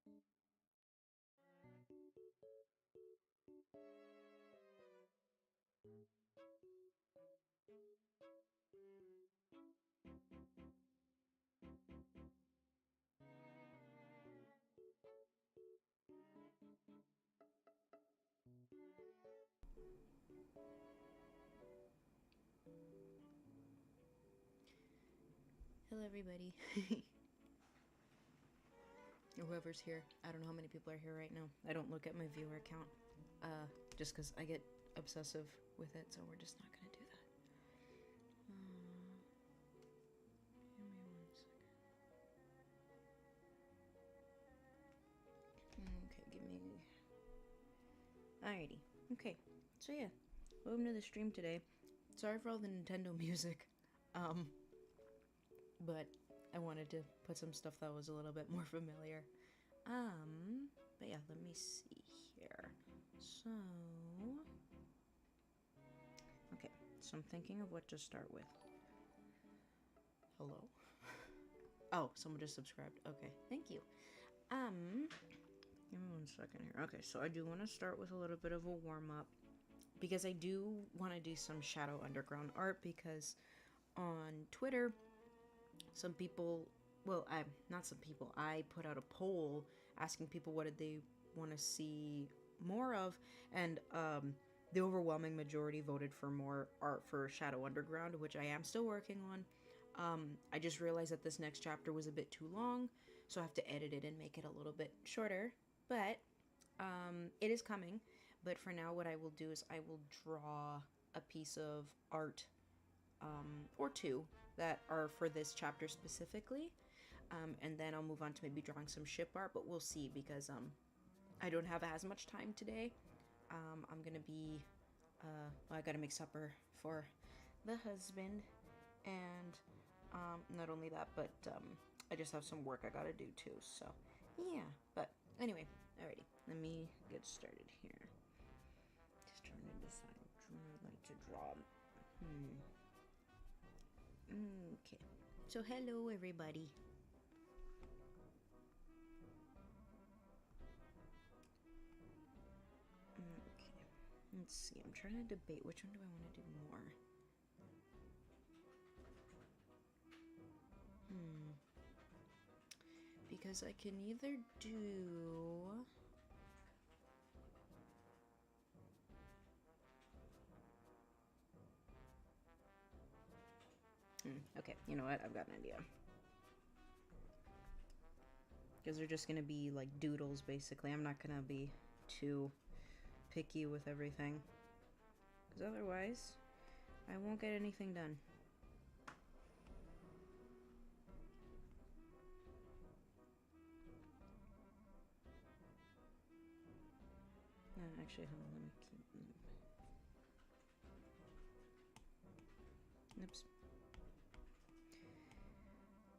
Hello everybody. Or whoever's here. I don't know how many people are here right now. I don't look at my viewer count. Just because I get obsessive with it, so we're just not gonna do that. Give me 1 second. Okay, give me... Alrighty. Okay, so yeah. Welcome to the stream today. Sorry for all the Nintendo music. But I wanted to put some stuff that was a little bit more familiar. But yeah, let me see here. So, okay, so I'm thinking of what to start with. Hello? Oh, someone just subscribed. Okay, thank you. Give me 1 second here. Okay, so I do want to start with a little bit of a warm-up because I do want to do some Shadow Underground art because on Twitter, some people, well, not some people, I put out a poll asking people what did they want to see more of, and the overwhelming majority voted for more art for Shadow Underground, which I am still working on. I just realized that this next chapter was a bit too long, so I have to edit it and make it a little bit shorter, but it is coming. But for now, what I will do is I will draw a piece of art or two that are for this chapter specifically, and then I'll move on to maybe drawing some ship art, but we'll see because I don't have as much time today. I'm gonna be well, I gotta make supper for the husband, and not only that, but I just have some work I gotta do too, so yeah. But anyway, alrighty, let me get started here. Just trying to decide what I'd like to draw. Okay, so hello everybody. Okay, let's see, I'm trying to debate which one do I want to do more. Because I can either do... Okay, you know what? I've got an idea. Because they're just going to be like doodles, basically. I'm not going to be too picky with everything. Because otherwise, I won't get anything done. No, actually, hold on. Let me keep... Oops.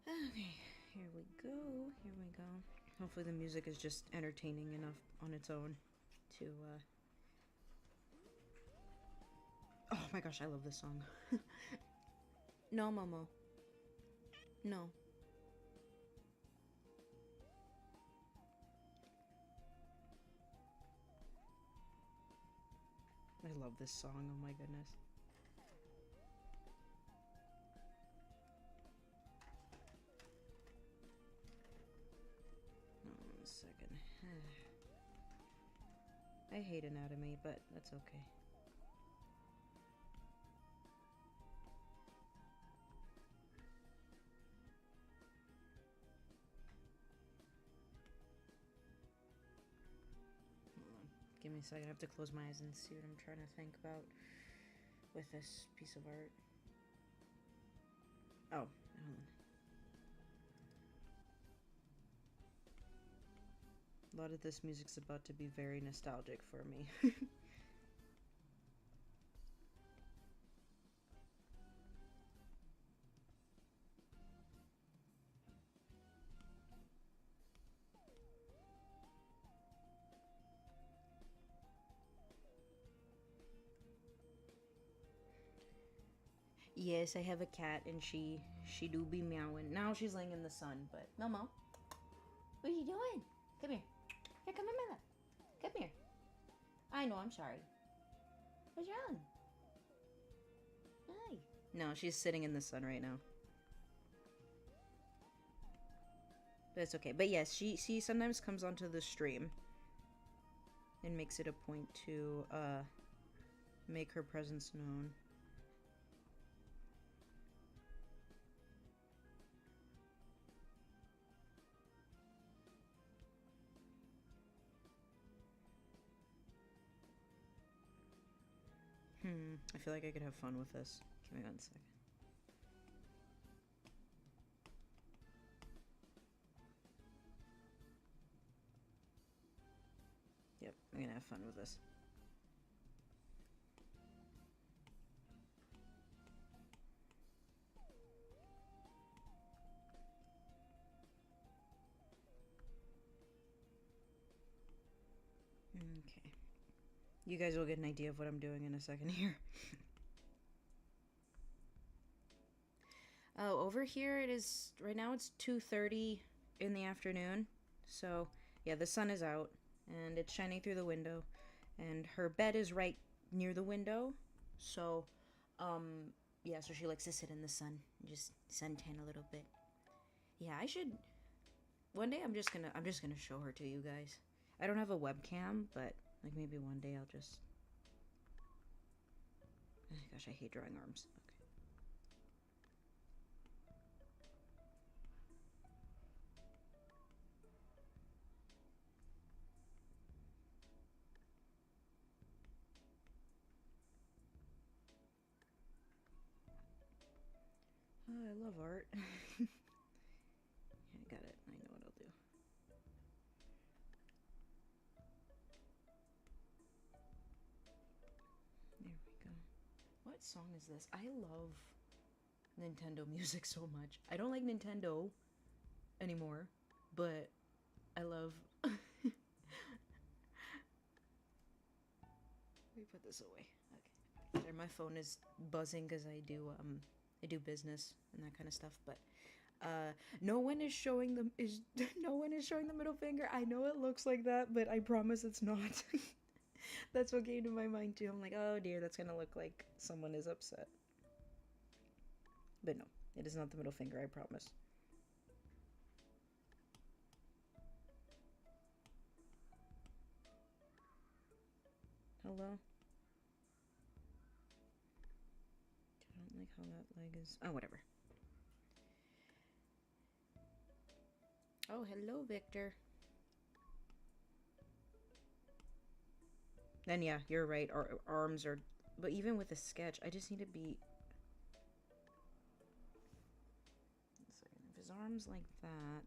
Okay, here we go. Here we go. Hopefully the music is just entertaining enough on its own to, Oh my gosh, I love this song. No, Momo. No. I love this song, oh my goodness. Oh, 1 second. I hate anatomy, but that's okay. Give me a second, I have to close my eyes and see what I'm trying to think about with this piece of art. Oh, hold on. A lot of this music's about to be very nostalgic for me. Yes, I have a cat, and she do be meowing. Now she's laying in the sun, but Momo, what are you doing? Come here. Here, come here, Mila. Come here. I know, I'm sorry. What's wrong? Hi. No, she's sitting in the sun right now. But it's okay. But yes, she sometimes comes onto the stream and makes it a point to make her presence known. I feel like I could have fun with this. Give me 1 second. Yep, I'm gonna have fun with this. Okay. You guys will get an idea of what I'm doing in a second here. Oh, over here it is, right now it's 2:30 in the afternoon. So, yeah, the sun is out and it's shining through the window. And her bed is right near the window. So, yeah, so she likes to sit in the sun and just suntan a little bit. Yeah, I should, one day I'm just gonna show her to you guys. I don't have a webcam, but like maybe one day I'll just, oh gosh, I hate drawing arms. Oh, I love art. Yeah, I got it. I know what I'll do. There we go. What song is this? I love Nintendo music so much. I don't like Nintendo anymore, but I love... Let me put this away. Okay. There, my phone is buzzing because I do business and that kind of stuff, but no one is showing the no one is showing the middle finger. I know it looks like that, but I promise it's not. That's what came to my mind too. I'm like, oh dear, that's gonna look like someone is upset. But no, it is not the middle finger, I promise. Hello? I don't like how that leg is. Oh, whatever. Oh, hello, Victor. Then yeah, you're right. Our arms are... But even with a sketch, I just need to be... If his arm's like that...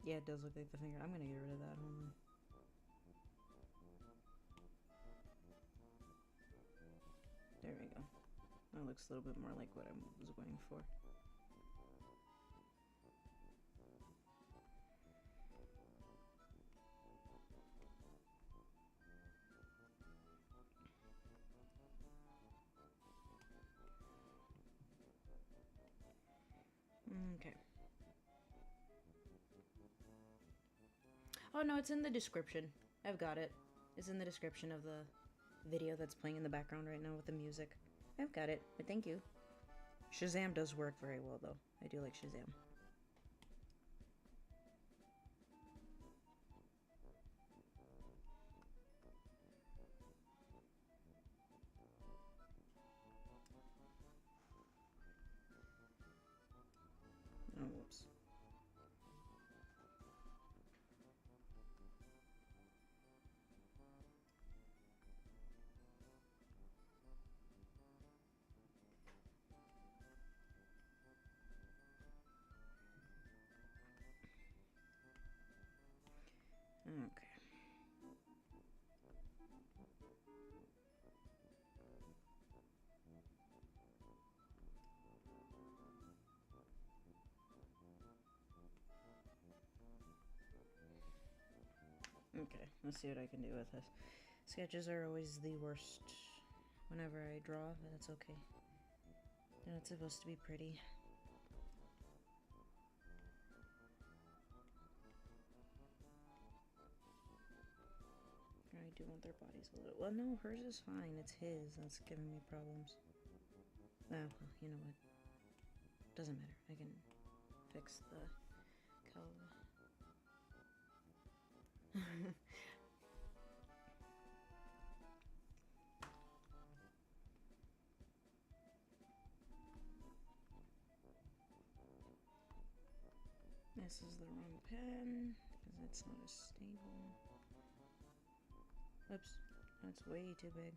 Yeah, it does look like the finger. I'm gonna get rid of that. Hold on. There we go. That looks a little bit more like what I was going for. Okay. Oh no, it's in the description. I've got it. It's in the description of the video that's playing in the background right now with the music. I've got it, but thank you. Shazam does work very well though. I do like Shazam. Oh, whoops. Okay, let's see what I can do with this. Sketches are always the worst whenever I draw, but that's okay. They're not supposed to be pretty. I do want their bodies a little... Well, no, hers is fine. It's his that's giving me problems. Oh, well, you know what? Doesn't matter. I can fix the color. This is the wrong pen because it's not as stable. Oops, that's way too big.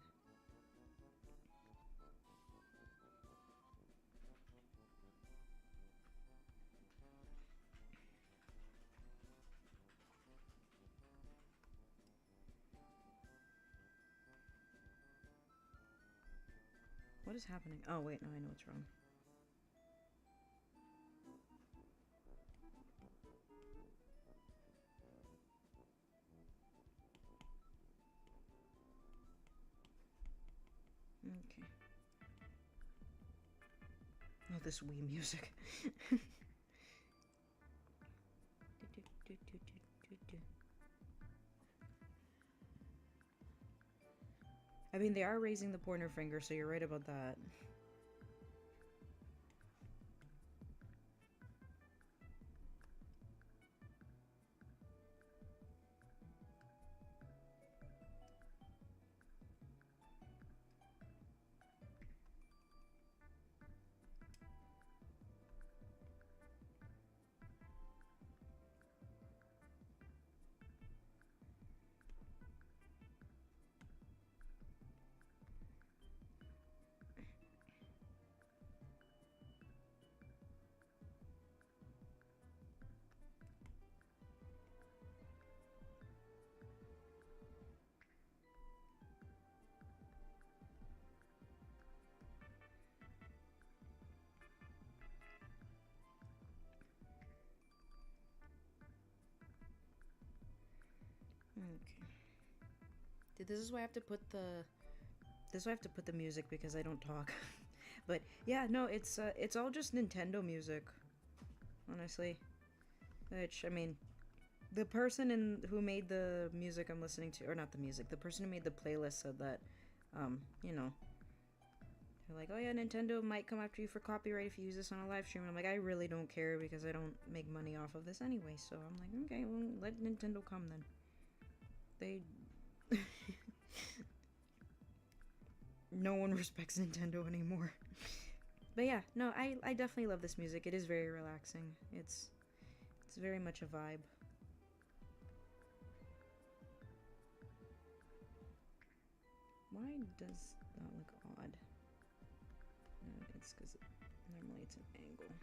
What is happening? Oh, wait, no, I know what's wrong. Okay. Oh, this Wii music. I mean, they are raising the pointer finger, so you're right about that. Okay. Dude, this is why I have to put the... This is why I have to put the music, because I don't talk. But, yeah, no, it's all just Nintendo music. Honestly. Which, I mean... The person who made the music I'm listening to... Or not the music. The person who made the playlist said that, you know... They're like, oh yeah, Nintendo might come after you for copyright if you use this on a live stream. And I'm like, I really don't care because I don't make money off of this anyway. So I'm like, okay, well, let Nintendo come then. They... No one respects Nintendo anymore. But yeah, no, I definitely love this music. It is very relaxing. It's very much a vibe. Why does that look odd? No, it's because normally it's an angle.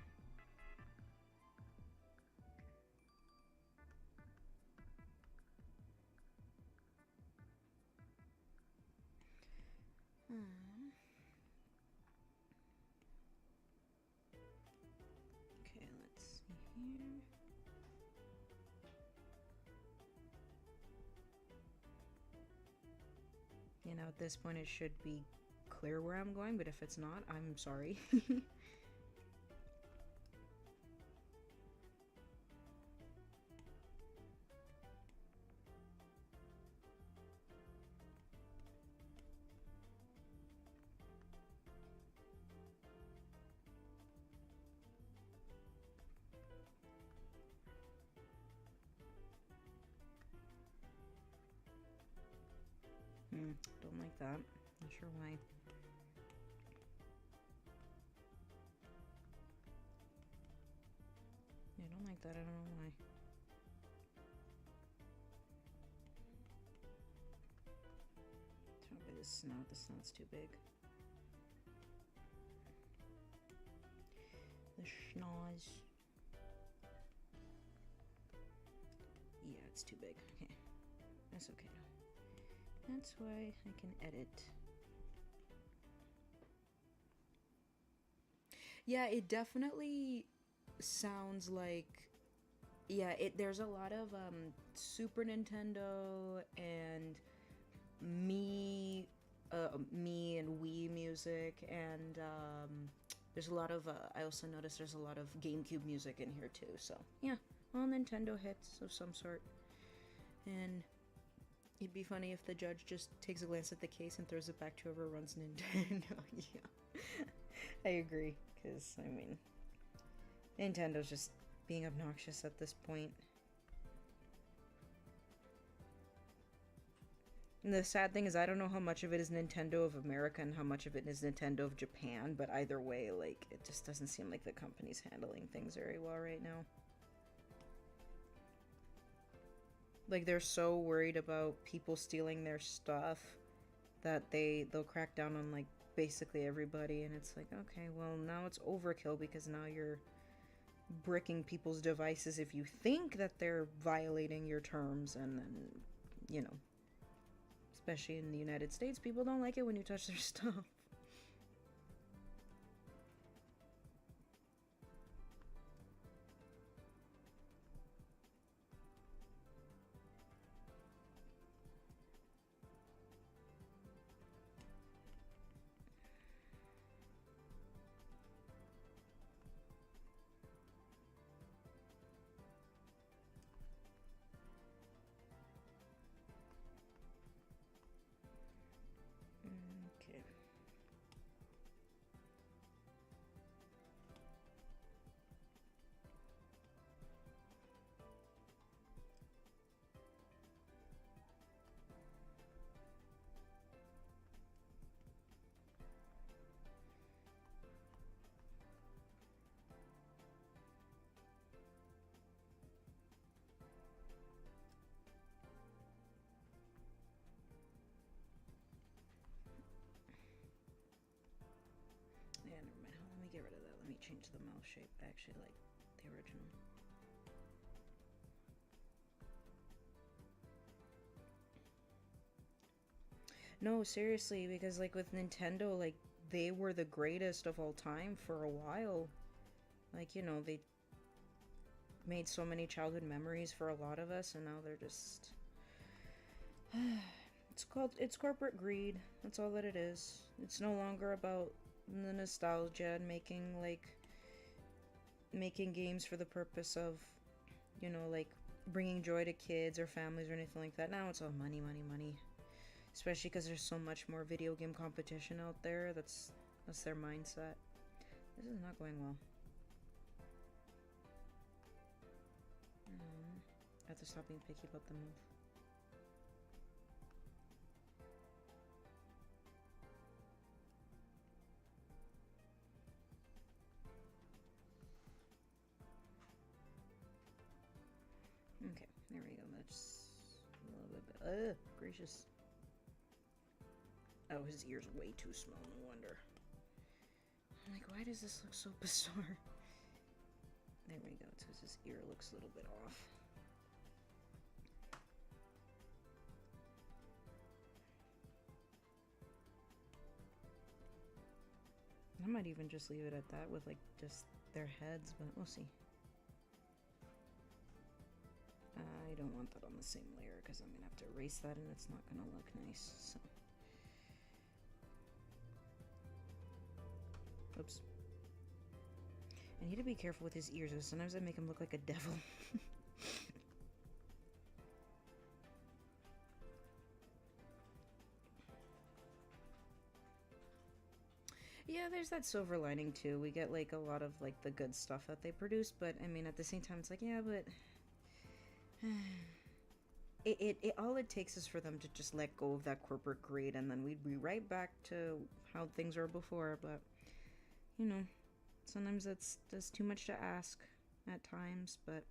Okay, let's see here. You know, at this point it should be clear where I'm going, but if it's not, I'm sorry. Don't like that. Not sure why. Yeah, I don't like that. I don't know why. Try to the snout. The snout's too big. The schnoz. Yeah, it's too big. Okay. That's okay now. That's why I can edit. Yeah, it definitely sounds like Yeah, there's a lot of Super Nintendo and me me and Wii music, and there's a lot of I also noticed there's a lot of GameCube music in here too. So yeah, all Nintendo hits of some sort. And it'd be funny if the judge just takes a glance at the case and throws it back to whoever runs Nintendo. Yeah, I agree, because I mean, Nintendo's just being obnoxious at this point. And the sad thing is, I don't know how much of it is Nintendo of America and how much of it is Nintendo of Japan, but either way, like, it just doesn't seem like the company's handling things very well right now. Like, they're so worried about people stealing their stuff that they'll crack down on, like, basically everybody, and it's like, okay, well, now it's overkill because now you're bricking people's devices if you think that they're violating your terms, and then, you know, especially in the United States, people don't like it when you touch their stuff. Okay. Yeah, never mind. Let me get rid of that. Let me change the mouth shape. I actually like the original. No, seriously, because like with Nintendo, like they were the greatest of all time for a while. Like, you know, they made so many childhood memories for a lot of us, and now they're just it's corporate greed. That's all that it is. It's no longer about the nostalgia and making games for the purpose of, you know, like bringing joy to kids or families or anything like that. Now it's all money, money, money. Especially because there's so much more video game competition out there. That's their mindset. This is not going well. I have to stop being picky about the move. Okay, there we go. That's a little bit. Gracious. Oh, his ear's way too small. No wonder. I'm like, why does this look so bizarre? There we go. It's because his ear looks a little bit off. I might even just leave it at that with like just their heads, but we'll see. I don't want that on the same layer because I'm gonna have to erase that and it's not gonna look nice. So, oops. I need to be careful with his ears because sometimes I make him look like a devil. Yeah, there's that silver lining too. We get like a lot of like the good stuff that they produce, but I mean at the same time it's like, yeah, but it all it takes is for them to just let go of that corporate greed and then we'd be right back to how things were before, but you know, sometimes that's too much to ask at times, but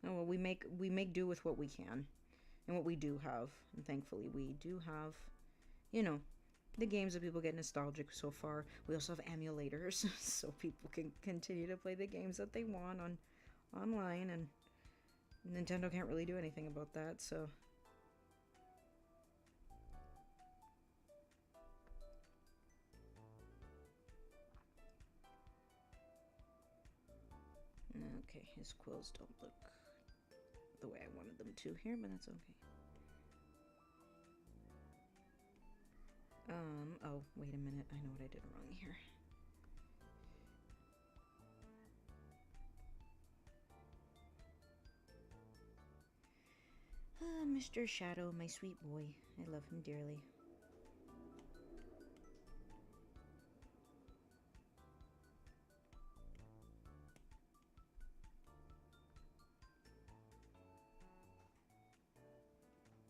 oh well, we make do with what we can and what we do have, and thankfully we do have, you know, the games that people get nostalgic so far. We also have emulators, so people can continue to play the games that they want on online, and Nintendo can't really do anything about that. So okay, his quills don't look meant to here, but that's okay. Oh, wait a minute. I know what I did wrong here. Mr. Shadow, my sweet boy. I love him dearly.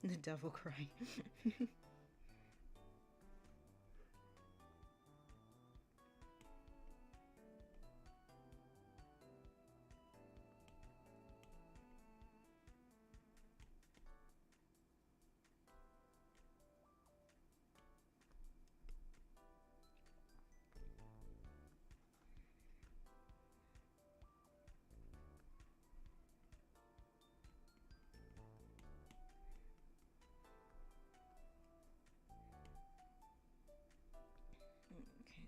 The devil cry.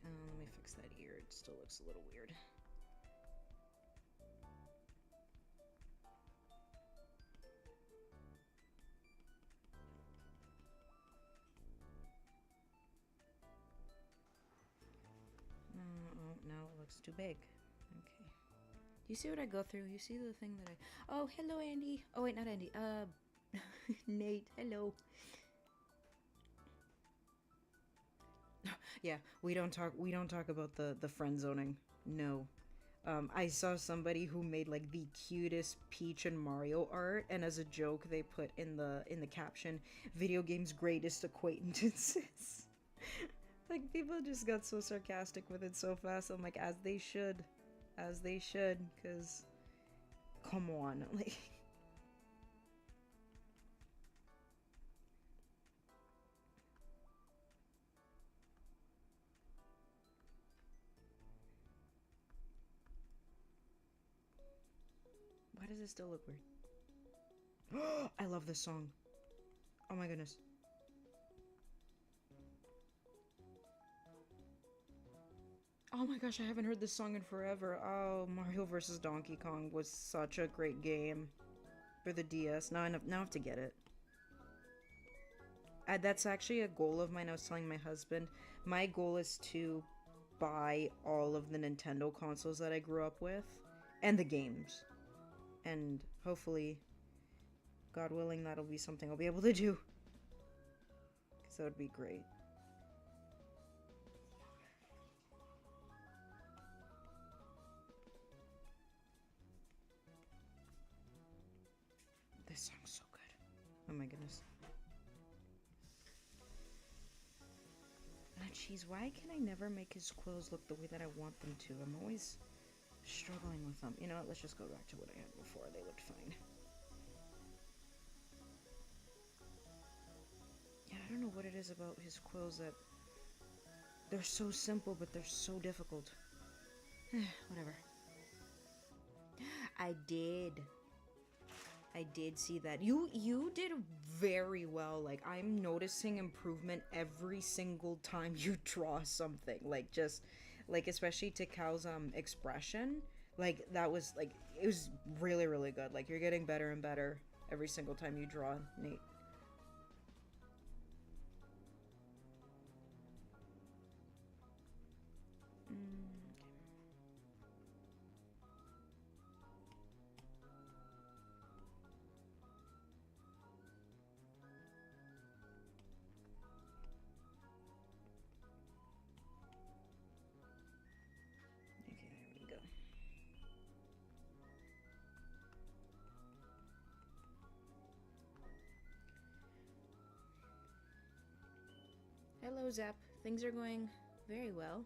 Let me fix that ear. It still looks a little weird. Oh, now it looks too big. Okay. You see what I go through? You see the thing that I... Oh, hello, Andy. Oh, wait, not Andy. Nate. Hello. Yeah, we don't talk about the friend zoning. No. I saw somebody who made like the cutest Peach and Mario art, and as a joke they put in the caption, "Video games greatest acquaintances." Like, people just got so sarcastic with it so fast. I'm like, as they should, because come on, like. Why does it still look weird? I love this song. Oh my goodness. Oh my gosh, I haven't heard this song in forever. Oh, Mario vs. Donkey Kong was such a great game for the DS. Now I have to get it. That's actually a goal of mine. I was telling my husband, my goal is to buy all of the Nintendo consoles that I grew up with, and the games. And hopefully, God willing, that'll be something I'll be able to do. Because that would be great. This song's so good. Oh my goodness. Jeez, why can I never make his quills look the way that I want them to? I'm always struggling with them. You know what? Let's just go back to what I had before. They looked fine. Yeah, I don't know what it is about his quills that they're so simple, but they're so difficult. Whatever. I did see that. You did very well. Like, I'm noticing improvement every single time you draw something. Like, just like, especially to Cal's expression. Like, that was like, it was really, really good. Like, you're getting better and better every single time you draw, Nate. Hello, Zap. Things are going very well.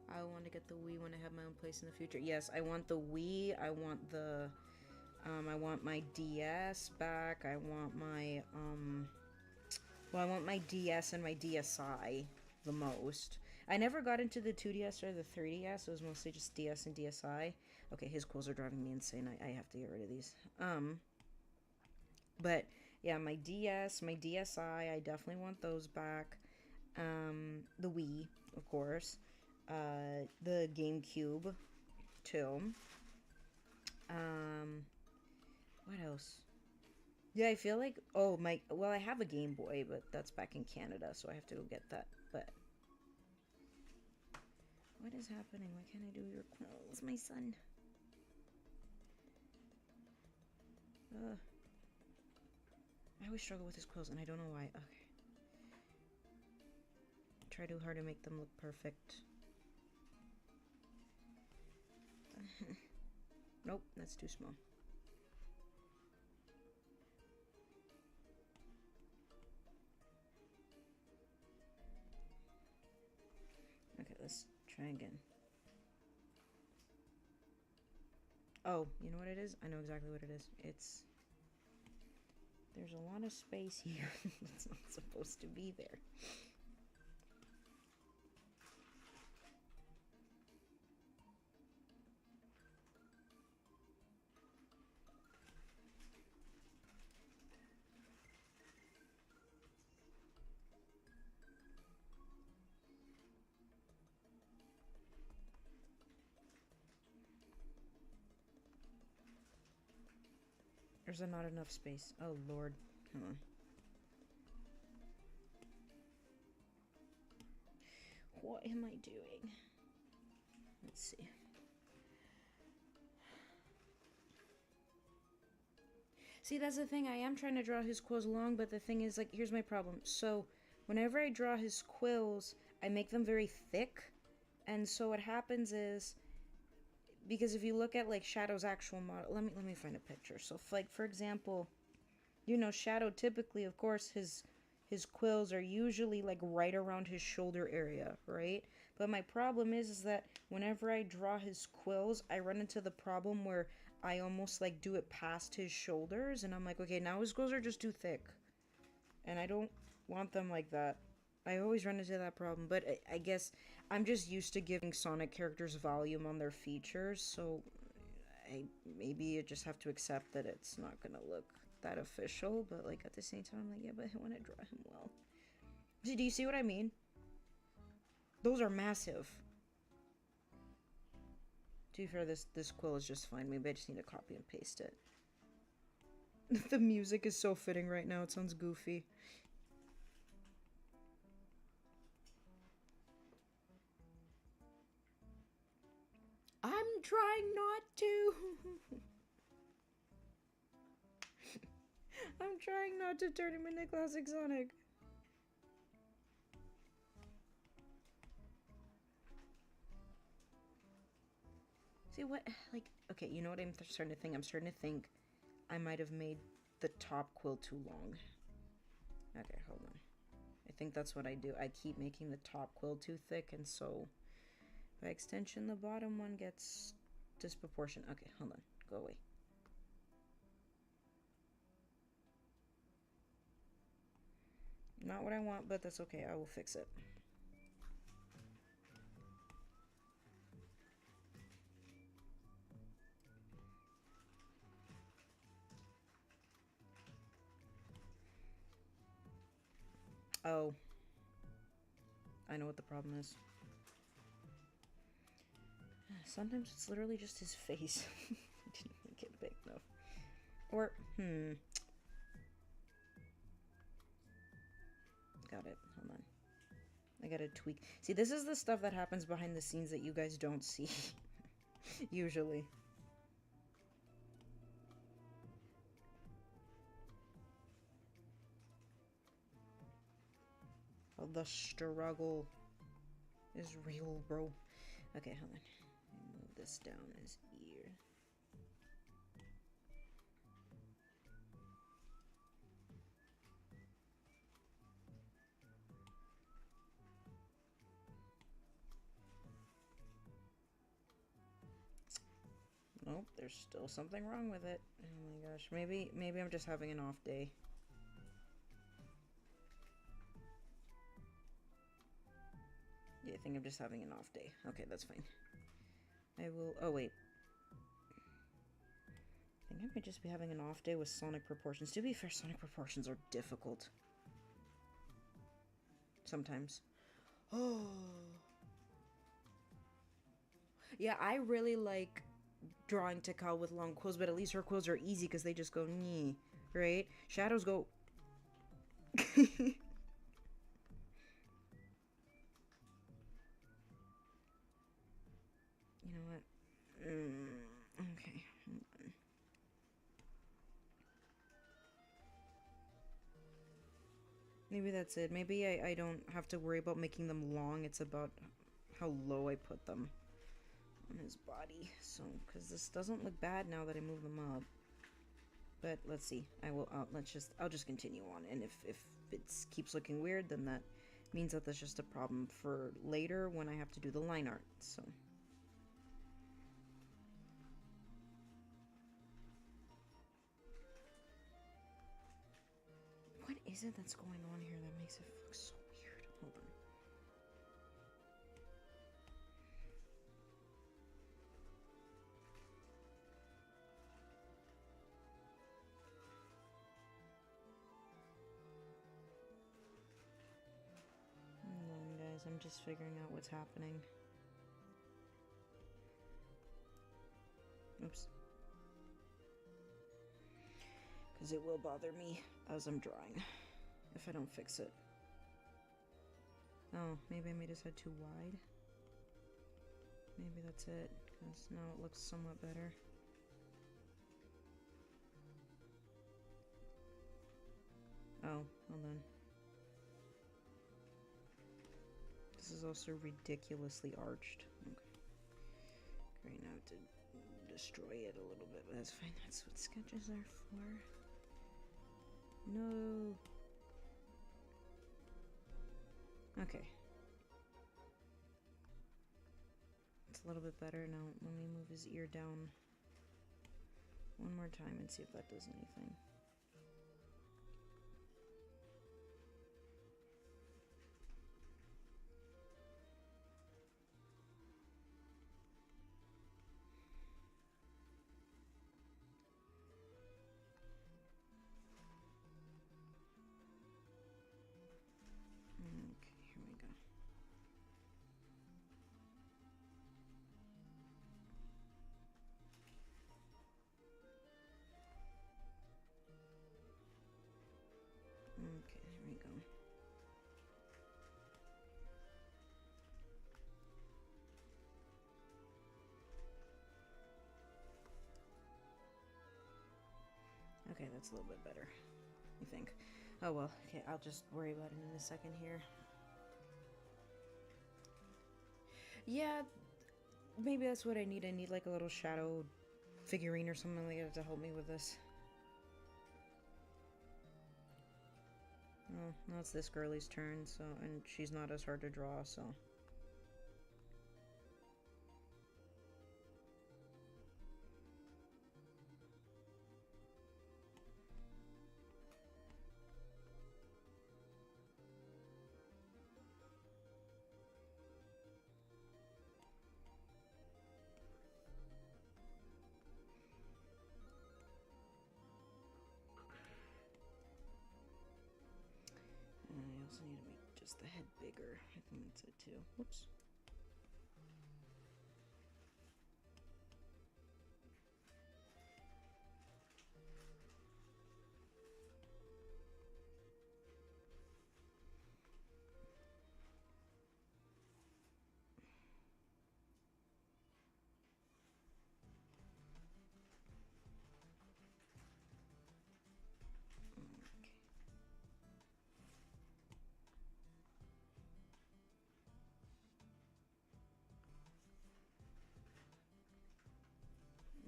I want to get the Wii when I have my own place in the future. Yes, I want the Wii. I want the, I want my DS back. I want my, well, I want my DS and my DSi the most. I never got into the 2DS or the 3DS. It was mostly just DS and DSi. Okay, his quills are driving me insane. I have to get rid of these. But yeah, my DS, my DSi, I definitely want those back. The Wii, of course. The GameCube, too. What else? Yeah, I feel like, oh my, well, I have a Game Boy, but that's back in Canada, so I have to go get that. But what is happening? Why can't I do your quills, my son? I always struggle with his quills, and I don't know why. Okay. Try too hard to make them look perfect. Nope, that's too small. Okay, let's try again. Oh, you know what it is? I know exactly what it is. There's a lot of space here. It's not supposed to be there. There's not enough space. Oh, Lord. Come on. What am I doing? Let's see. See, that's the thing. I am trying to draw his quills long, but the thing is, like, here's my problem. So, whenever I draw his quills, I make them very thick. And so what happens is, because if you look at, like, Shadow's actual model, let me find a picture. So, like, for example, you know, Shadow typically, of course, his quills are usually like right around his shoulder area, right? But my problem is that whenever I draw his quills, I run into the problem where I almost like do it past his shoulders, and I'm like, okay, now his quills are just too thick, and I don't want them like that. I always run into that problem, but I guess I'm just used to giving Sonic characters volume on their features, so maybe you just have to accept that it's not gonna look that official, but like at the same time, I'm like, yeah, but I want to draw him well. Do you see what I mean? Those are massive. To be fair, this quill is just fine. Maybe I just need to copy and paste it. The music is so fitting right now. It sounds goofy. I'm trying not to. I'm trying not to turn him into Classic Sonic. See what, like, okay, you know what I'm starting to think? I'm starting to think I might have made the top quill too long. Okay, hold on. I think that's what I do. I keep making the top quill too thick, and so by extension, the bottom one gets disproportionate. Okay, hold on. Go away. Not what I want, but that's okay. I will fix it. Oh. I know what the problem is. Sometimes it's literally just his face. I didn't make it big enough. Or, Got it. Hold on. I gotta tweak. See, this is the stuff that happens behind the scenes that you guys don't see. Usually. Oh, the struggle is real, bro. Okay, hold on. Move this down his ear. Nope, there's still something wrong with it. Oh my gosh, maybe I'm just having an off day. Yeah, I think I'm just having an off day. Okay, that's fine. I will. Oh wait. I think I might just be having an off day with Sonic proportions. To be fair, Sonic proportions are difficult. Sometimes. Oh. Yeah, I really like drawing Takal with long quills, but at least her quills are easy because they just go nyeh, right? Shadows go. You know what? Okay. Maybe that's it. Maybe I don't have to worry about making them long. It's about how low I put them on his body. So, because this doesn't look bad now that I move them up. But let's see. I'll just continue on. And if it keeps looking weird, then that means that that's just a problem for later when I have to do the line art. So. What is it that's going on here that makes it look so weird? Hold on. Hold on, guys. I'm just figuring out what's happening. Oops. Because it will bother me as I'm drawing if I don't fix it. Oh, maybe I made his head too wide. Maybe that's it, because now it looks somewhat better. Oh, hold on. This is also ridiculously arched. Okay. Great, now I have to destroy it a little bit, but that's fine. That's what sketches are for. No. Okay. It's a little bit better now. Let me move his ear down one more time and see if that does anything. Okay, here we go. Okay, that's a little bit better, I think. Oh well, okay, I'll just worry about it in a second here. Yeah, maybe that's what I need. I need like a little shadow figurine or something like that to help me with this. Well, now it's this girlie's turn, so, and she's not as hard to draw, so. I also need to make just the head bigger. I think that's it too. Whoops.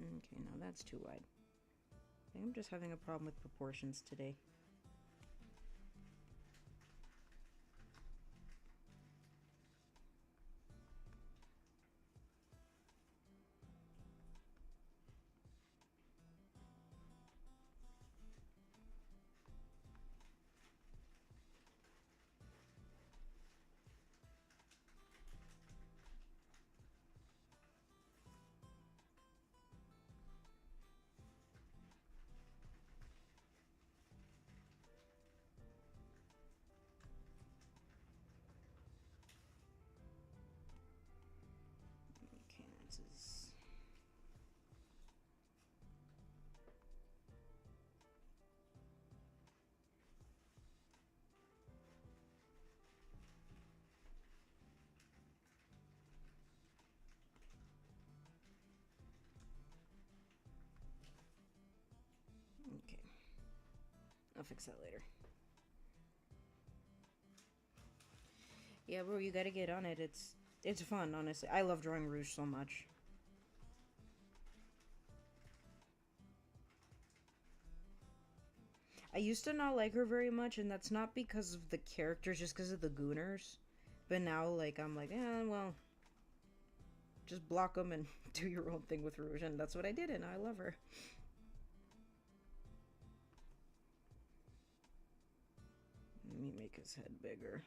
Okay, now that's too wide. I think I'm just having a problem with proportions today. I'll fix that later. Yeah, bro, you gotta get on it. It's fun, honestly. I love drawing Rouge so much. I used to not like her very much, and that's not because of the characters, just because of the gooners. But now, like, I'm like, well, just block them and do your own thing with Rouge, and that's what I did, and I love her. Let me make his head bigger.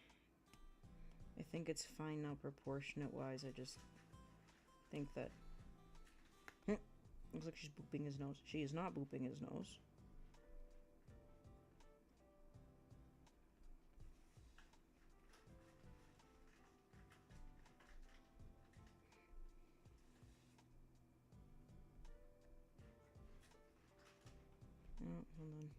I think it's fine now, proportionate-wise. I just think that... Looks like she's booping his nose. She is not booping his nose. Oh, hold on.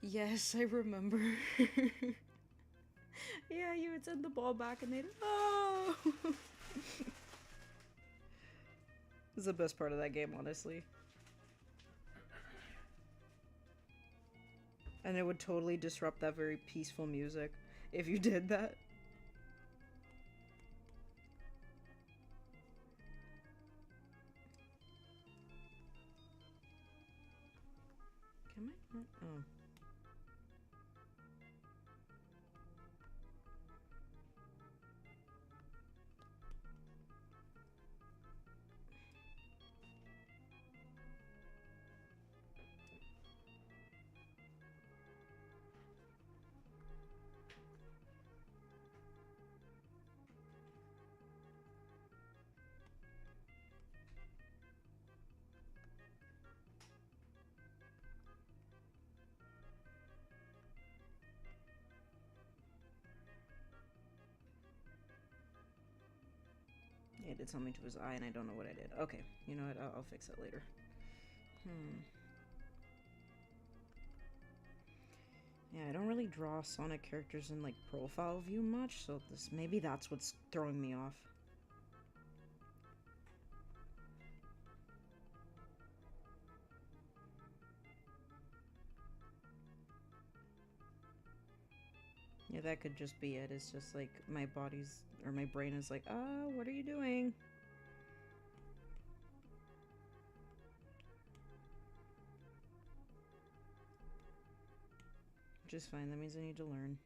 Yes, I remember. Yeah, you would send the ball back and they'd... Oh! This is the best part of that game, honestly. And it would totally disrupt that very peaceful music if you did that. Can I not? Oh. Yeah, it did something to his eye and I don't know what I did. Okay, you know what? I'll fix it later. Yeah, I don't really draw Sonic characters in, like, profile view much, so maybe that's what's throwing me off. Yeah, that could just be it. It's just like my body's, or my brain is like, oh, what are you doing? Which is fine, that means I need to learn.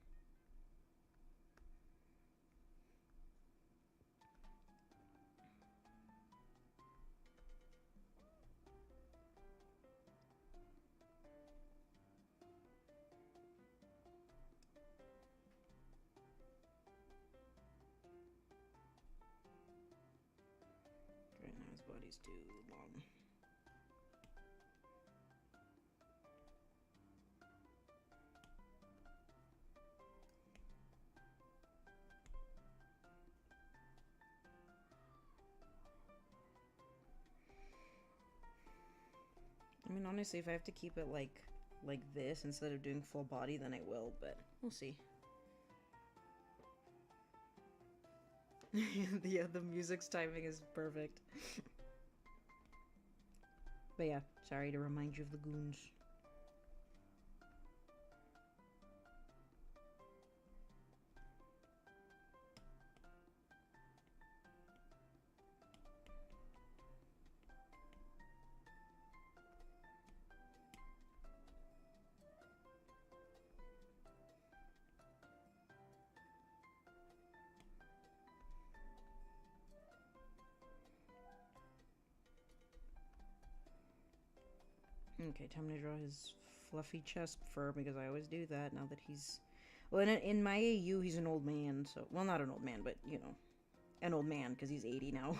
Right now his body's too long. I mean, honestly, if I have to keep it like this instead of doing full body, then I will, but we'll see. Yeah, the music's timing is perfect. But yeah, sorry to remind you of the goons. Okay, time to draw his fluffy chest fur, because I always do that now that he's... Well, in my AU, he's an old man, so... Well, not an old man, but, you know, an old man, because he's 80 now.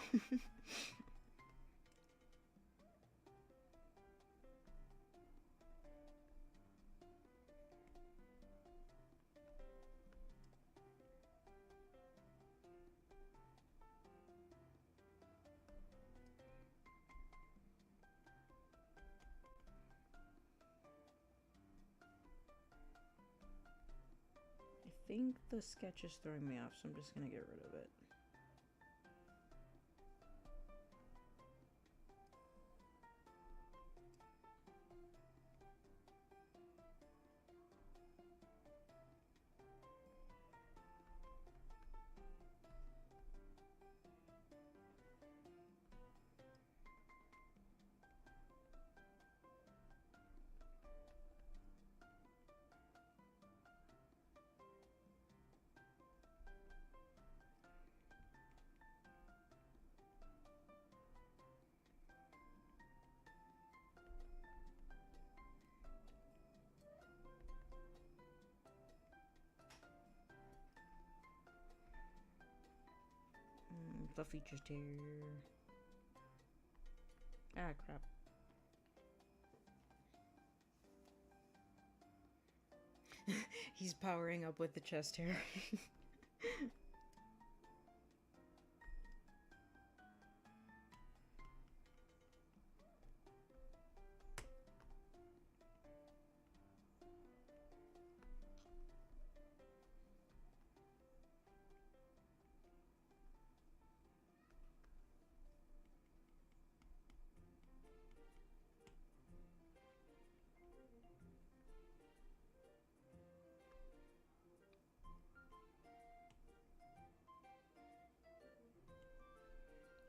think the sketch is throwing me off, so I'm just gonna get rid of it. Fluffy just here. Ah, crap. He's powering up with the chest hair.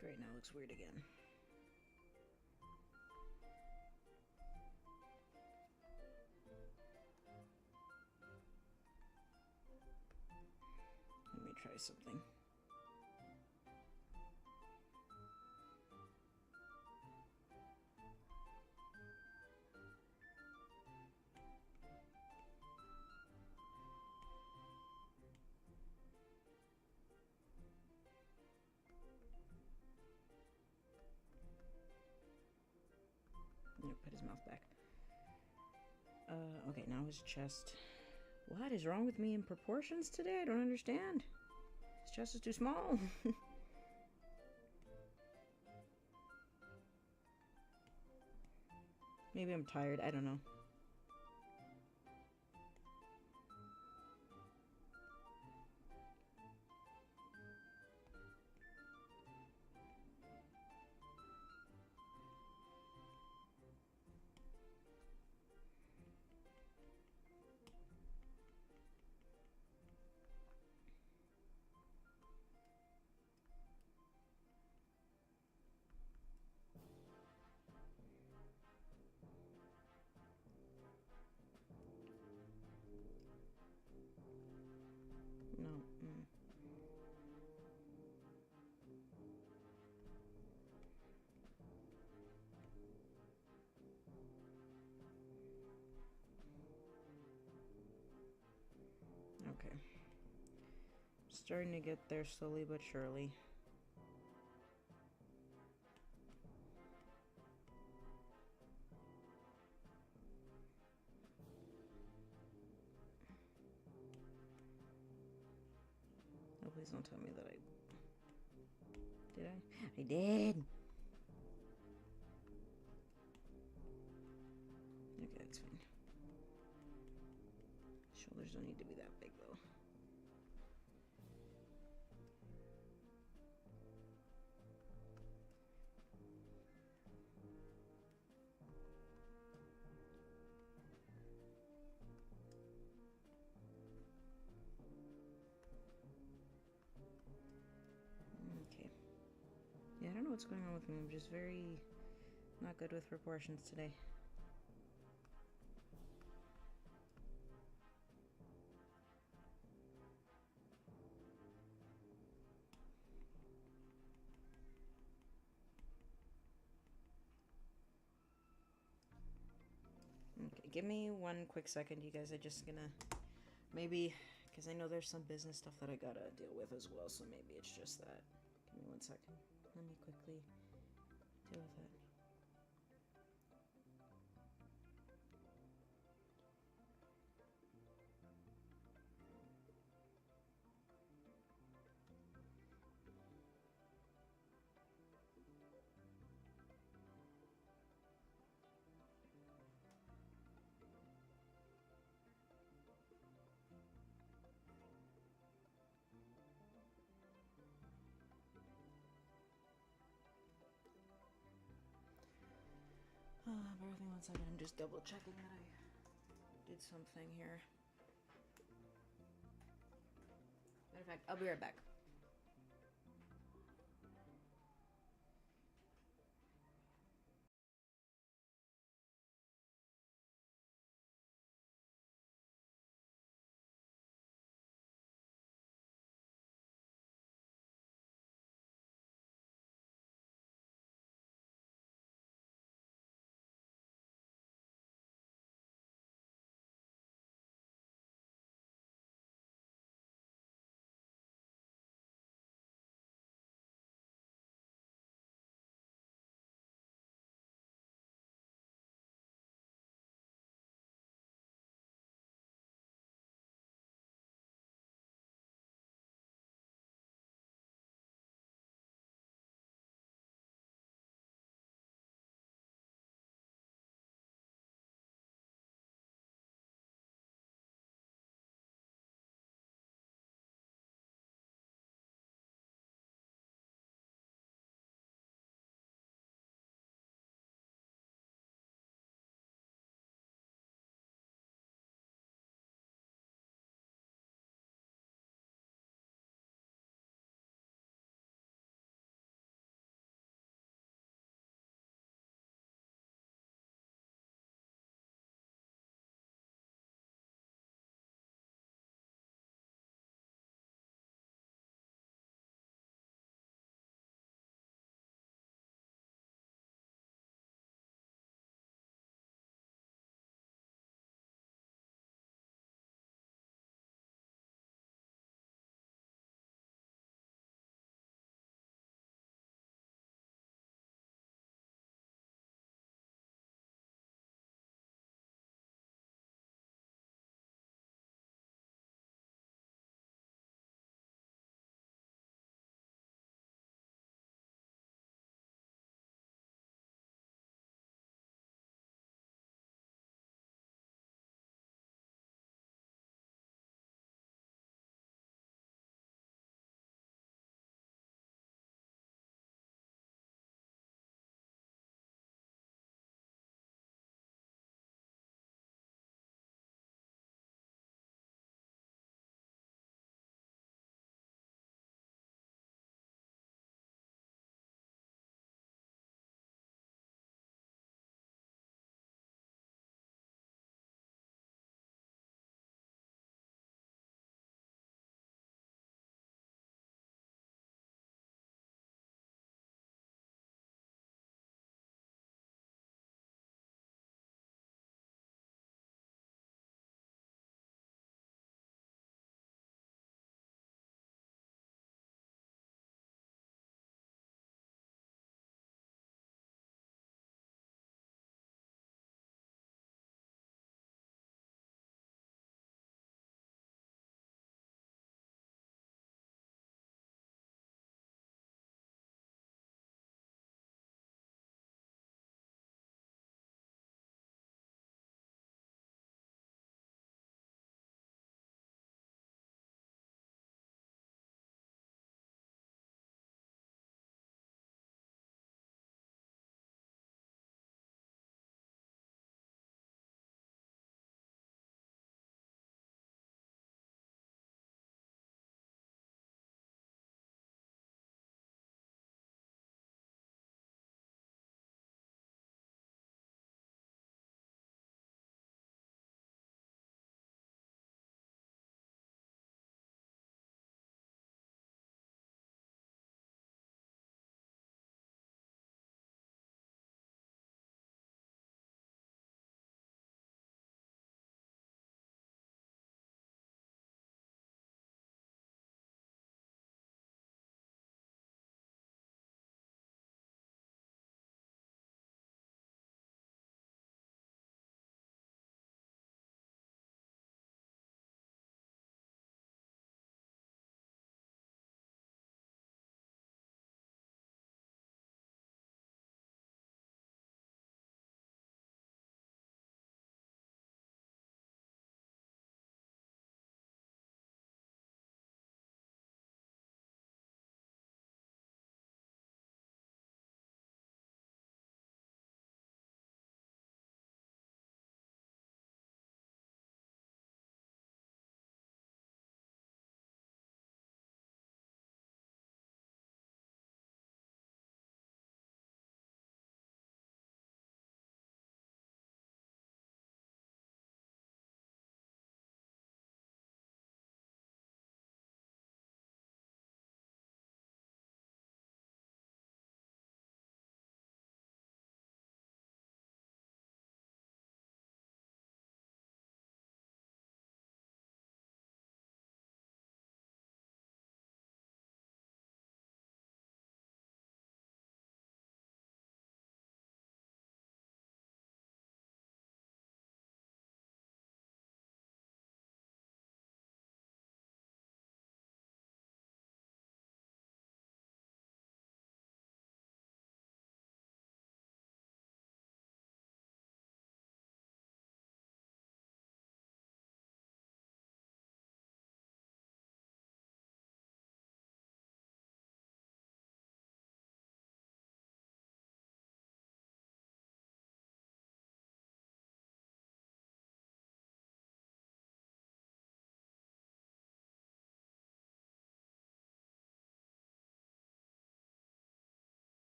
Great, now it looks weird again. Let me try something. Put his mouth back. Okay, now his chest. What is wrong with me in proportions today? I don't understand. His chest is too small. Maybe I'm tired. I don't know. Okay. Starting to get there slowly but surely. Oh, please don't tell me that I... Did I? I did! Okay, that's fine. Shoulders don't need to be that big, though. Okay. Yeah, I don't know what's going on with me. I'm just very not good with proportions today. Okay, give me one quick second, you guys. I'm just gonna maybe, because I know there's some business stuff that I gotta deal with as well, so maybe it's just that. Give me 1 second. Let me quickly deal with it. just double checking that I did something here. Matter of fact, I'll be right back.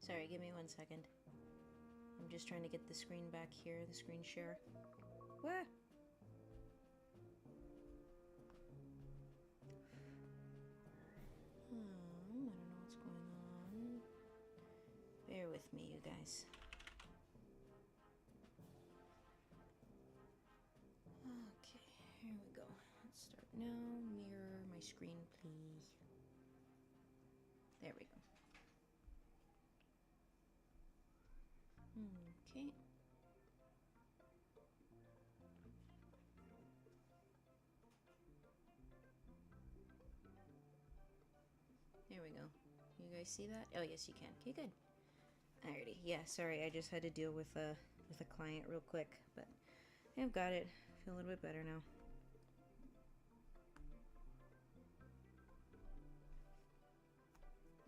Sorry, give me 1 second. I'm just trying to get the screen back here, the screen share. What? I don't know what's going on. Bear with me, you guys. Okay, here we go. Let's start now. Mirror my screen, please. There we go. Okay. There we go. You guys see that? Oh, yes, you can. Okay, good. Alrighty. Yeah, sorry, I just had to deal with a client real quick, but I've got it. I feel a little bit better now.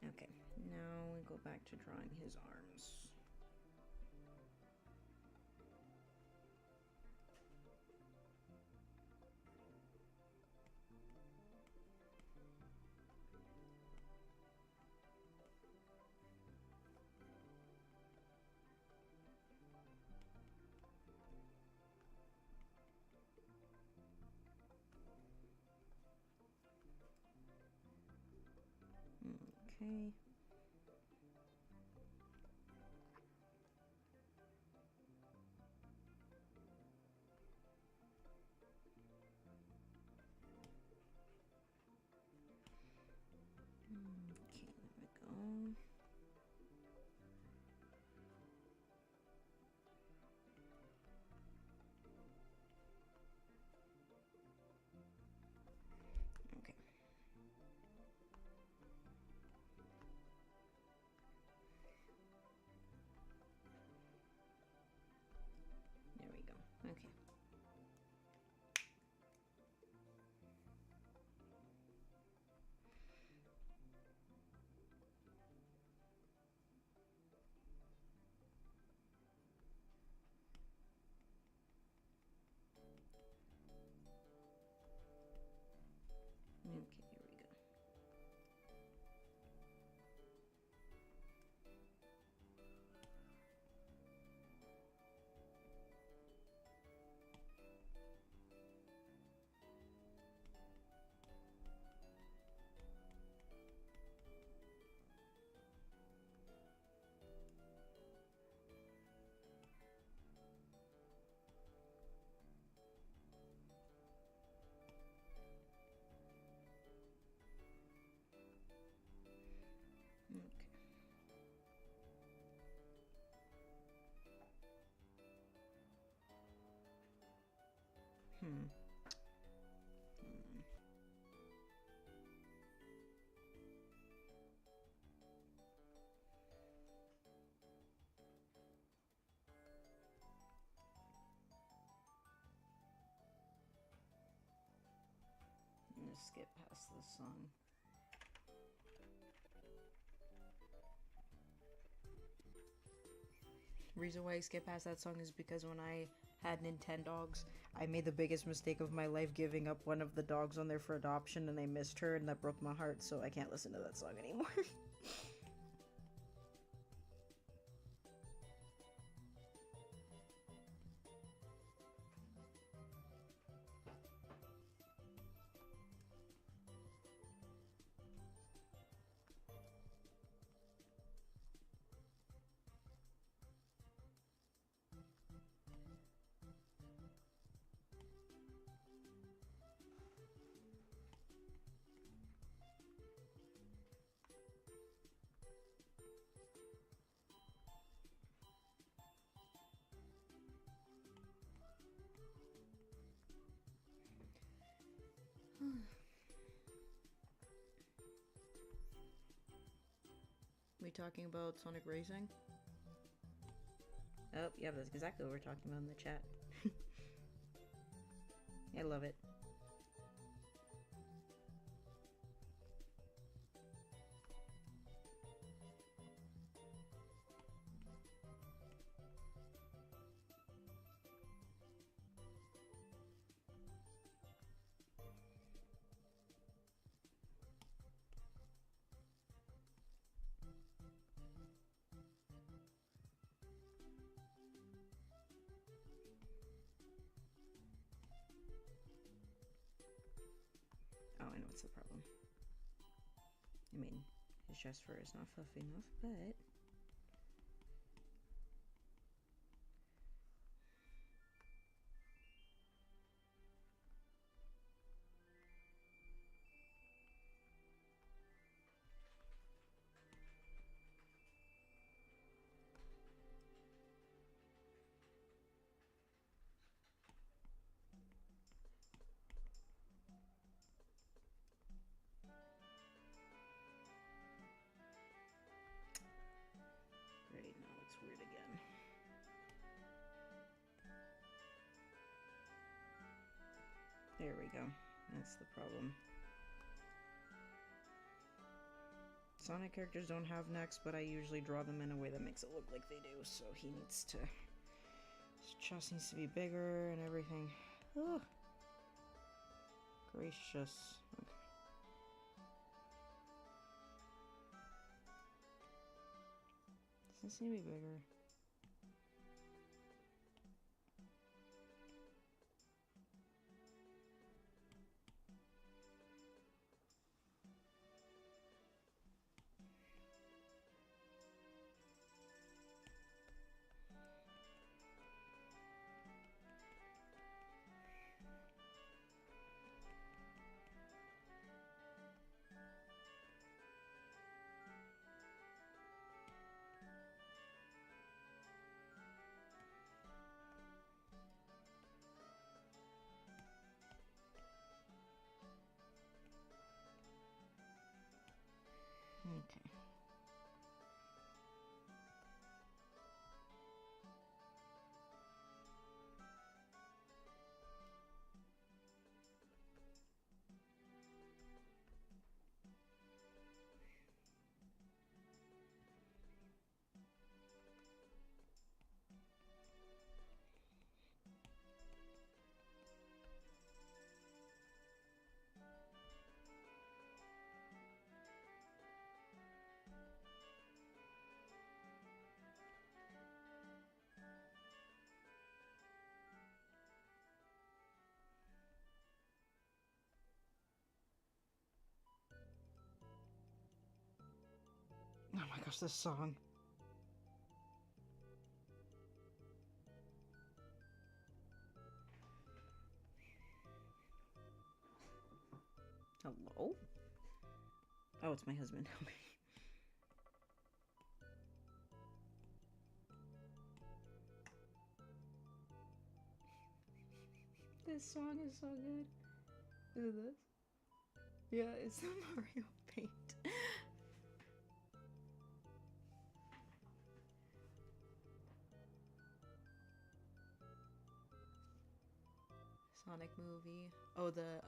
Okay, now we go back to drawing his arms. Okay. Okay, there we go. Okay. There we go. Okay. Okay, here we go. Okay. Let's skip past this song. Reason why I skip past that song is because when I had Nintendogs, I made the biggest mistake of my life giving up one of the dogs on there for adoption, and I missed her, and that broke my heart, so I can't listen to that song anymore. We talking about Sonic Racing? Oh, yeah, that's exactly what we're talking about in the chat. I love it. That's the problem. I mean, his chest fur is not fluffy enough, but... Great, now it looks weird again. There we go. That's the problem. Sonic characters don't have necks, but I usually draw them in a way that makes it look like they do, so he needs to... His chest needs to be bigger and everything. Ugh. Gracious. Okay. Does this need to be bigger? Okay. Oh my gosh, this song. Hello? Oh, it's my husband. Okay. This song is so good. Is it this? Yeah, it's the Mario Paint. Sonic movie. Oh, the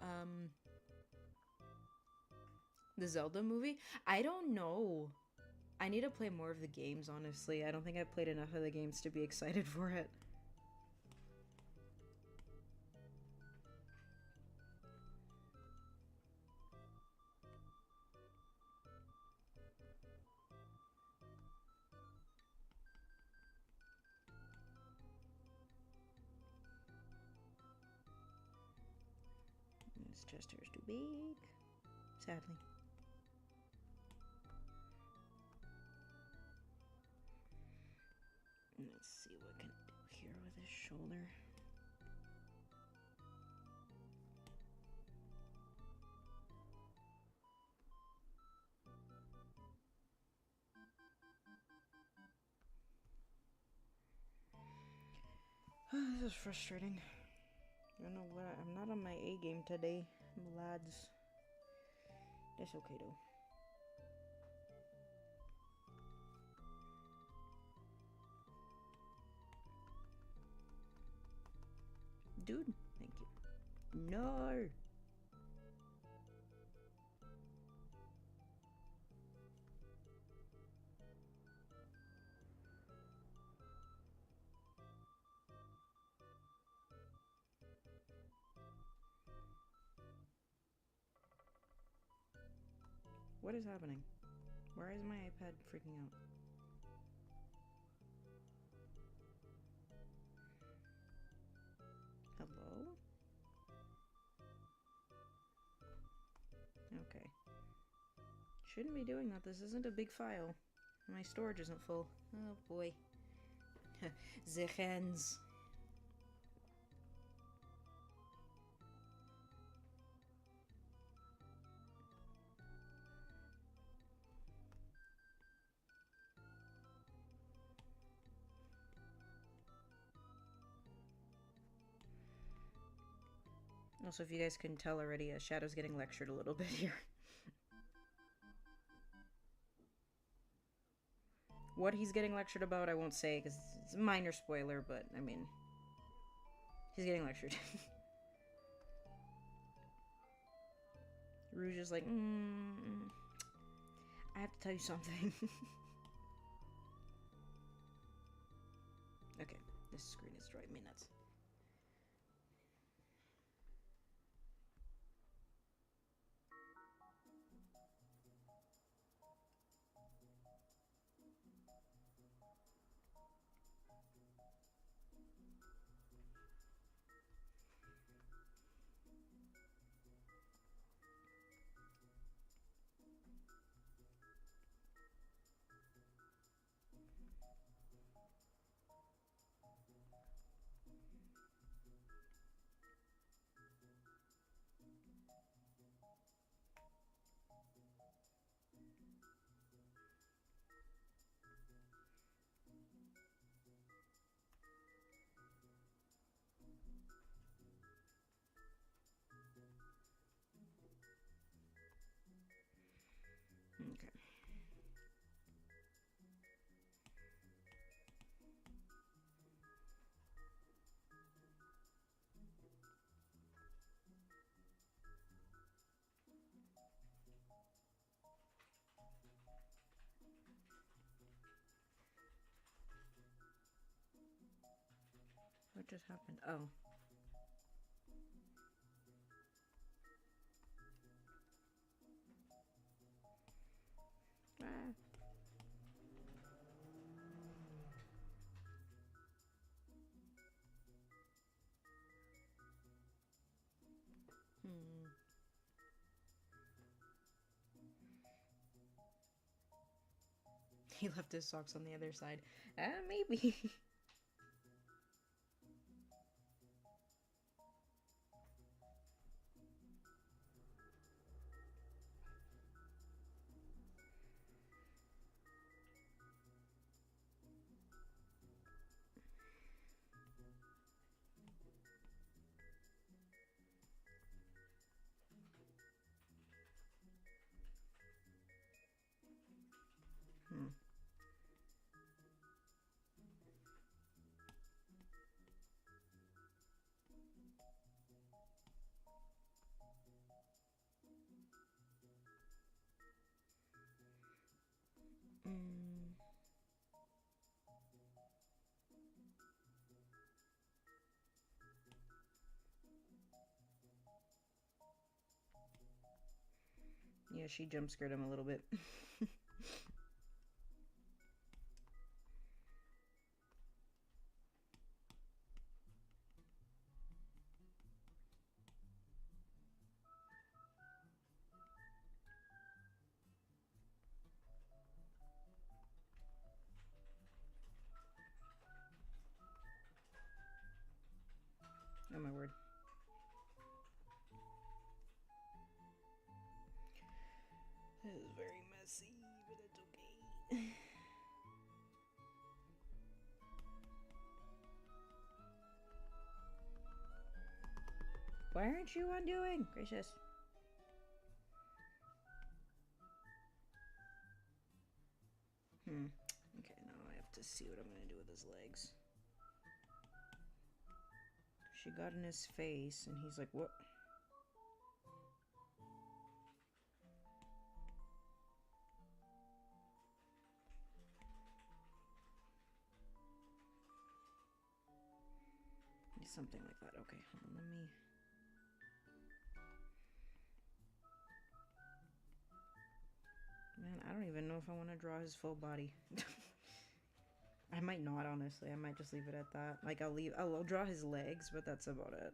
Zelda movie? I don't know. I need to play more of the games, honestly. I don't think I've played enough of the games to be excited for it. This chest hair is too big, sadly. Let's see what can I do here with his shoulder. This is frustrating. I don't know what I'm not on my A game today, lads. That's okay though. Dude, thank you. No. What is happening? Why is my iPad freaking out? Hello? Shouldn't be doing that. This isn't a big file. My storage isn't full. Oh boy. The hens. Also, if you guys can tell already, Shadow's getting lectured a little bit here. What he's getting lectured about, I won't say, because it's a minor spoiler, but, I mean, he's getting lectured. Rouge is like, I have to tell you something. Okay, this screen is driving me nuts. Okay. What just happened? Oh. Ah. He left his socks on the other side. Maybe. Yeah, she jump scared him a little bit. Oh my word. This is very messy, but it's okay. Why aren't you undoing? Gracious. Okay, now I have to see what I'm gonna do with his legs. She got in his face, and he's like, what? Something like that. Okay, hold on, let me... Man, I don't even know if I want to draw his full body. I might not, honestly. I might just leave it at that. Like, I'll draw his legs, but that's about it.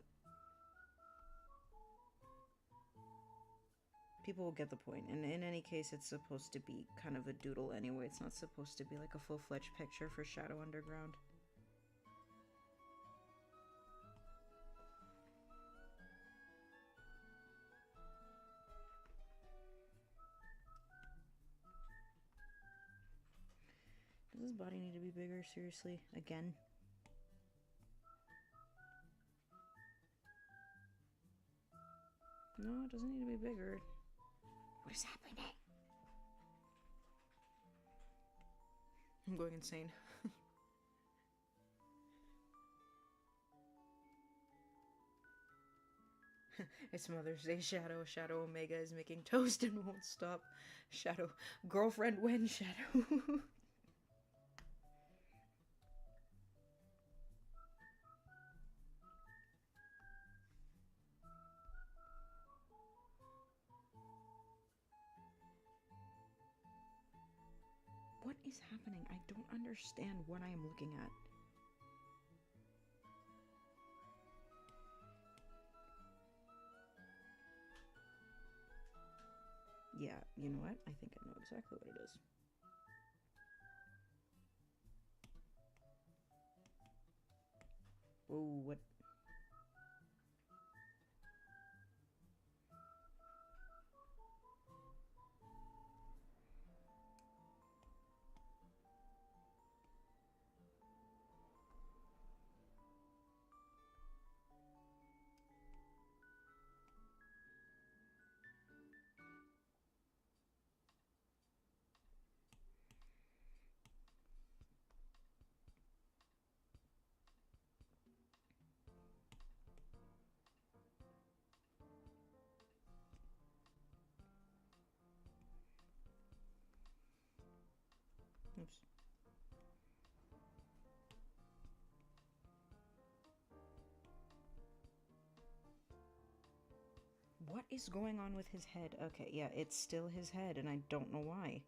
People will get the point. And in any case, it's supposed to be kind of a doodle anyway. It's not supposed to be like a full-fledged picture for Shadow Underground. Does his body need to be bigger? Seriously? Again? No, it doesn't need to be bigger. What is happening? I'm going insane. It's Mother's Day, Shadow. Shadow Omega is making toast and won't stop. Shadow. Girlfriend when Shadow. What is happening? I don't understand what I am looking at. Yeah, you know what? I think I know exactly what it is. Whoa, what? Oops. What is going on with his head? Okay, yeah, it's still his head, and I don't know why.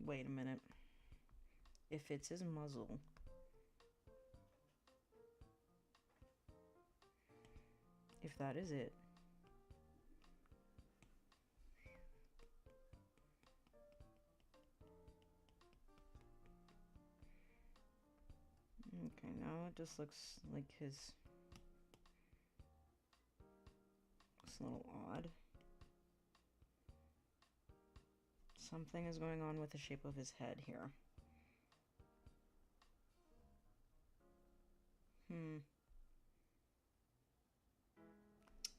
Wait a minute. If it's his muzzle... If that is it... Okay, now it just looks like his... It's a little odd. Something is going on with the shape of his head here.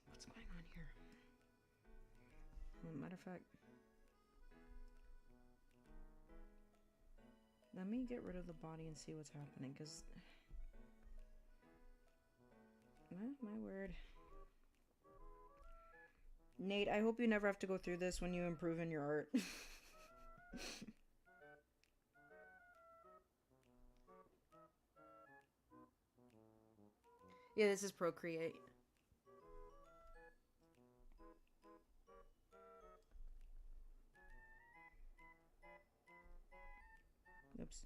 What's going on here? Well, matter of fact... Let me get rid of the body and see what's happening, because... My word. Nate, I hope you never have to go through this when you improve in your art. Yeah, this is Procreate. Oops.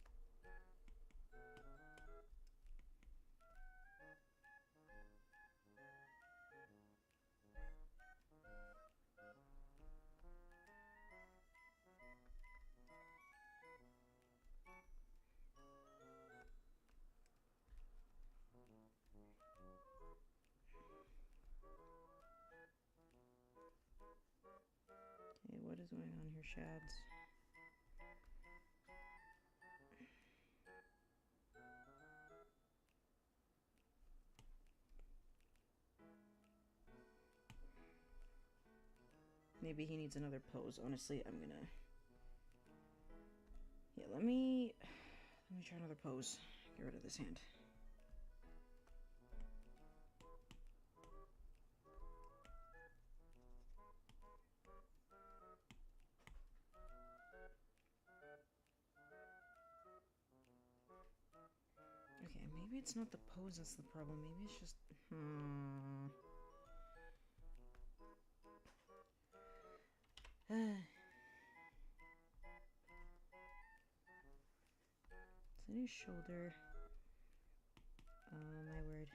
Okay, what is going on here, Shads? Maybe he needs another pose. Honestly, I'm gonna... Yeah, let me try another pose. Get rid of this hand. Okay, Maybe it's not the pose that's the problem. Maybe it's just... Is that his shoulder? Oh my word.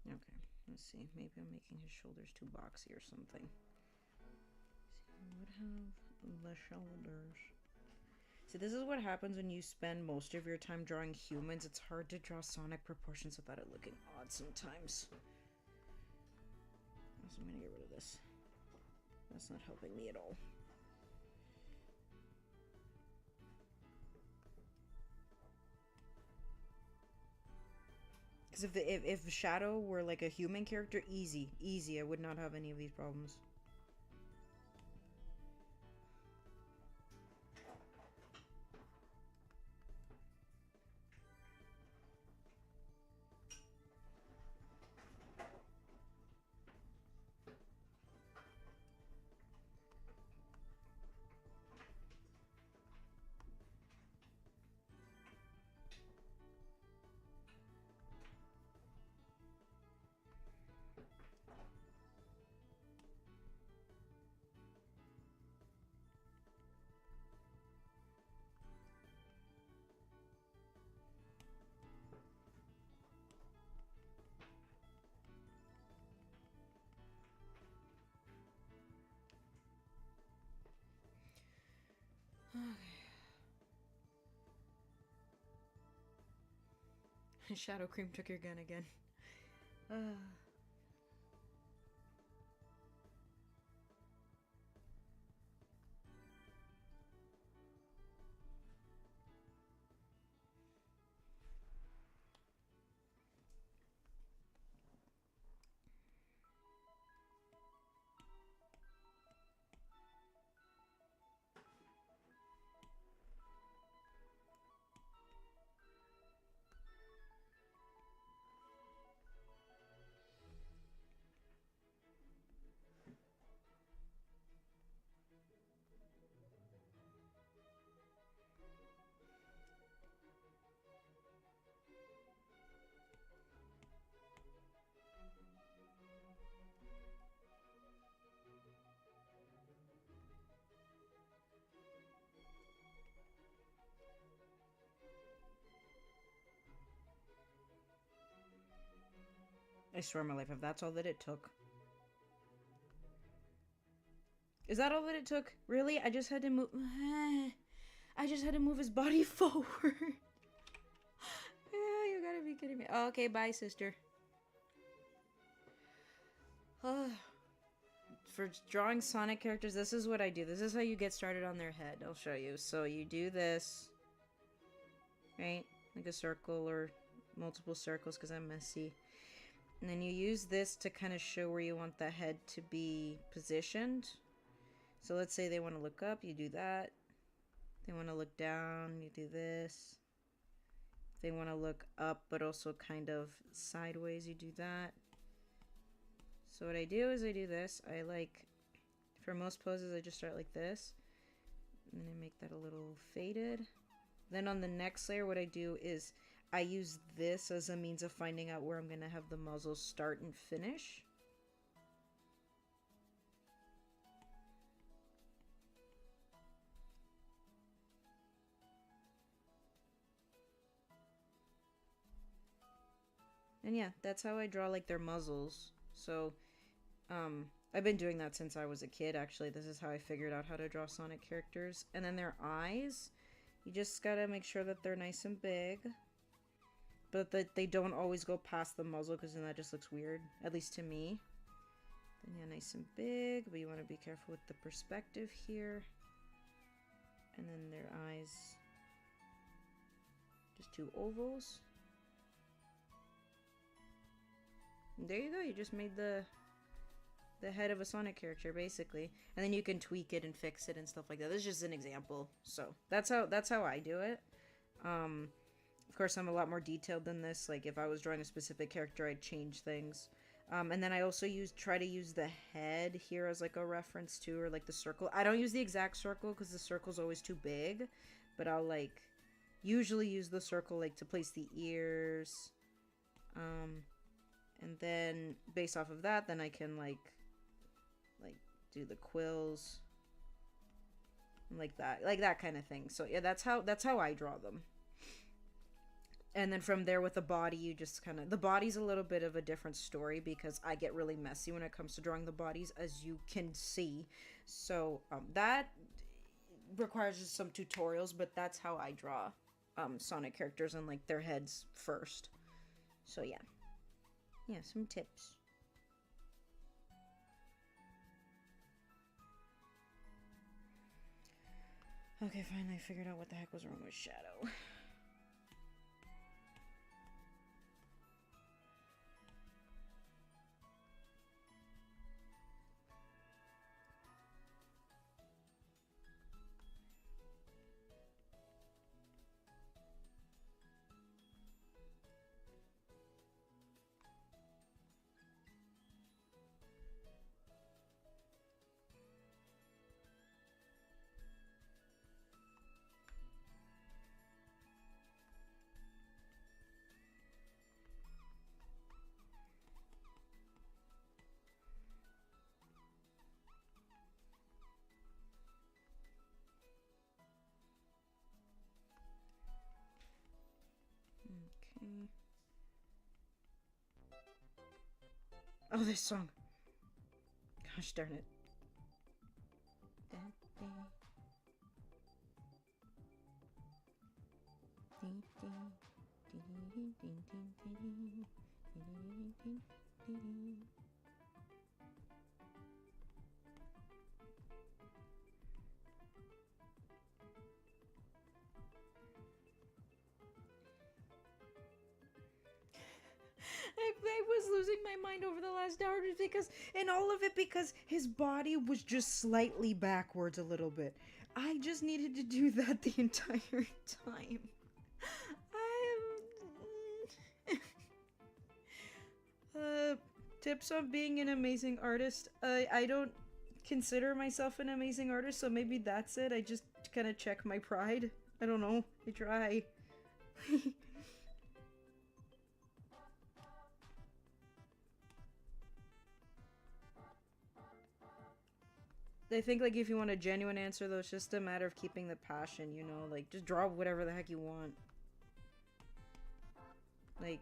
Okay, let's see. Maybe I'm making his shoulders too boxy or something. See, I would have the shoulders. See, this is what happens when you spend most of your time drawing humans. It's hard to draw Sonic proportions without it looking odd sometimes. So I'm gonna get rid of this. That's not helping me at all. Because if Shadow were like a human character, easy. I would not have any of these problems. Okay. Shadow Cream took your gun again. I swear on my life, if that's all that it took. Is that all that it took? Really? I just had to move... I just had to move his body forward. You gotta be kidding me. Oh, okay, bye, sister. For drawing Sonic characters, this is what I do. This is how you get started on their head. I'll show you. So you do this. Right? Like a circle or multiple circles because I'm messy. And then you use this to kind of show where you want the head to be positioned. So let's say they want to look up, you do that. They want to look down, you do this. They want to look up but also kind of sideways, you do that. So what I do is I do this. I like, for most poses, I just start like this. And then I make that a little faded. Then on the next layer, what I do is I use this as a means of finding out where I'm going to have the muzzle start and finish. And yeah, that's how I draw like their muzzles. So, I've been doing that since I was a kid, actually. This is how I figured out how to draw Sonic characters. And then their eyes, you just gotta make sure that they're nice and big. But that they don't always go past the muzzle, because then that just looks weird. At least to me. Then yeah, nice and big, but you want to be careful with the perspective here. And then their eyes, just two ovals. There you go. You just made the head of a Sonic character basically, and then you can tweak it and fix it and stuff like that. This is just an example. So that's how I do it. Of course, I'm a lot more detailed than this. Like if I was drawing a specific character, I'd change things. And then I also try to use the head here as like a reference too, or like the circle. I don't use the exact circle because the circle's always too big, but I'll like usually use the circle like to place the ears. And then based off of that, then I can like do the quills, like that kind of thing. So yeah, that's how I draw them. And then from there with the body, you just kind of, the body's a little bit of a different story because I get really messy when it comes to drawing the bodies, as you can see. So that requires just some tutorials, but that's how I draw Sonic characters and like their heads first. So yeah, some tips. Okay, finally I figured out what the heck was wrong with Shadow. Okay. Oh, this song. Gosh darn it. I was losing my mind over the last hour just because, and all of it because his body was just slightly backwards a little bit. I just needed to do that the entire time. Tips on being an amazing artist. I don't consider myself an amazing artist, so maybe that's it. I just kind of check my pride. I don't know. I try. I think like if you want a genuine answer though, it's just a matter of keeping the passion, you know, like just draw whatever the heck you want. Like,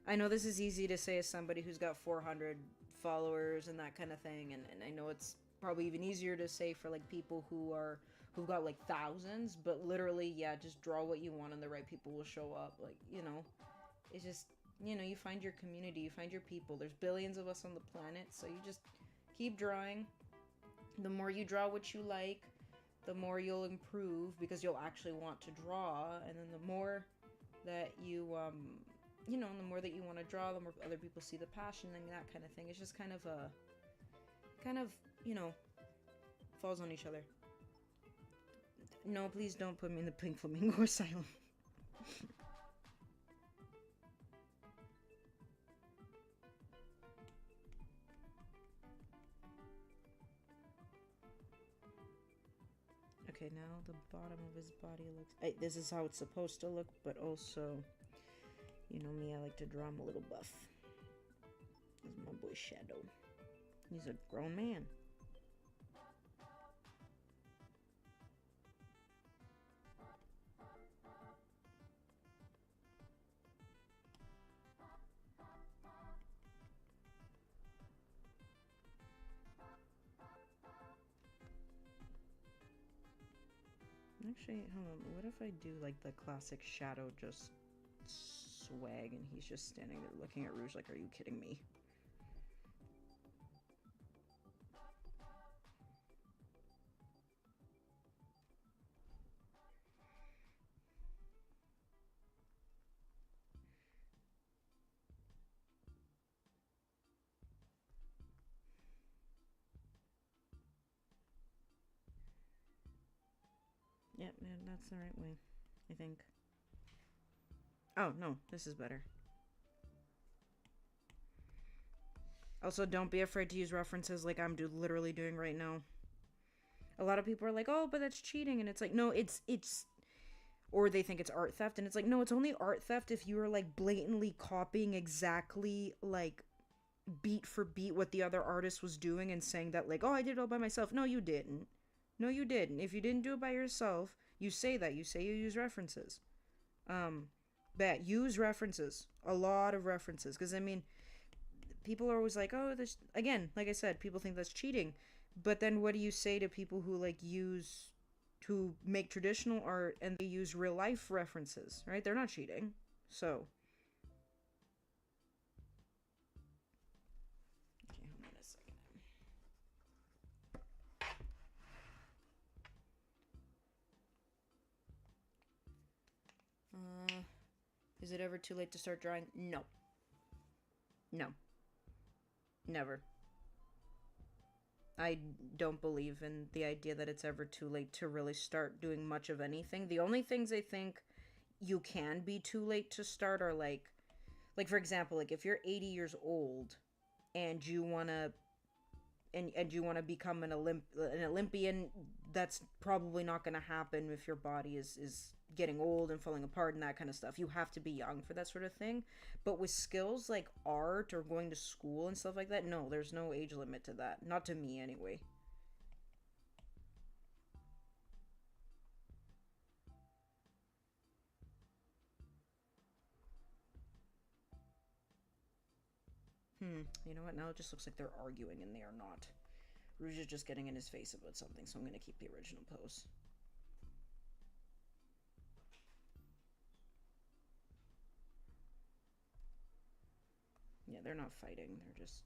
I know this is easy to say as somebody who's got 400 followers and that kind of thing, and I know it's probably even easier to say for like people who've got like thousands, but literally, yeah, just draw what you want and the right people will show up. Like, you know, it's just, you know, you find your community, you find your people. There's billions of us on the planet, so you just keep drawing. The more you draw what you like, the more you'll improve because you'll actually want to draw, and then the more that you you know, the more that you want to draw, the more other people see the passion and that kind of thing. It's just kind of, you know, falls on each other. No, please don't put me in the pink flamingo asylum. Okay, now the bottom of his body looks... this is how it's supposed to look, but also, you know me, I like to draw him a little buff. This is my boy Shadow. He's a grown man. Actually, hold on. What if I do like the classic Shadow just swag and he's just standing there looking at Rouge like, are you kidding me? Yep, yeah, that's the right way, I think. Oh, no, this is better. Also, don't be afraid to use references like I'm literally doing right now. A lot of people are like, "Oh, but that's cheating," and it's like, no, it's, or they think it's art theft, and it's like, no, it's only art theft if you are like blatantly copying exactly like beat for beat what the other artist was doing and saying that like, "Oh, I did it all by myself." No, you didn't. No, you didn't. If you didn't do it by yourself, you say that. You say you use references. Um, that use references, a lot of references, because I mean, people are always like, oh, this again, like I said, people think that's cheating. But then what do you say to people who like use who make traditional art and they use real life references, right? They're not cheating. So, okay, hold on a second. Is it ever too late to start drawing? No. No. Never. I don't believe in the idea that it's ever too late to really start doing much of anything. The only things I think you can be too late to start are like for example, like if you're 80 years old and you want to and you want to become an Olympian, that's probably not going to happen if your body is getting old and falling apart and that kind of stuff. You have to be young for that sort of thing. But with skills like art or going to school and stuff like that, no, there's no age limit to that. Not to me anyway. You know what? Now it just looks like they're arguing and they are not. Rouge is just getting in his face about something, so I'm going to keep the original pose. Yeah, they're not fighting. They're just...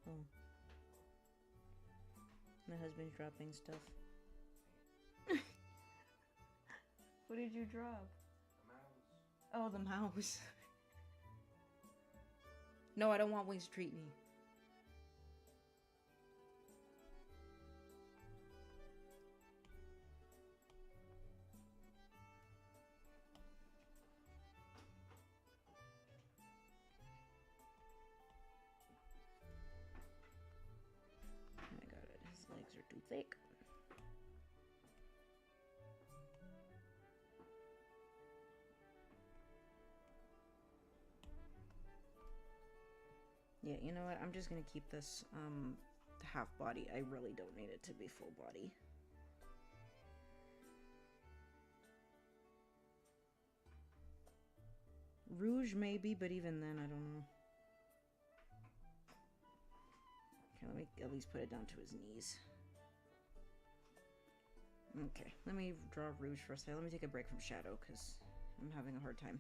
Oh. My husband's dropping stuff. What did you drop? The mouse. Oh, the mouse. No, I don't want Wings to treat me. I got it. His legs are too thick. Yeah, you know what? I'm just gonna keep this half body. I really don't need it to be full body. Rouge maybe, but even then, I don't know. Okay, let me at least put it down to his knees. Okay, let me draw Rouge for a second. Let me take a break from Shadow, because I'm having a hard time.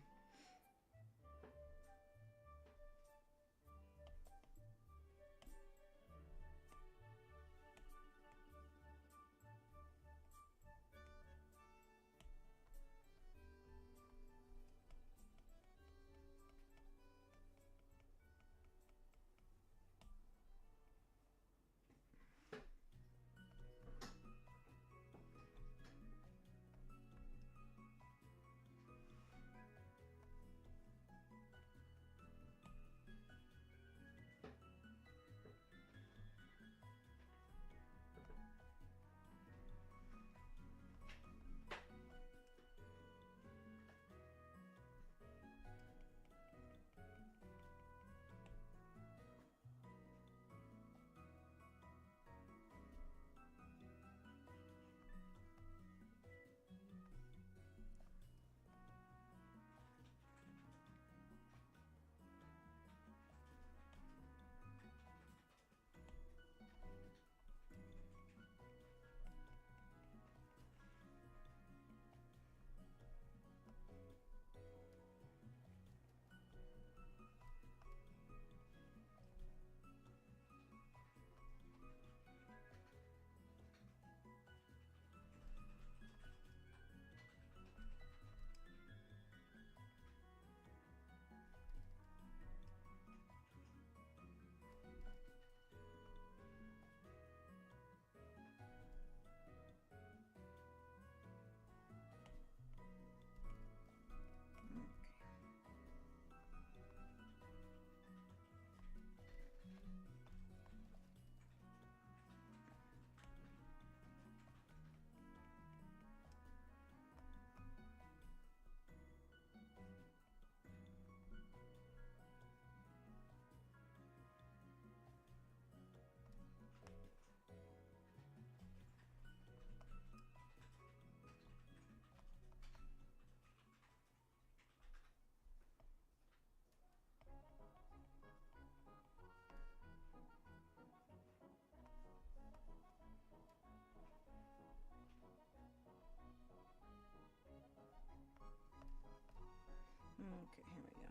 Okay, here we go.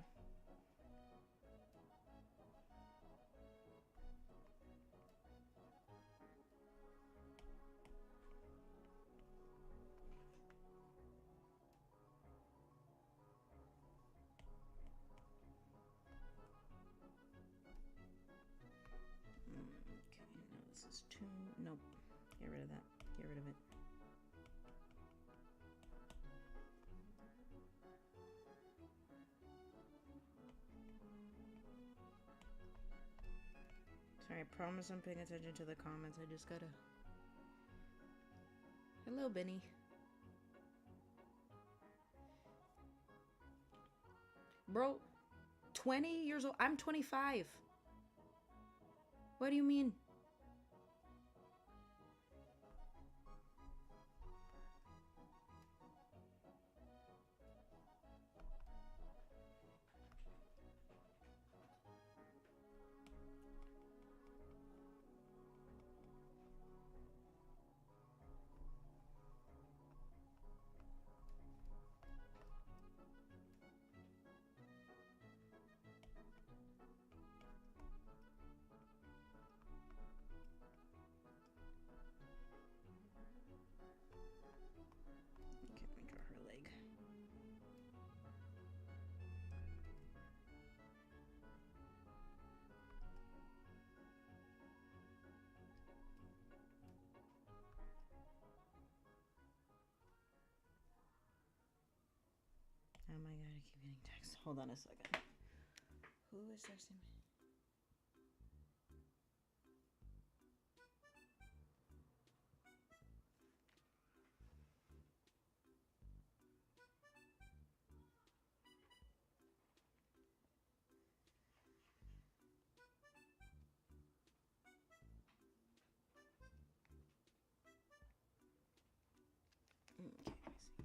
Okay, now this is too... Nope. Get rid of that. Get rid of it. Sorry, I promise I'm paying attention to the comments. I just gotta... Hello, Benny. Bro, 20 years old? I'm 25. What do you mean? Okay, let me draw her leg. Oh my god, I keep getting text. Hold on a second. Who is texting me? Okay, I see.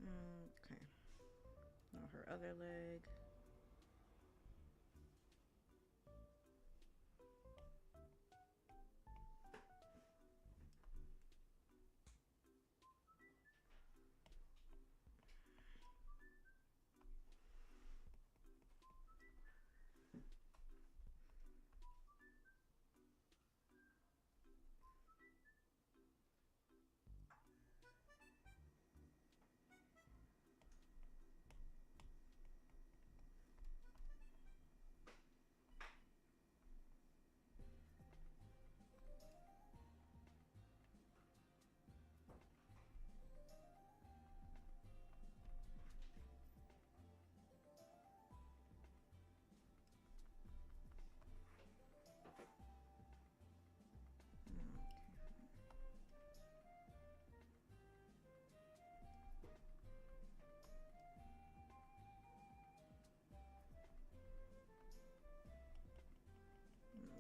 Okay. Now her other leg.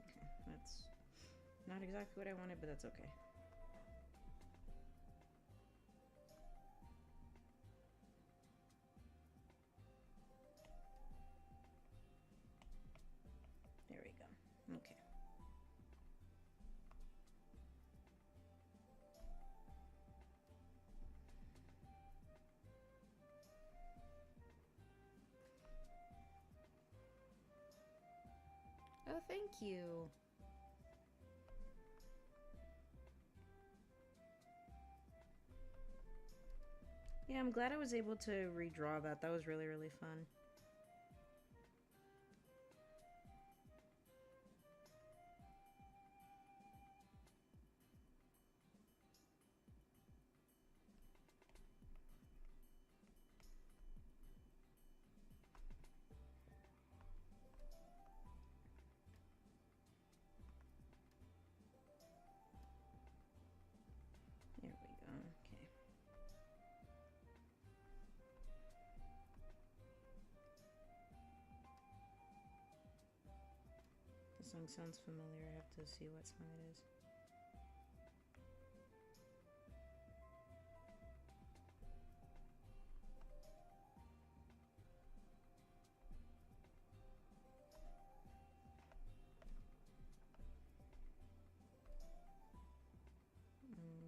Okay, that's not exactly what I wanted, but that's okay. There we go. Okay. Oh, thank you. Yeah, I'm glad I was able to redraw that. That was really, really fun. song sounds familiar. I have to see what song it is.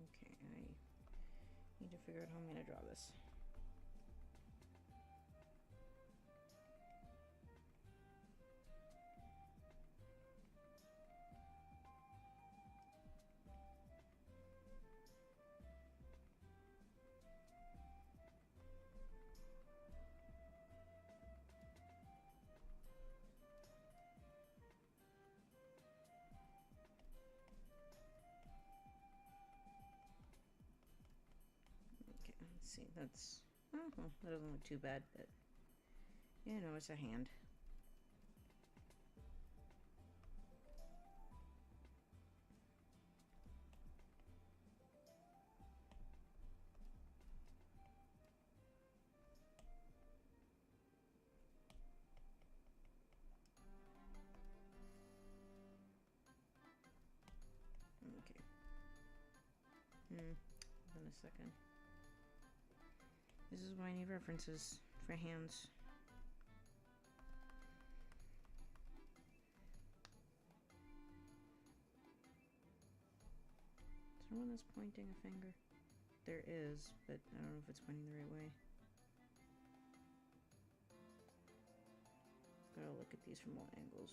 Okay, I need to figure out how I'm going to draw this. Let's see, that's, oh, well, that doesn't look too bad, but, you know, it's a hand. Okay. Hold on a second. This is why I need references for hands. Is there one that's pointing a finger? There is, but I don't know if it's pointing the right way. Gotta look at these from all angles.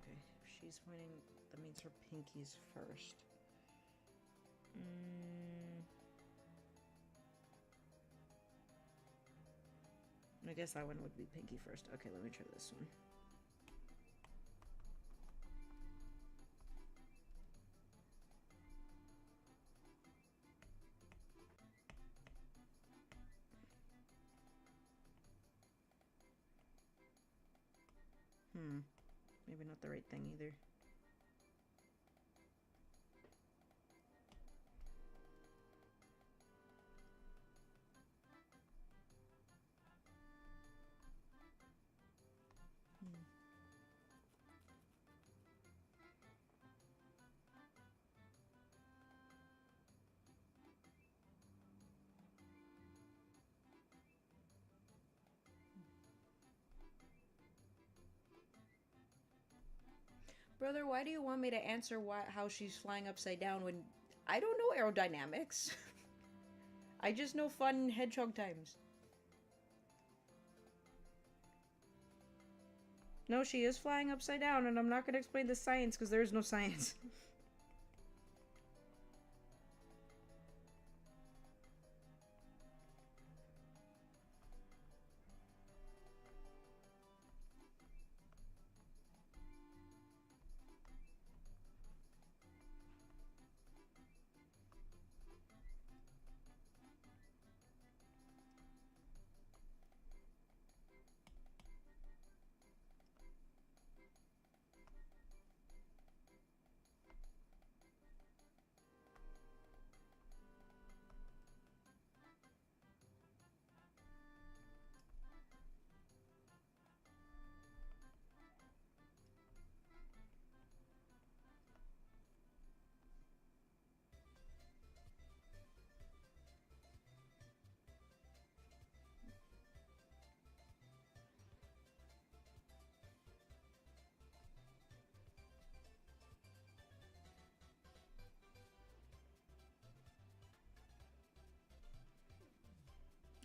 Okay, if she's pointing, that means her pinky's first. I guess that one would be pinky first. Okay, let me try this one. Maybe not the right thing either. Brother, why do you want me to answer how she's flying upside down when I don't know aerodynamics? I just know fun hedgehog times. No, she is flying upside down, and I'm not going to explain the science because there is no science.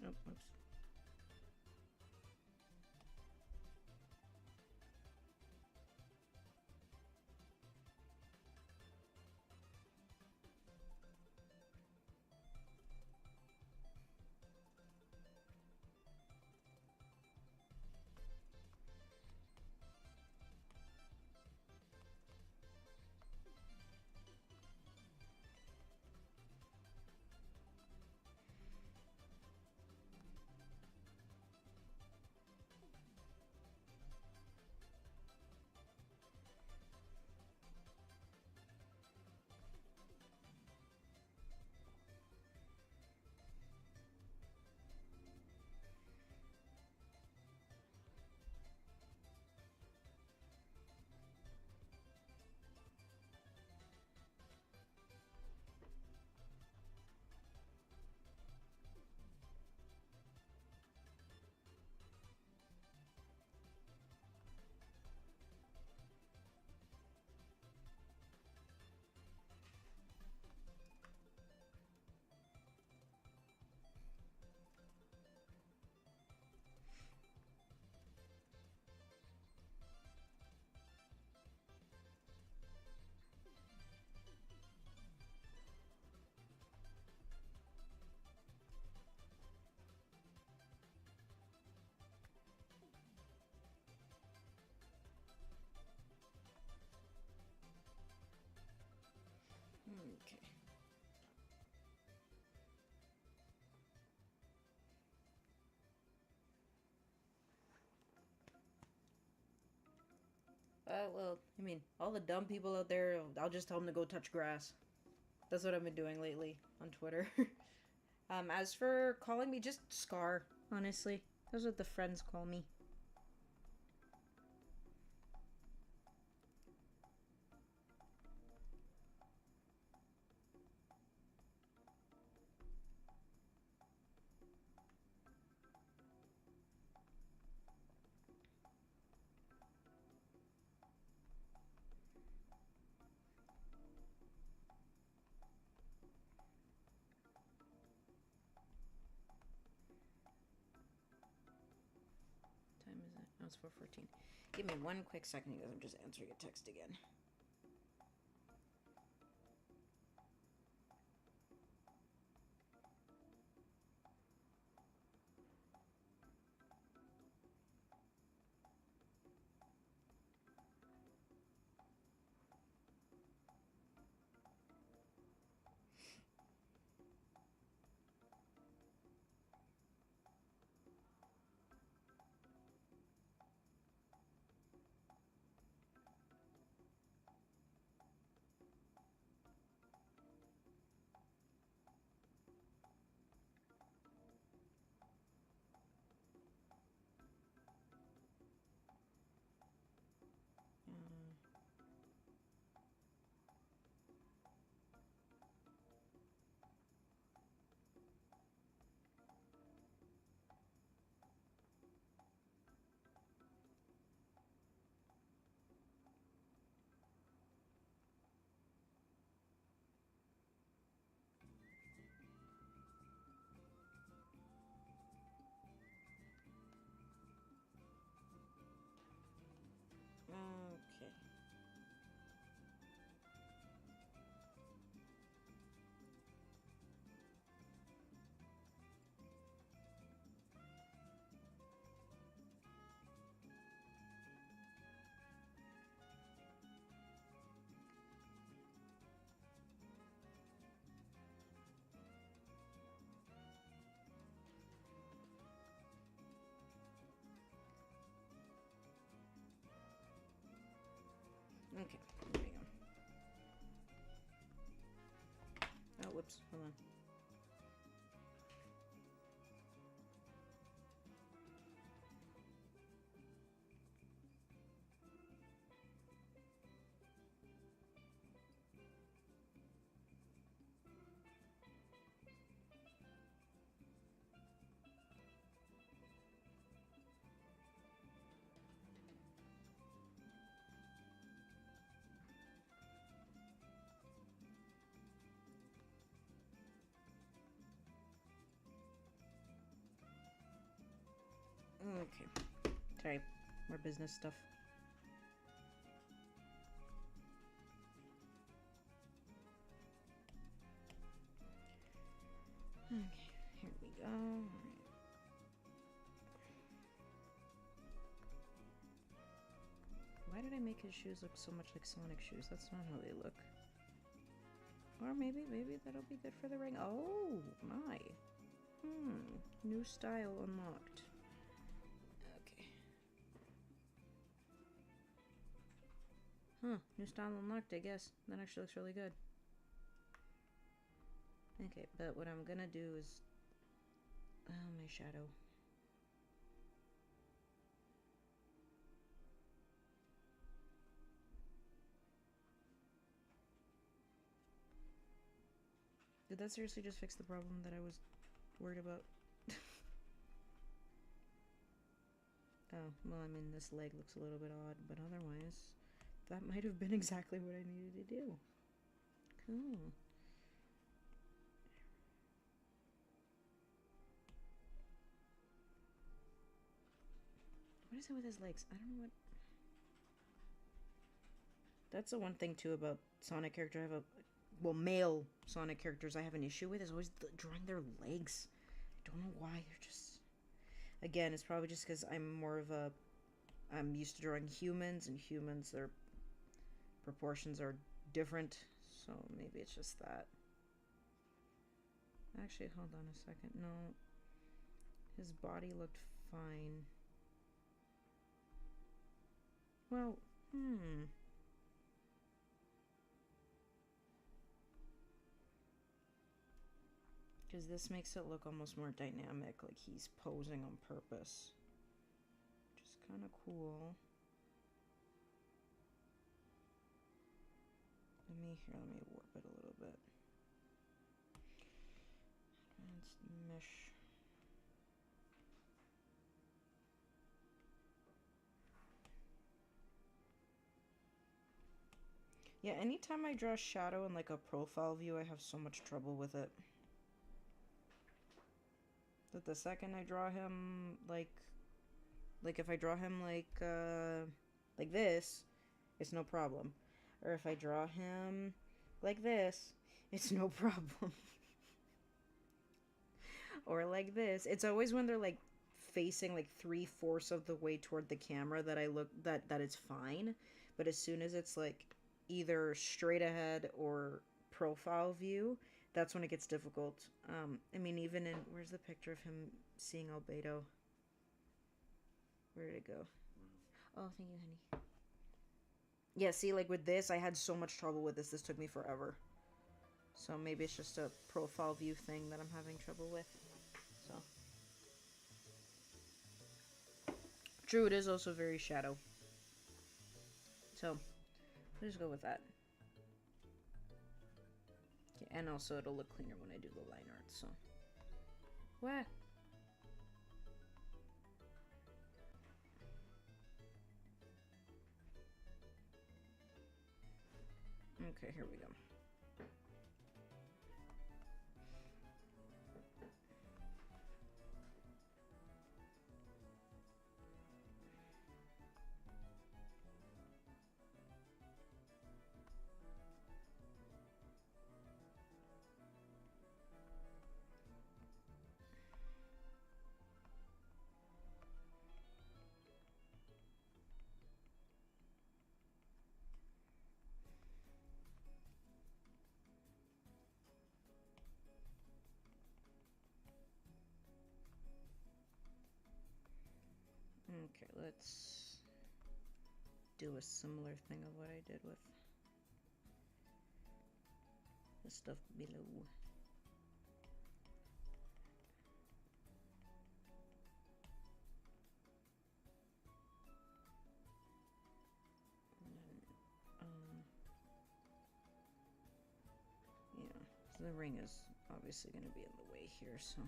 Oh, oops. Well, I mean, all the dumb people out there, I'll just tell them to go touch grass. That's what I've been doing lately on Twitter. As for calling me, just Scar, honestly. That's what the friends call me. Time is it? No, it's 4:14. Give me one quick second because I'm just answering a text again. Okay. Okay, there we go. Oh, whoops, hold on. Okay. Sorry, more business stuff. Okay, here we go. All right. Why did I make his shoes look so much like Sonic shoes? That's not how they look. Or maybe that'll be good for the ring. Oh, my. New style unlocked. Okay. Huh, new style unlocked, I guess. That actually looks really good. Okay, but what I'm gonna do is... Oh, my shadow. Did that seriously just fix the problem that I was worried about? Oh, well, I mean, this leg looks a little bit odd, but otherwise, that might have been exactly what I needed to do. Cool. What is it with his legs? I don't know what... That's the one thing, too, about Sonic character I have a... Well, male Sonic characters I have an issue with is always drawing their legs. I don't know why. They're just... Again, it's probably just because I'm more of a... I'm used to drawing humans, and humans, their proportions are different. So maybe it's just that. Actually, hold on a second. No. His body looked fine. Well, Hmm. Because this makes it look almost more dynamic, like he's posing on purpose. Which is kind of cool. Let me warp it a little bit. Advanced mesh. Yeah, anytime I draw shadow in like a profile view, I have so much trouble with it. That the second I draw him like if I draw him like this, it's no problem. Or if I draw him like this, it's no problem. Or like this. It's always when they're like facing like 3/4 of the way toward the camera that I look that it's fine. But as soon as it's like either straight ahead or profile view, that's when it gets difficult. I mean, even in, where's the picture of him seeing Albedo? Where did it go? Oh, thank you, honey. Yeah, see, like with this, I had so much trouble with this. This took me forever. So maybe it's just a profile view thing that I'm having trouble with. So. True, it is also very shadow. So, we'll just go with that. Okay, and also it'll look cleaner when I do the line art, so. What? Okay, here we go. Okay, let's do a similar thing of what I did with the stuff below. And then, yeah, so the ring is obviously going to be in the way here, so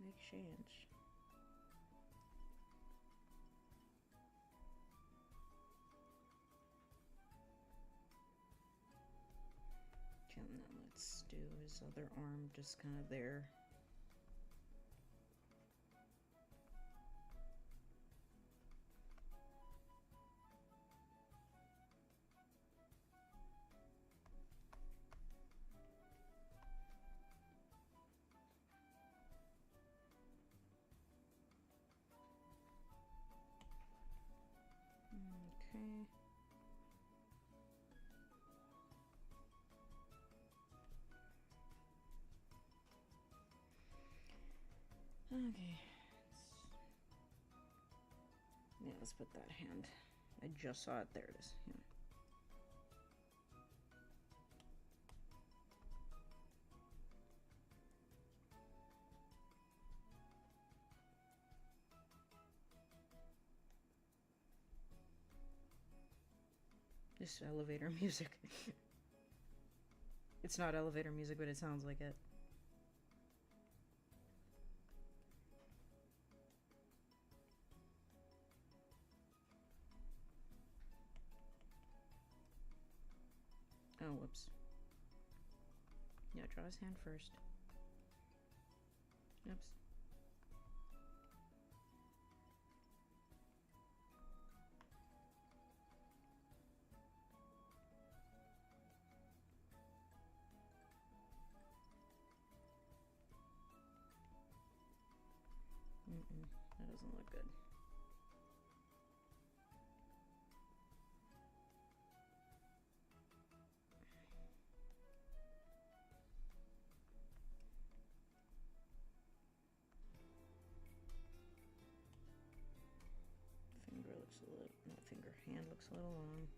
make change. And then let's do his other arm just kind of there. Okay. Okay. Yeah, let's put that hand. I just saw it. There it is. Yeah. Just elevator music. It's not elevator music, but it sounds like it. Oh, whoops. Yeah, draw his hand first. Oops. That doesn't look good. Fingerless looks a little, that finger hand looks a little long.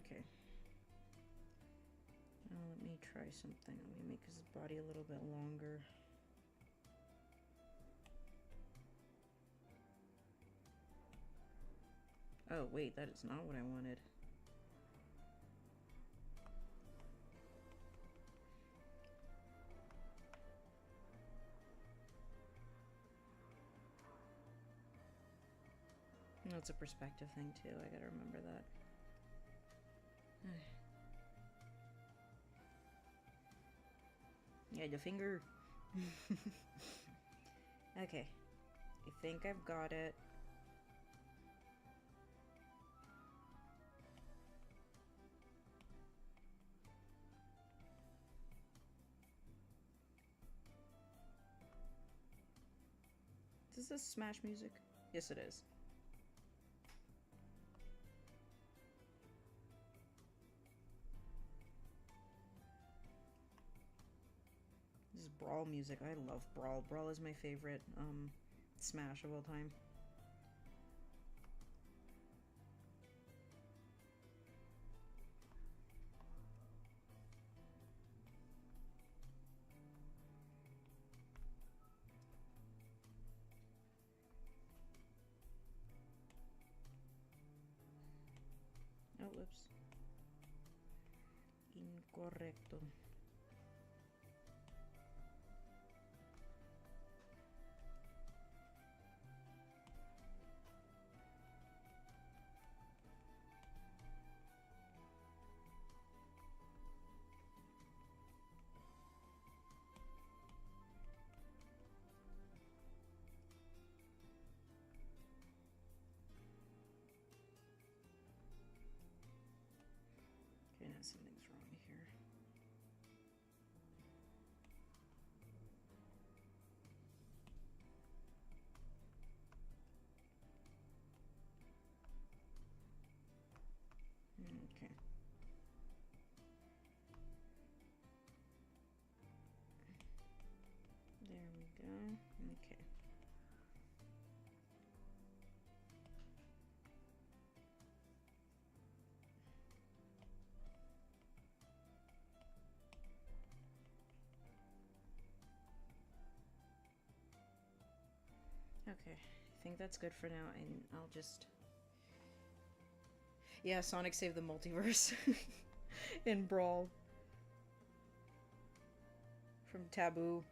Okay. Now let me try something. Let me make his body a little bit longer. Oh wait, that is not what I wanted. That's a perspective thing too, I gotta remember that. Yeah, the finger. Okay, I think I've got it. Is this Smash music? Yes, it is. This is Brawl music. I love Brawl. Brawl is my favorite Smash of all time. Oh, whoops. Incorrecto. Okay, now something's wrong here. Okay. There we go. Okay. Okay, I think that's good for now, and I'll just... Yeah, Sonic saved the multiverse in Brawl. From Taboo.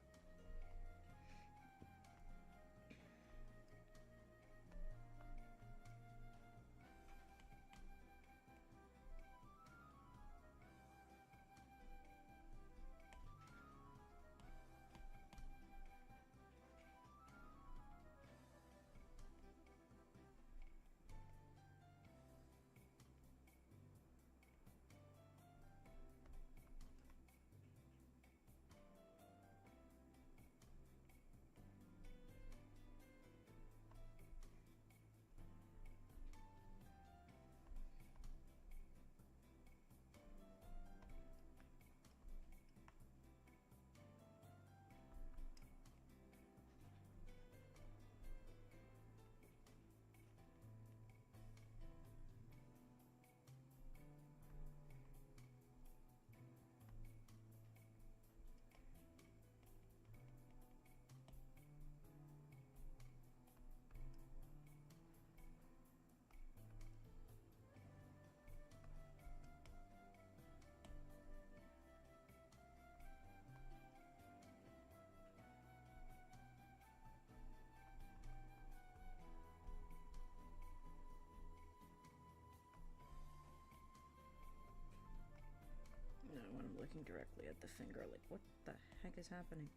No, when I'm looking directly at the finger, like, what the heck is happening?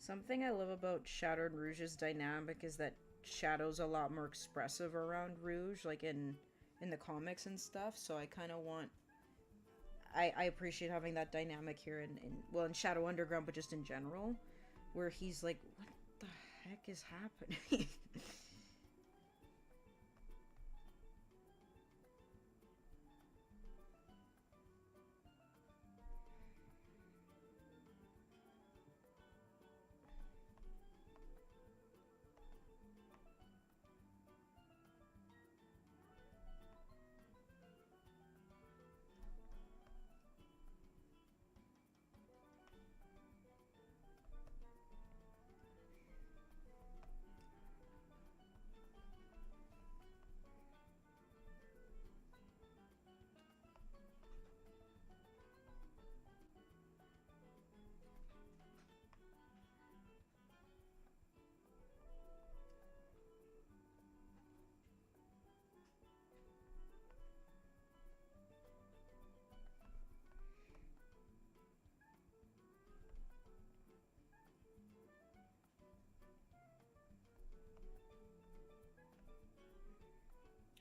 Something I love about Shadow and Rouge's dynamic is that Shadow's a lot more expressive around Rouge, like in the comics and stuff. So I kind of want. I appreciate having that dynamic here in Shadow Underground, but just in general, where he's like, what the heck is happening?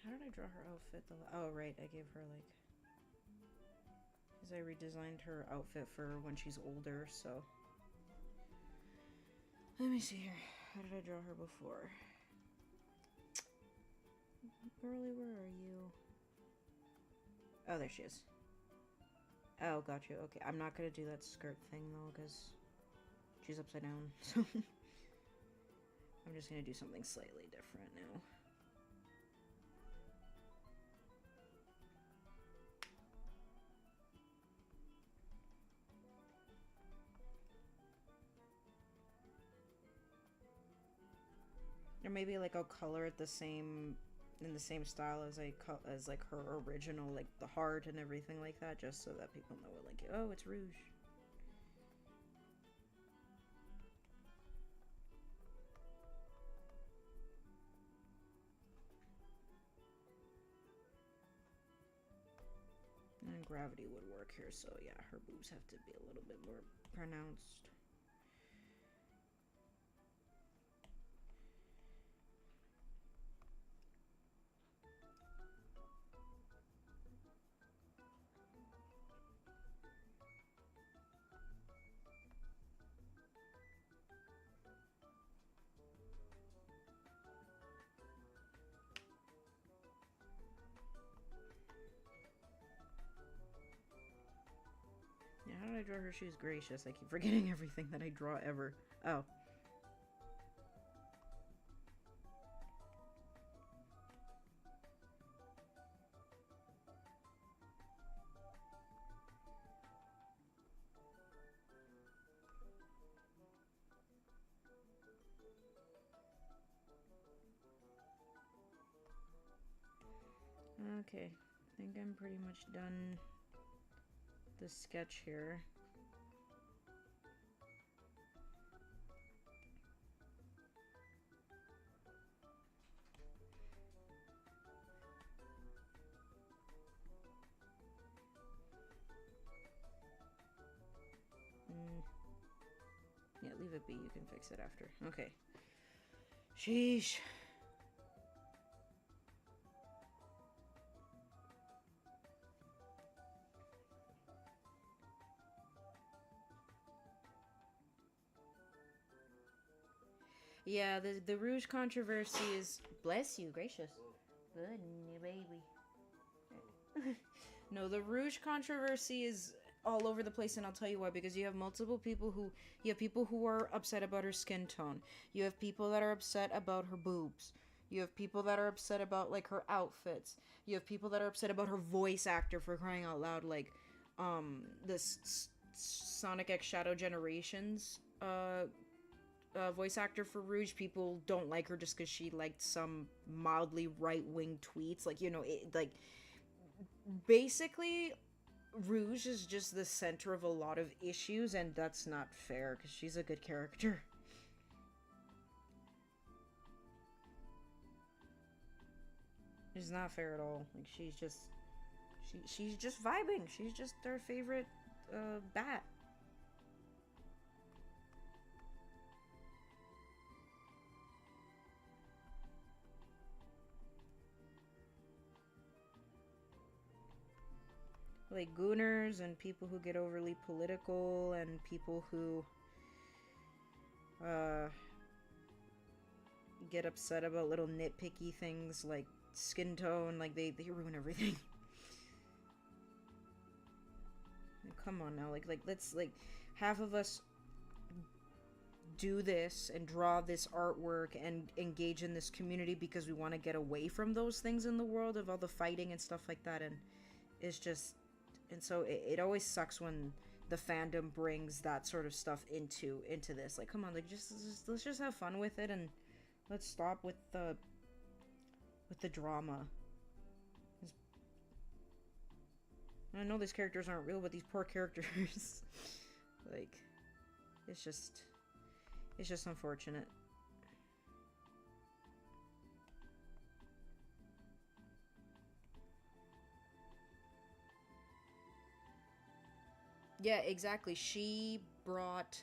How did I draw her outfit? Oh, right, I gave her, like... Because I redesigned her outfit for when she's older, so... Let me see here. How did I draw her before? Girlie, where are you? Oh, there she is. Oh, gotcha. Okay, I'm not gonna do that skirt thing, though, because she's upside down, so... I'm just gonna do something slightly different now. Or maybe like I'll color it in the same style as as like her original, like the heart and everything like that, just so that people know it, like, oh, it's Rouge. And gravity would work here, so yeah, her boobs have to be a little bit more pronounced. Yeah, how did I draw her? She was gracious. I keep forgetting everything that I draw ever. Oh. Okay, I think I'm pretty much done the sketch here. Yeah, leave it be. You can fix it after. Okay. Sheesh. Yeah, the Rouge controversy is... Bless you, gracious. Good, new baby. No, the Rouge controversy is all over the place, and I'll tell you why. Because you have multiple people who... You have people who are upset about her skin tone. You have people that are upset about her boobs. You have people that are upset about, like, her outfits. You have people that are upset about her voice actor, for crying out loud. Like, this Sonic X Shadow Generations, voice actor for Rouge. People don't like her just because she liked some mildly right-wing tweets. Like, you know, like, basically, Rouge is just the center of a lot of issues, and that's not fair, because she's a good character. It's not fair at all. Like, she's just... She's just vibing. She's just our favorite, bat. like gooners and people who get overly political and people who uh, get upset about little nitpicky things like skin tone. Like they ruin everything. Come on now, like let's like half of us do this and draw this artwork and engage in this community because we want to get away from those things in the world of all the fighting and stuff like that. And it's just, and so it always sucks when the fandom brings that sort of stuff into this. Like, come on, like just let's just have fun with it and let's stop with the drama. I know these characters aren't real, but these poor characters, like, it's just unfortunate. Yeah, exactly. She brought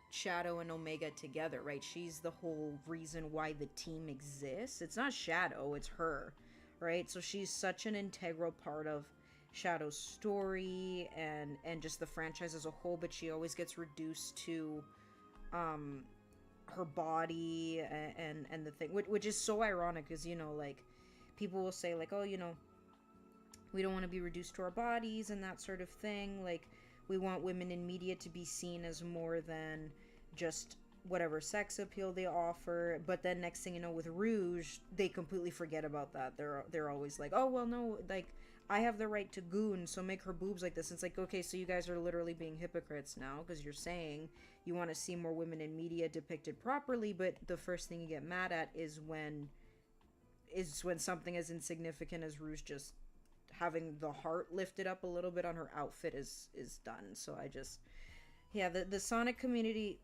Shadow and Omega together, right? She's the whole reason why the team exists. It's not Shadow, it's her, right? So she's such an integral part of Shadow's story and just the franchise as a whole, but she always gets reduced to her body and the thing, which is so ironic because, you know, like, people will say, like, oh, you know, we don't want to be reduced to our bodies and that sort of thing. Like, we want women in media to be seen as more than just whatever sex appeal they offer. But then next thing you know, with Rouge, they completely forget about that. They're always like, oh, well, no, like, I have the right to goon, so make her boobs like this. It's like, okay, so you guys are literally being hypocrites now because you're saying you want to see more women in media depicted properly, but the first thing you get mad at is when something as insignificant as Rouge just having the heart lifted up a little bit on her outfit is done. So I just, yeah, the Sonic community,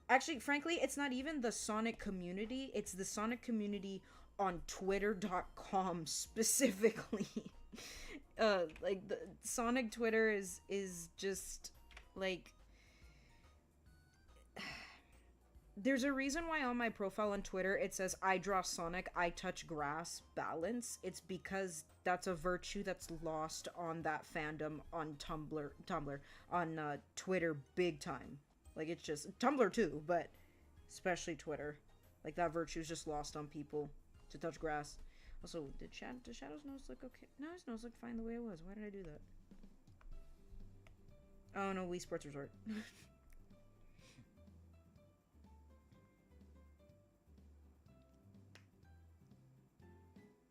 actually, frankly, it's not even the Sonic community, it's the Sonic community on twitter.com specifically. Like, the Sonic Twitter is just like, there's a reason why on my profile on Twitter it says I draw Sonic, I touch grass, balance. It's because that's a virtue that's lost on that fandom on Tumblr, on Twitter big time. Like, it's just Tumblr too, but especially Twitter. Like, that virtue is just lost on people to touch grass. Also, does Shadow's nose look okay? No, his nose looked fine the way it was. Why did I do that? Oh no, Wii Sports Resort.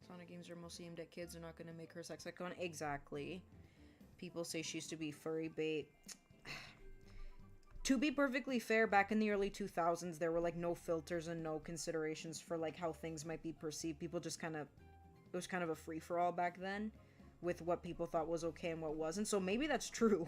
Sonic games are mostly aimed at kids. They're not going to make her sex icon. Exactly. People say she used to be furry bait. To be perfectly fair, back in the early 2000s, there were, like, no filters and no considerations for, like, how things might be perceived. People just kind of, it was kind of a free-for-all back then with what people thought was okay and what wasn't. So maybe that's true.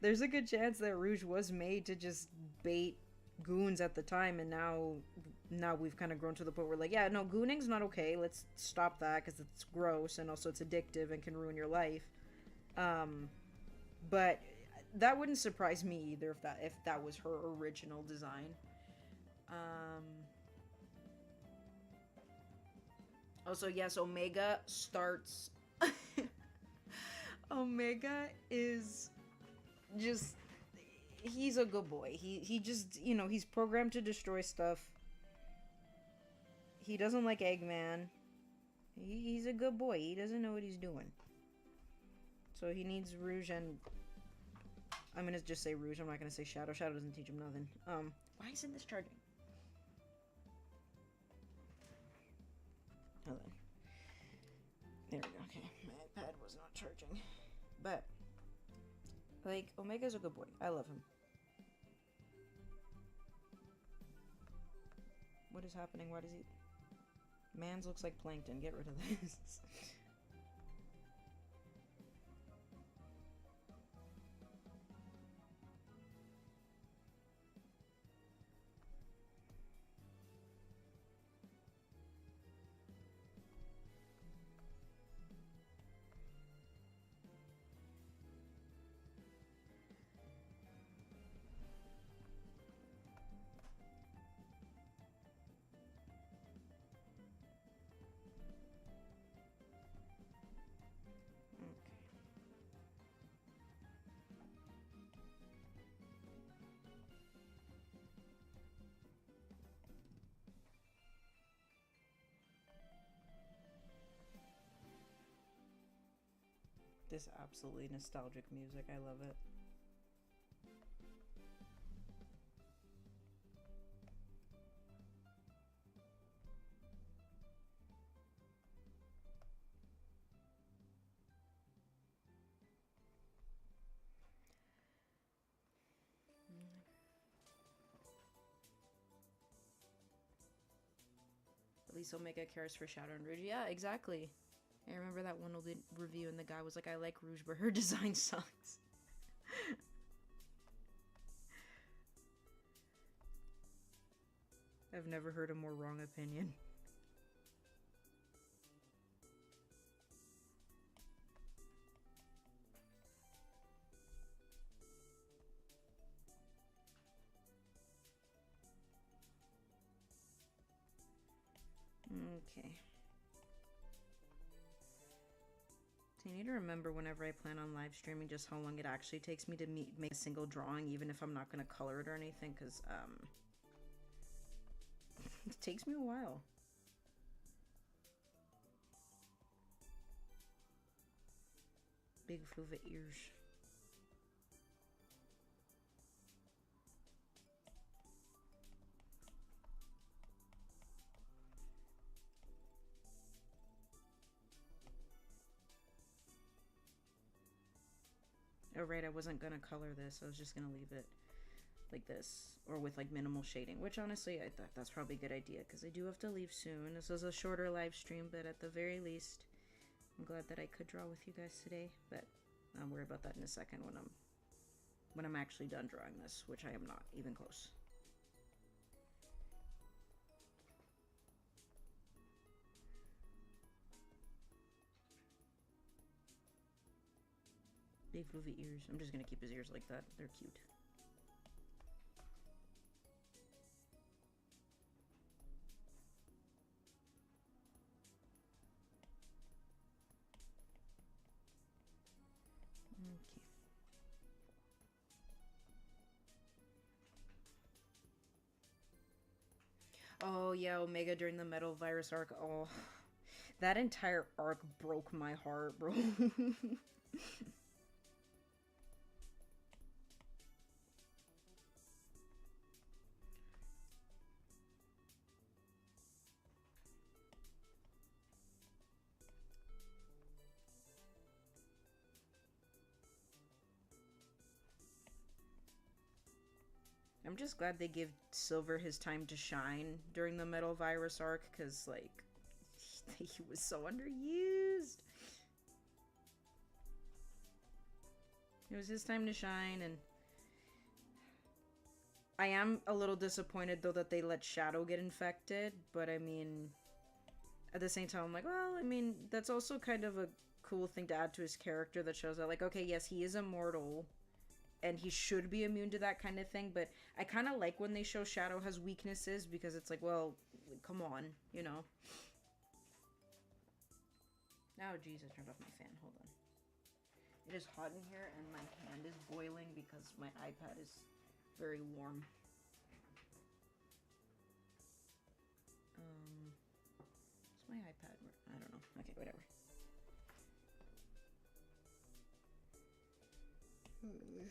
There's a good chance that Rouge was made to just bait goons at the time, and now we've kind of grown to the point where, like, yeah, no, gooning's not okay. Let's stop that because it's gross and also it's addictive and can ruin your life. But that wouldn't surprise me either if that was her original design. Also, yes, Omega starts. Omega is just, he's a good boy. He just, you know, he's programmed to destroy stuff. He doesn't like Eggman. He's a good boy. He doesn't know what he's doing. So he needs Rouge and, I'm gonna just say Rouge. I'm not gonna say Shadow. Shadow doesn't teach him nothing. Why isn't this charging? Hold on. There we go. Okay, my iPad was not charging. But, like, Omega's a good boy. I love him. What is happening? Why does he... Mans looks like plankton. Get rid of this. This absolutely nostalgic music. I love it. At least Omega cares for Shadow and Rouge. Yeah, exactly. I remember that one old review and the guy was like, I like Rouge, but her design sucks. I've never heard a more wrong opinion. Okay. So I need to remember whenever I plan on live streaming just how long it actually takes me to make a single drawing, even if I'm not going to color it or anything, because it takes me a while. Big fluva ears. Oh right, I wasn't gonna color this. I was just gonna leave it like this, or with like minimal shading, which honestly I thought that's probably a good idea because I do have to leave soon. This was a shorter live stream, but at the very least I'm glad that I could draw with you guys today, but I'll worry about that in a second when I'm actually done drawing this, which I am not even close. Big fluffy ears. I'm just gonna keep his ears like that. They're cute. Okay. Oh yeah, Omega during the Metal Virus arc. Oh, that entire arc broke my heart, bro. I'm just glad they give Silver his time to shine during the Metal Virus arc, because, like, he was so underused. It was his time to shine, and I am a little disappointed, though, that they let Shadow get infected, but, I mean, at the same time, I'm like, well, I mean, that's also kind of a cool thing to add to his character that shows that, like, okay, yes, he is immortal, and he should be immune to that kind of thing, but I kind of like when they show Shadow has weaknesses, because it's like, well, come on, you know. Oh, jeez, I turned off my fan. Hold on. It is hot in here, and my hand is boiling because my iPad is very warm. Is my iPad? I don't know. Okay, whatever. Great.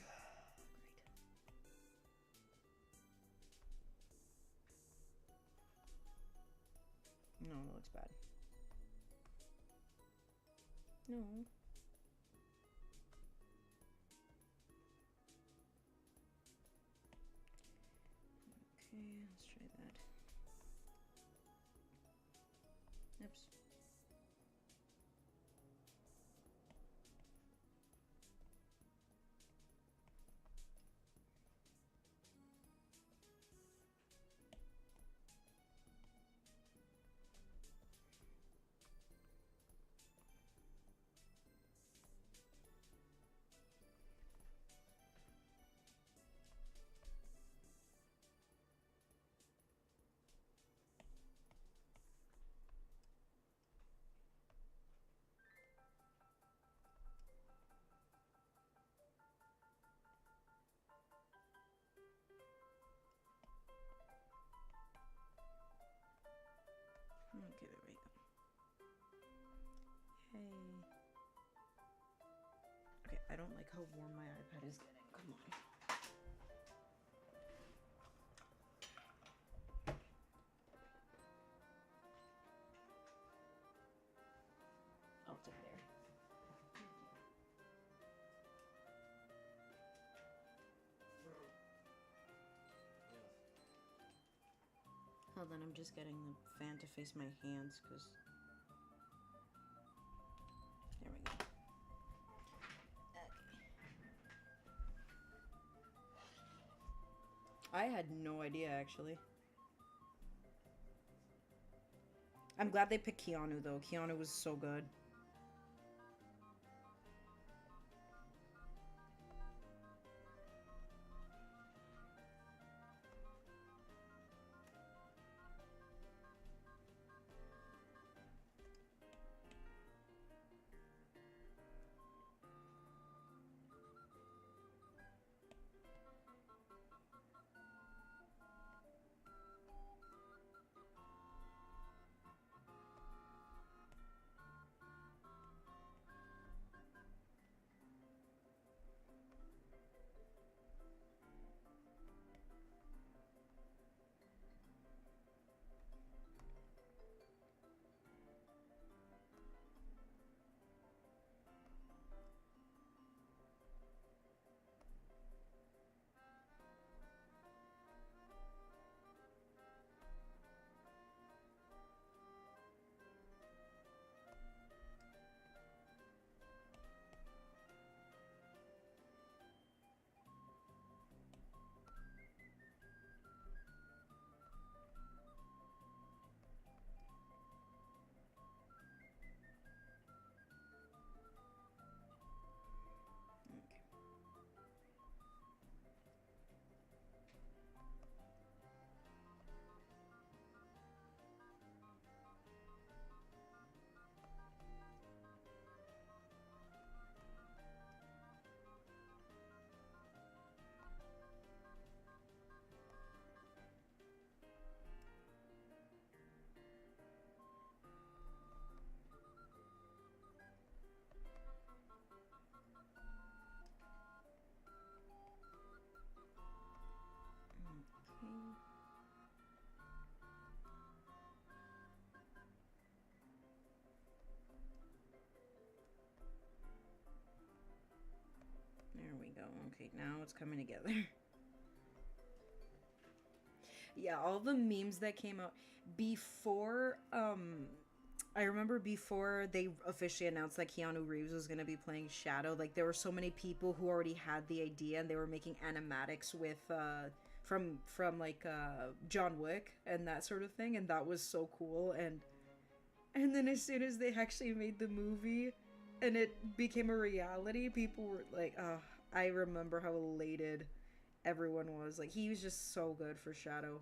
No, it looks bad. No. Okay, let's try that. Oops. don't like how warm my iPad is getting. Come on. Oh, it's over there. Hold on, I'm just getting the fan to face my hands, because... There we go. Okay. I had no idea, actually. I'm glad they picked Keanu, though. Keanu was so good. There we go. Okay, now it's coming together. Yeah, all the memes that came out before, I remember before they officially announced that Keanu Reeves was going to be playing Shadow, like, there were so many people who already had the idea, and they were making animatics with, from like, John Wick and that sort of thing, and that was so cool, and then as soon as they actually made the movie, and it became a reality, people were like, oh, I remember how elated everyone was. Like, he was just so good for Shadow.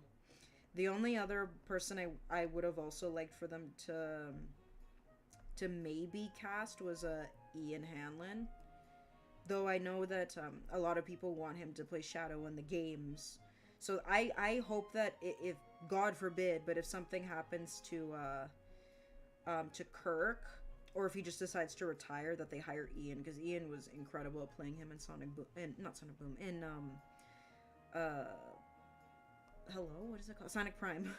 The only other person I would have also liked for them to maybe cast was Ian Hanlon. Though I know that a lot of people want him to play Shadow in the games. So I hope that if, God forbid, but if something happens to Kirk, or if he just decides to retire, that they hire Ian, because Ian was incredible at playing him in Sonic Boom, and not Sonic Boom, in hello, what is it called? Sonic Prime.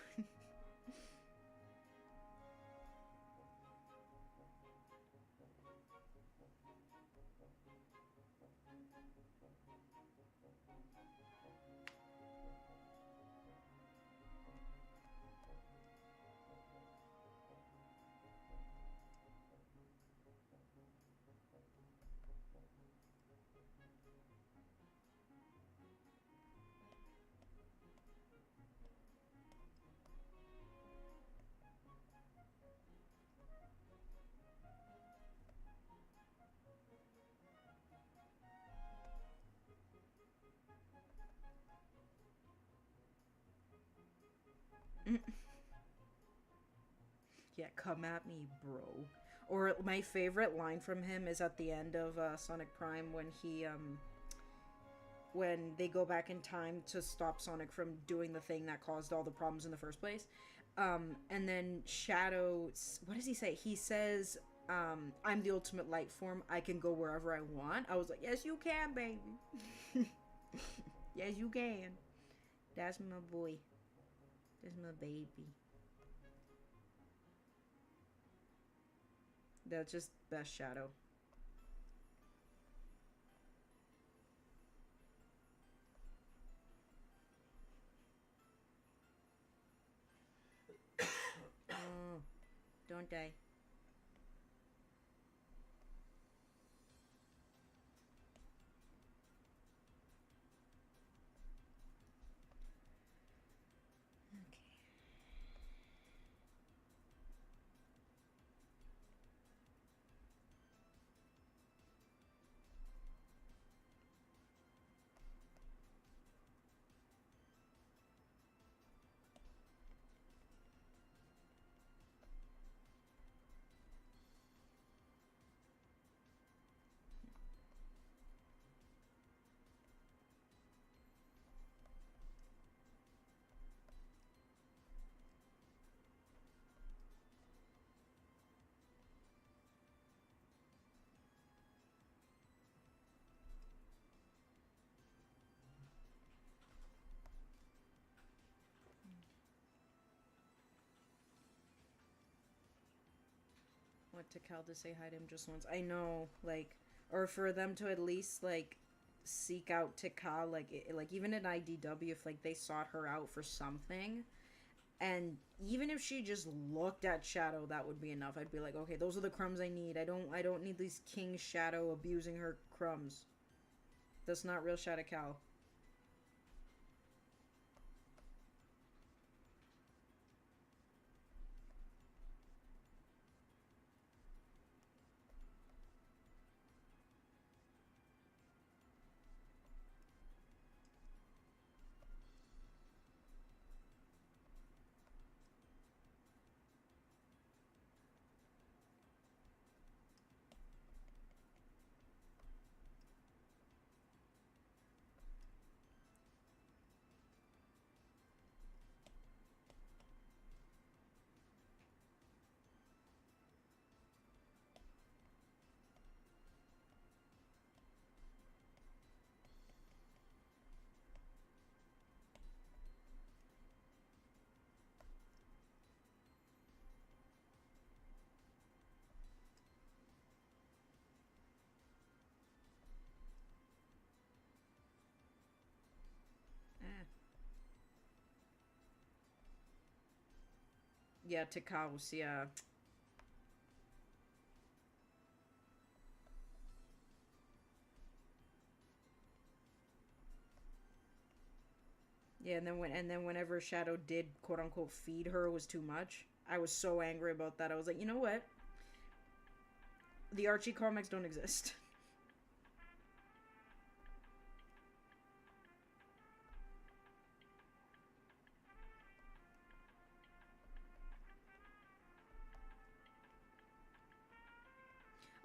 Yeah, come at me, bro. Or my favorite line from him is at the end of Sonic Prime, when they go back in time to stop Sonic from doing the thing that caused all the problems in the first place. And then Shadow, what does he say? He says, I'm the ultimate light form. I can go wherever I want. I was like, yes, you can, baby. Yes, you can. That's my boy. That's my baby. That's just best shadow. Oh, don't die. Okay. Want to Cal to say hi to him just once. I know, like, or for them to at least like seek out Tikal, like even in IDW, if like they sought her out for something, and even if she just looked at Shadow, that would be enough. I'd be like, okay, those are the crumbs I need. I don't need these King Shadow abusing her crumbs. That's not real Shadow Cal. Eh. Yeah, Tikals, yeah. Yeah, and then whenever Shadow did quote unquote feed her was too much. I was so angry about that. I was like, you know what? The Archie comics don't exist.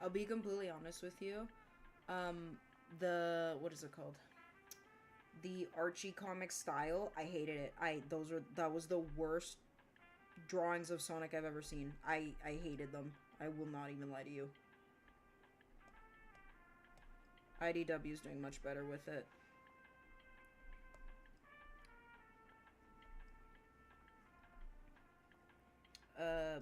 I'll be completely honest with you. The what is it called? The Archie comic style, I hated it. That was the worst drawings of Sonic I've ever seen. I hated them. I will not even lie to you. IDW is doing much better with it. Uh,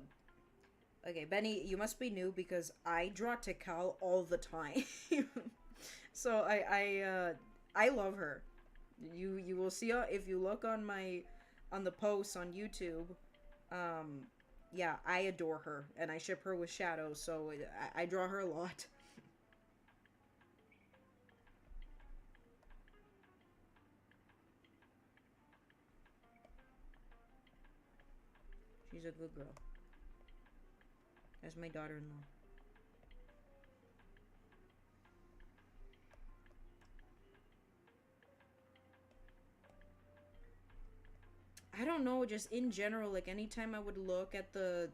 okay, Benny, you must be new because I draw Tikal all the time. So I love her. You will see if you look on my on the posts on YouTube. Um, yeah, I adore her and I ship her with Shadow, so I draw her a lot. She's a good girl. That's my daughter-in-law. I don't know, just in general, like anytime I would look at the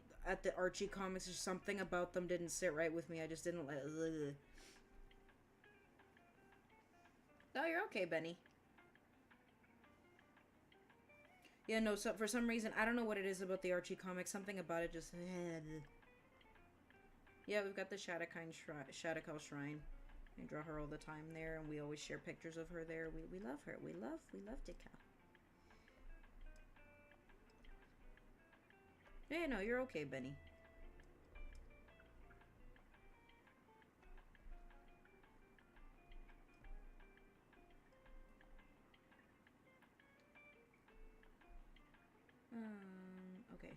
Archie comics or something about them didn't sit right with me. I just didn't like. Ugh. Oh, you're okay, Benny. Yeah, no. So for some reason, I don't know what it is about the Archie comics. Something about it just. Yeah, we've got the Shadakal Shrine. I draw her all the time there, and we always share pictures of her there. We love her. We love Dika. Yeah, no, you're okay, Benny. Okay.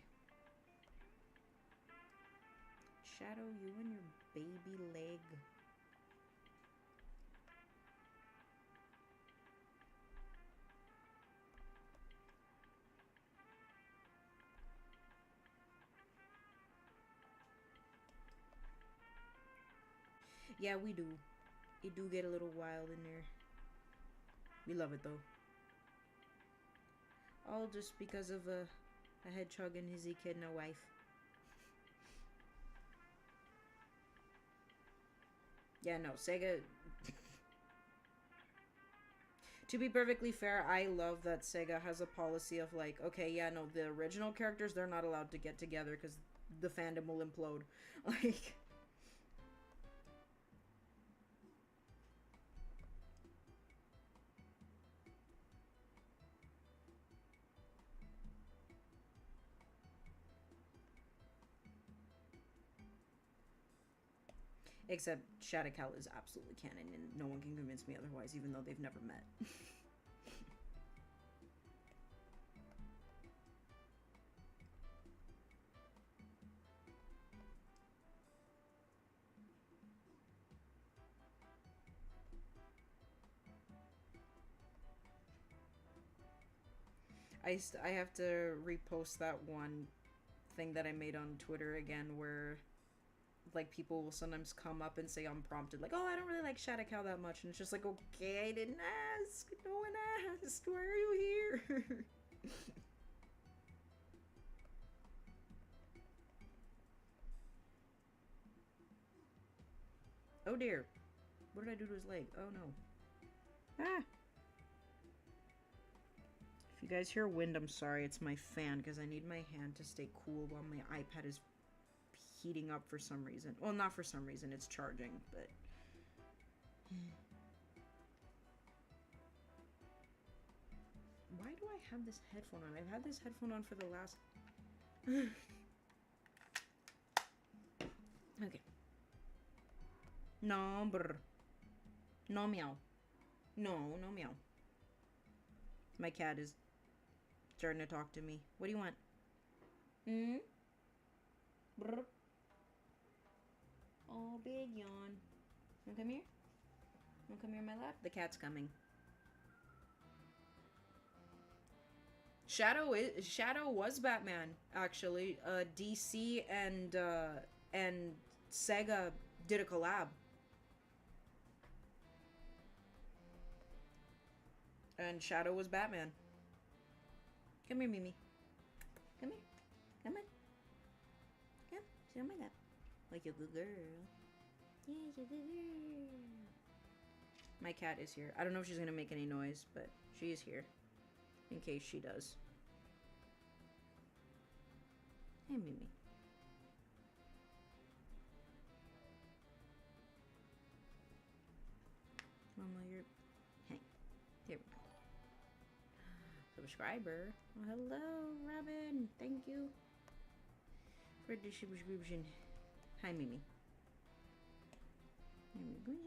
Shadow, you and your baby leg. Yeah, we do. It do get a little wild in there. We love it though. All just because of a hedgehog and his echidna wife. Yeah, no, Sega. To be perfectly fair, I love that Sega has a policy of like, okay, yeah, no, the original characters, they're not allowed to get together because the fandom will implode. Like. Except Shadakal is absolutely canon, and no one can convince me otherwise, even though they've never met. I have to repost that one thing that I made on Twitter again, where like people will sometimes come up and say unprompted, like, "Oh, I don't really like Shadakal that much," and it's just like, okay, I didn't ask. No one asked. Why are you here? Oh dear. What did I do to his leg? Oh no. Ah. If you guys hear wind, I'm sorry. It's my fan because I need my hand to stay cool while my iPad is heating up for some reason. Well, not for some reason. It's charging, but... Why do I have this headphone on? I've had this headphone on for the last... Okay. No, brr. No meow. No, no meow. My cat is starting to talk to me. What do you want? Hmm? Brr. Oh, big yawn. Wanna come here? Wanna come here in my lap? The cat's coming. Shadow was Batman, actually. DC and Sega did a collab. And Shadow was Batman. Come here, Mimi. Come here. Come on. Come. Sit on my lap. Like a good girl. Yeah, you're a good girl. My cat is here. I don't know if she's gonna make any noise, but she is here. In case she does. Hey, Mimi. Mama, you're... Hey. Here we go. Subscriber. Oh, hello, Robin. Thank you for the subscription. Hi, Mimi. Good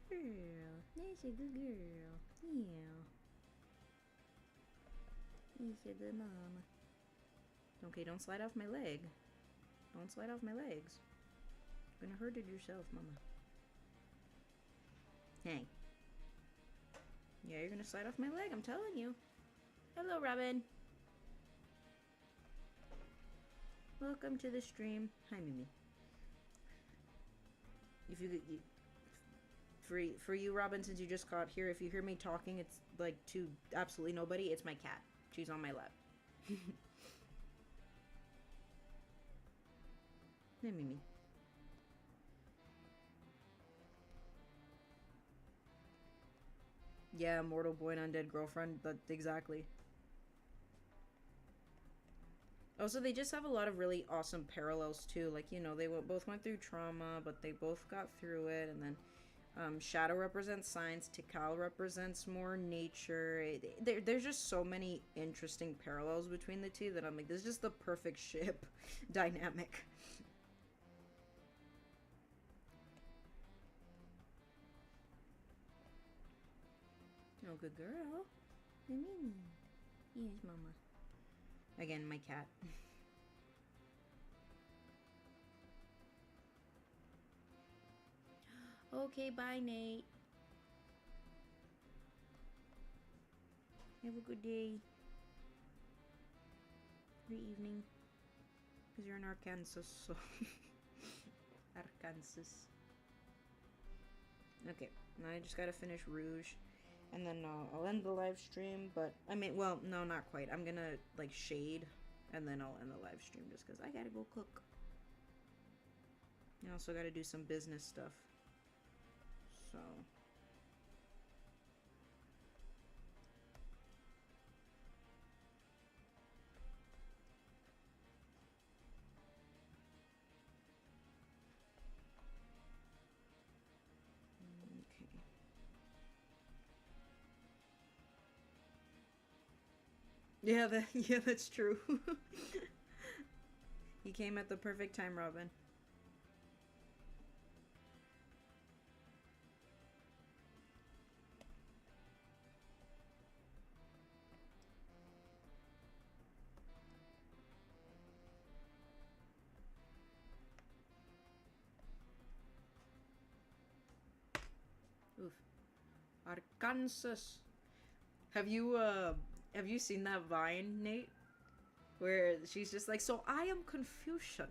girl. That's a good girl. Yeah. He's a good mama. Okay, don't slide off my leg. Don't slide off my legs. You're gonna hurt it yourself, mama. Hey. Yeah, you're gonna slide off my leg, I'm telling you. Hello, Robin. Welcome to the stream. Hi, Mimi. If you for you, Robin, since you just got here, if you hear me talking, it's like to absolutely nobody. It's my cat. She's on my lap. Hey, Mimi. Yeah, Mortal Boy and Undead Girlfriend, but exactly. Oh, Also, they just have a lot of really awesome parallels too. Like, you know, they both went through trauma, but they both got through it. And then Shadow represents science, Tikal represents more nature. There's just so many interesting parallels between the two that I'm like, this is just the perfect ship dynamic. Oh, good girl. Yes, mama. Again, my cat. Okay, bye, Nate. Have a good day. Good evening. Because you're in Arkansas, so... Arkansas. Okay, now I just gotta finish Rouge. And then I'll end the live stream, but... I mean, well, no, not quite. I'm gonna, like, shade, and then I'll end the live stream just because I gotta go cook. I also gotta do some business stuff. So... Yeah, yeah, that's true. You came at the perfect time, Robin. Oof. Arkansas. Have you seen that Vine, Nate? Where she's just like, so I am Confucian.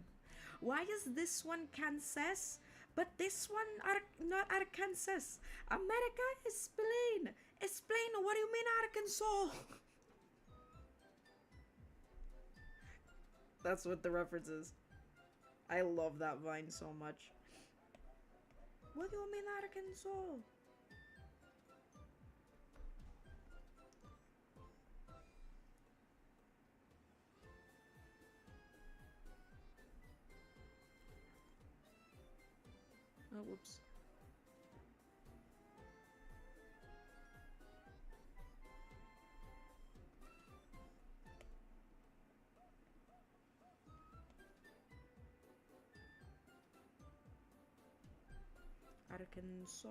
Why is this one Kansas, but this one not Arkansas? America, explain. Explain, what do you mean Arkansas? That's what the reference is. I love that Vine so much. What do you mean Arkansas? Oh, whoops. Arkansas.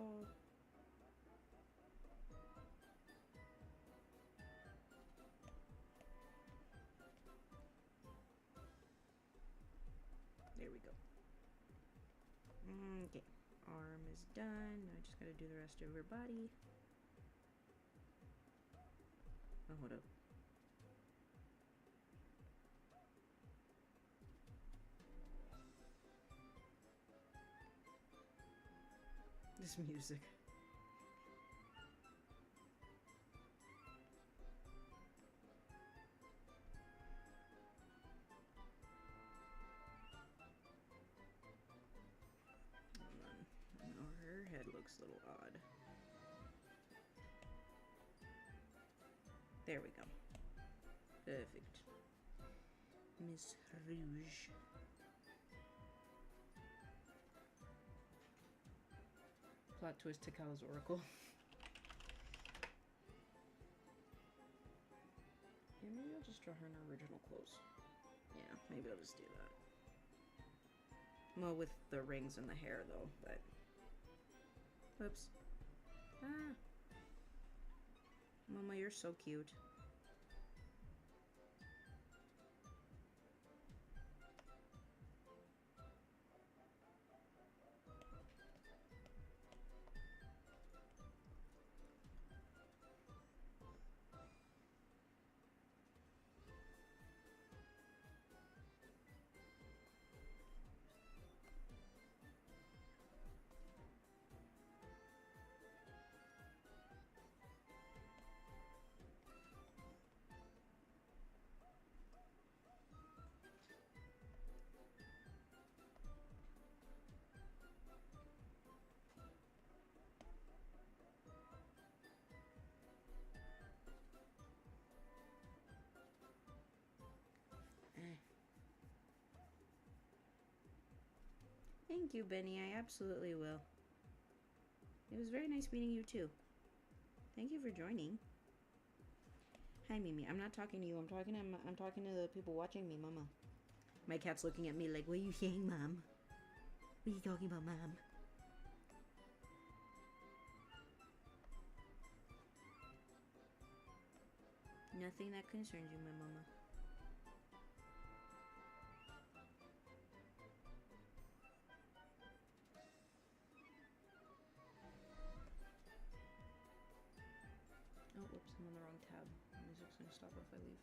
There we go. Okay. Arm is done. Now I just gotta do the rest of her body. Oh, hold up. This music. Hold on. Oh, her head looks a little odd. There we go. Perfect. Miss Rouge. Plot twist to Cal's Oracle. Yeah, maybe I'll just draw her in her original clothes. Yeah, maybe I'll just do that. Well, with the rings and the hair, though, but... Oops. Ah. Mama, you're so cute. Thank you, Benny. I absolutely will. It was very nice meeting you too. Thank you for joining. Hi, Mimi. I'm not talking to you. I'm talking to the people watching me, Mama. My cat's looking at me like, what are you saying, Mom? What are you talking about, Mom? Nothing that concerns you, my mama. Oh, whoops, I'm on the wrong tab. The music's gonna stop if I leave.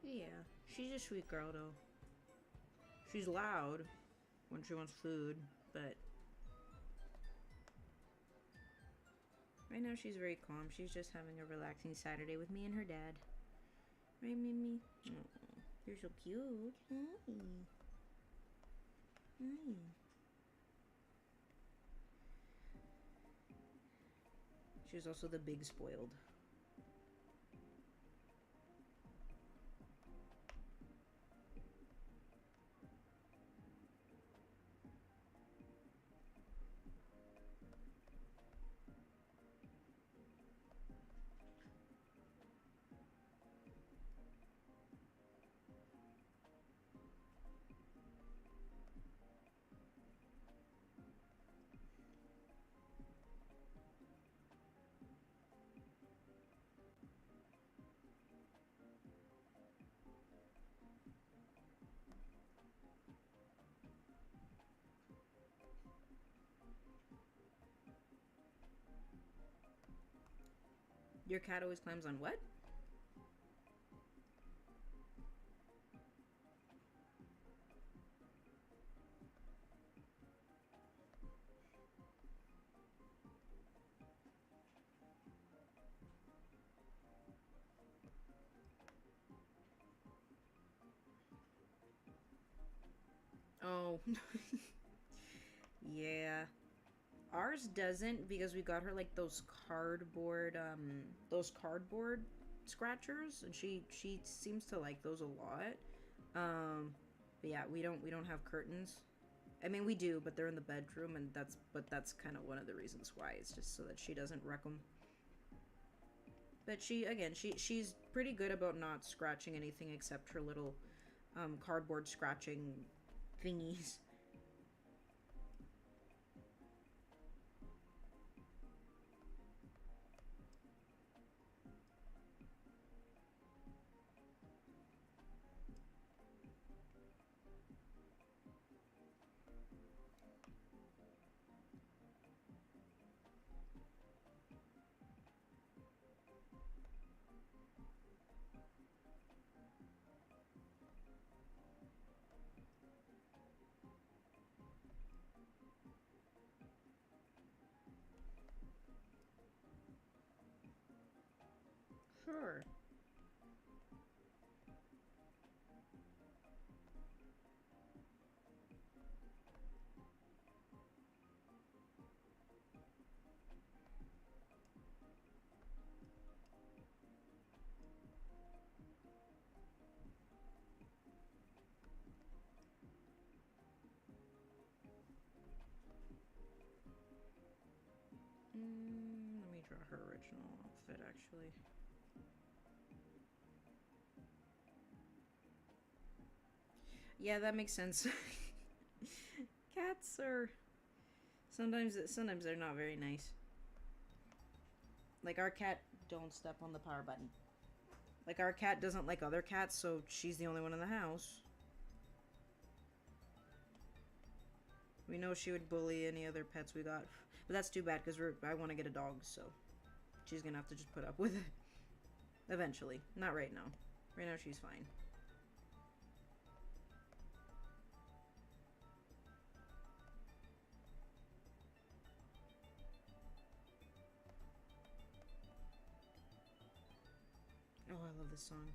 Yeah, she's a sweet girl though. She's loud when she wants food, but right now she's very calm. She's just having a relaxing Saturday with me and her dad. Right, Mimi? Oh, you're so cute. Hi. Hi. She's also the big spoiled. Your cat always climbs on what? Oh. Yeah. Ours doesn't because we got her like those cardboard scratchers, and she seems to like those a lot. But yeah, we don't have curtains. I mean, we do, but they're in the bedroom, and that's kind of one of the reasons why. It's just so that she doesn't wreck them. But she's pretty good about not scratching anything except her little cardboard scratching thingies. Sure. Let me draw her original outfit, actually. Yeah, that makes sense. Cats are sometimes they're not very nice. Like our cat don't step on the power button. Like our cat doesn't like other cats, so she's the only one in the house. We know she would bully any other pets we got, but that's too bad because I want to get a dog, so she's gonna have to just put up with it eventually. Not right now. Right now she's fine. Oh, I love this song.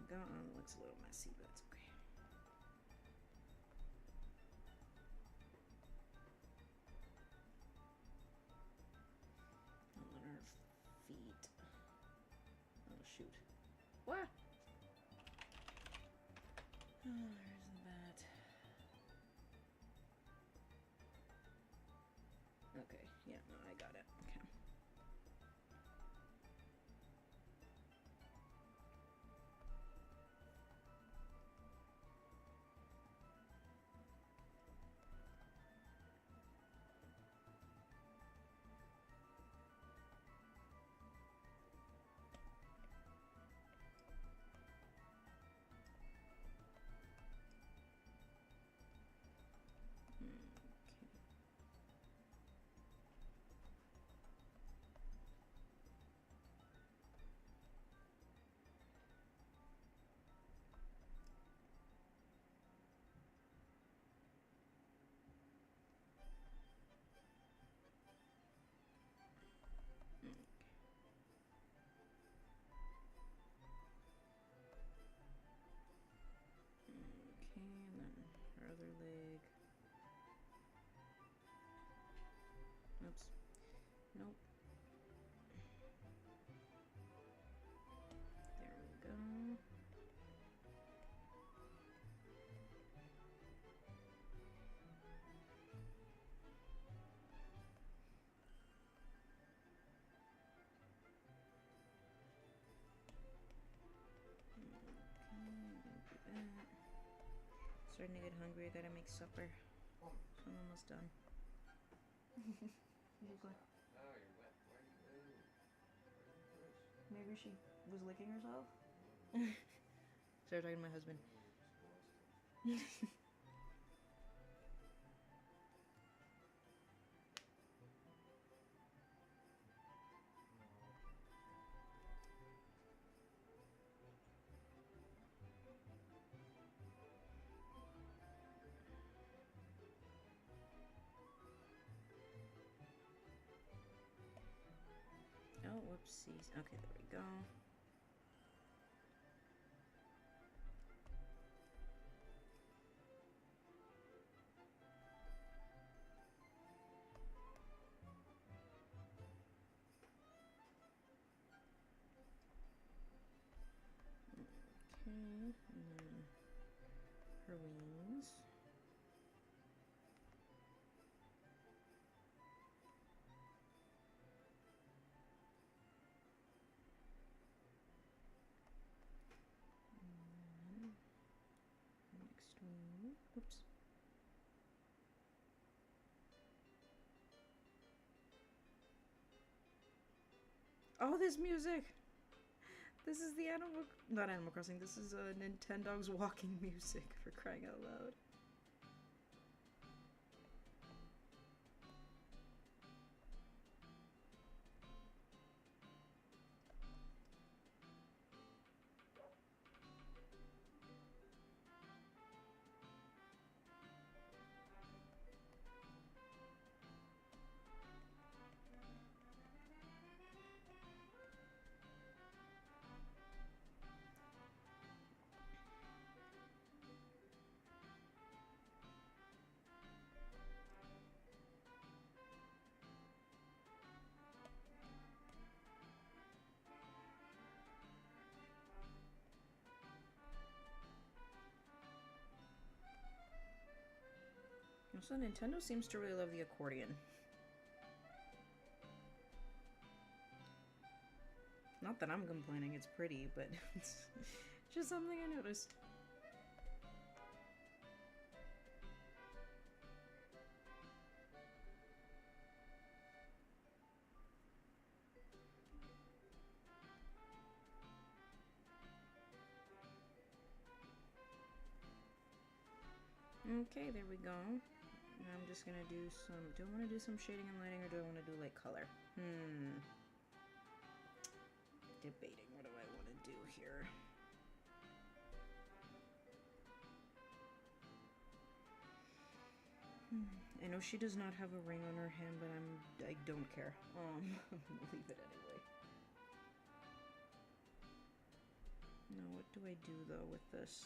we go. Oh, it looks a little messy, but it's okay. And then her feet. Oh, shoot. What? Oh, there's the bat. Okay, yeah, no, I got it. Okay. Okay, and then her other leg. Oops. Nope. There we go. Starting to get hungry. I gotta make supper. So I'm almost done. You go. Oh, you're wet. Why are you wet? Maybe she was licking herself. Started talking to my husband. Oh, whoopsies. Okay, there we go. Okay, and then her wings. And then her next wing. Oops. Oh, this music! This is the not Animal Crossing, this is Nintendo's walking music, for crying out loud. Also, Nintendo seems to really love the accordion. Not that I'm complaining, it's pretty, but it's just something I noticed. Okay, there we go. Now I'm just gonna do some, do I want to do some shading and lighting, or do I want to do like color? Debating what do I want to do here. I know she does not have a ring on her hand, but I don't care. I'm gonna leave it anyway. Now, what do I do though with this?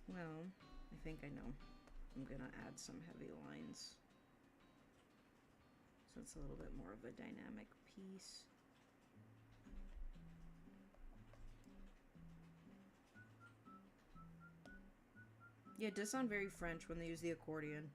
Well, I think I know. I'm gonna add some heavy lines. So it's a little bit more of a dynamic piece. Yeah, it does sound very French when they use the accordion.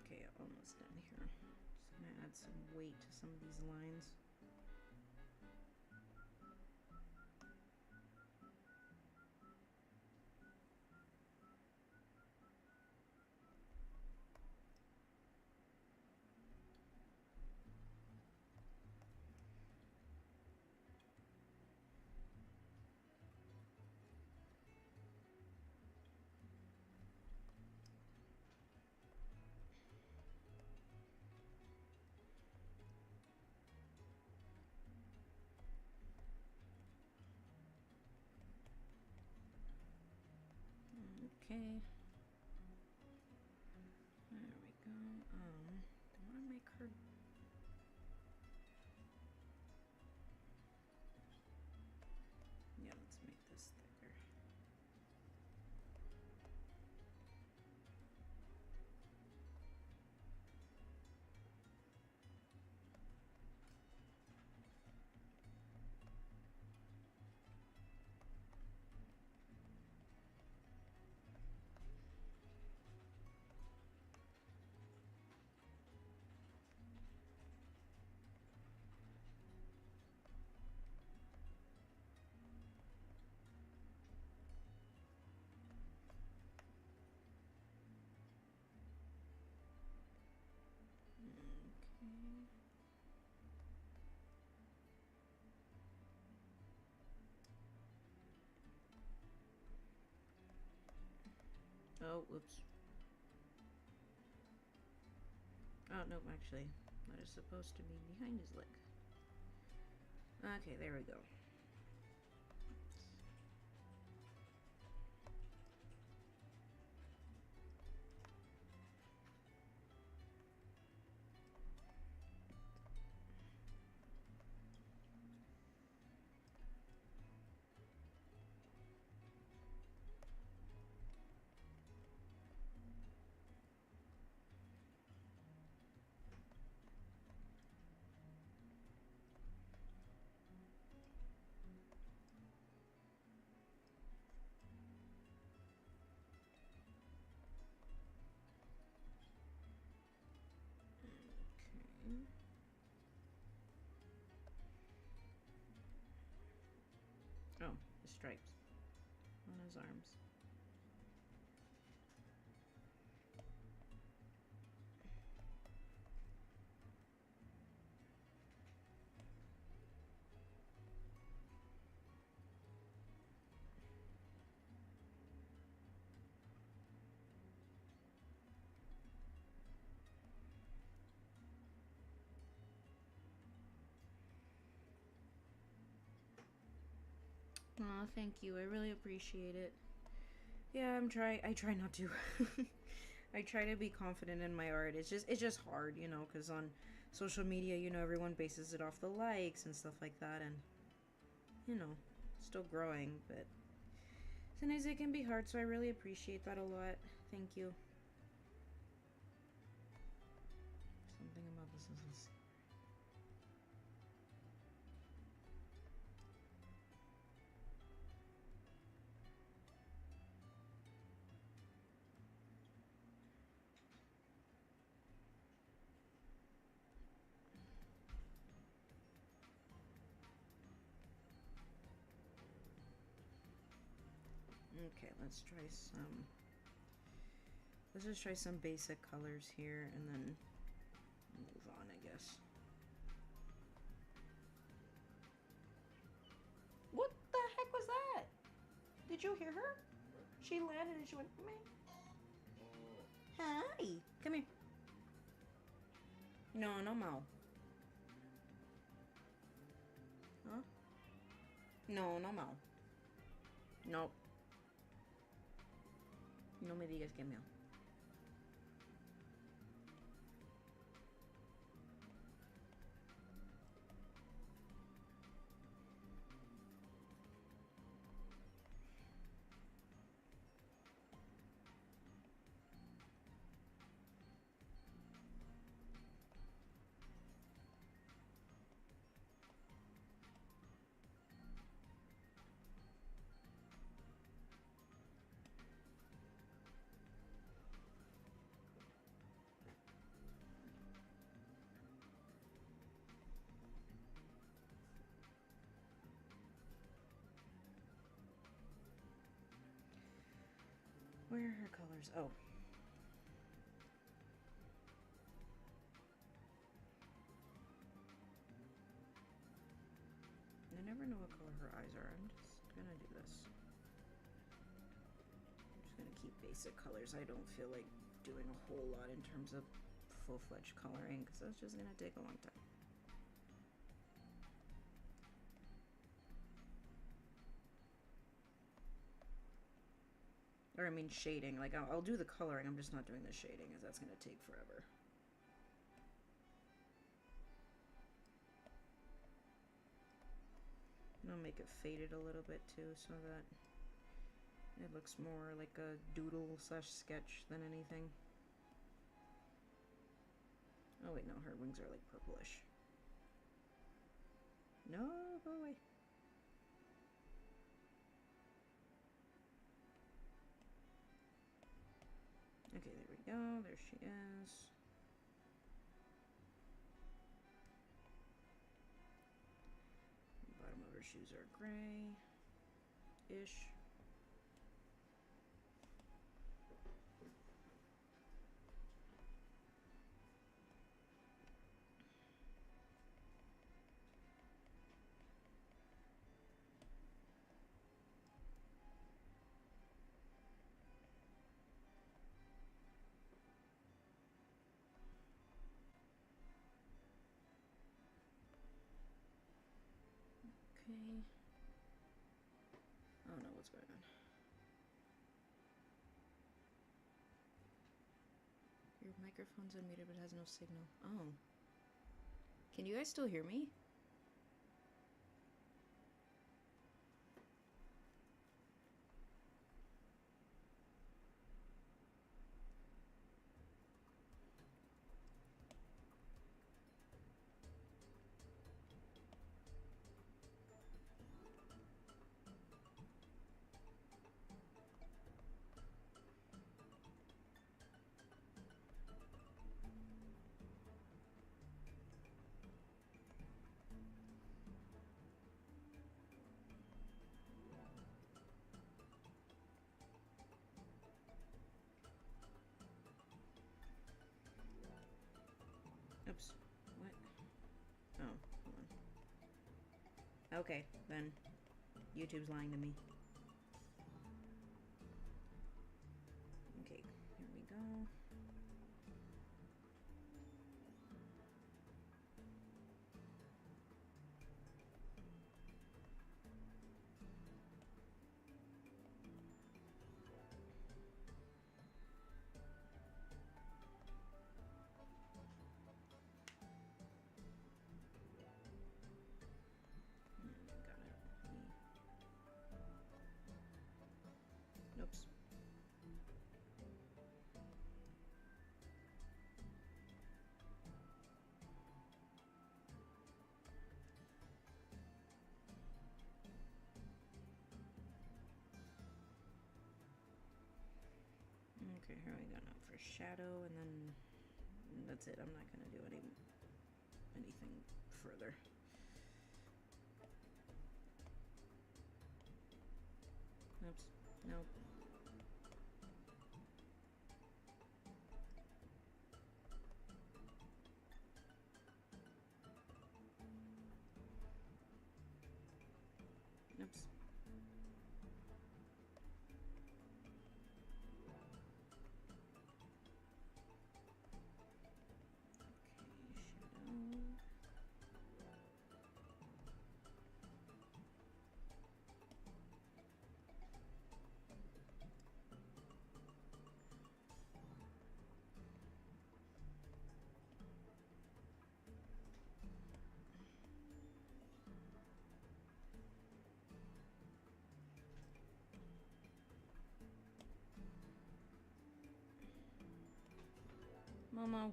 Okay, almost done here. Just gonna add some weight to some of these lines. Okay. There we go. I want to make her. Yeah, let's make this thicker. Oh, whoops. Oh, no, actually, that is supposed to be behind his leg. Okay, there we go. Oh, the stripes on his arms. Aw, thank you. I really appreciate it. Yeah, I try not to. I try to be confident in my art. It's just hard, you know, because on social media, you know, everyone bases it off the likes and stuff like that, and you know, still growing, but sometimes it can be hard, so I really appreciate that a lot. Thank you. Something about this is Okay, let's try some. Let's just try some basic colors here and then move on, I guess. What the heck was that? Did you hear her? She landed and she went, meh. Hi. Come here. No, no mau. Huh? No, no mau. No. No me digas que meow. Where are her colors? Oh. I never know what color her eyes are. I'm just gonna do this. I'm just gonna keep basic colors. I don't feel like doing a whole lot in terms of full-fledged coloring because that's just gonna take a long time. Or I mean shading, like I'll do the coloring, I'm just not doing the shading because that's going to take forever. And I'll make it faded a little bit too so that it looks more like a doodle slash sketch than anything. Oh wait, no, her wings are like purplish. No, go away. Okay, there we go. There she is. The bottom of her shoes are gray-ish. Okay. I don't know what's going on. Your microphone's unmuted but has no signal. Oh. Can you guys still hear me? Oops. What? Oh, hold on. Okay, then YouTube's lying to me. Okay, here we go. Oops. Okay, here we go now for shadow, and then that's it. I'm not gonna do anything further. Oops. Nope. Oops. Momo.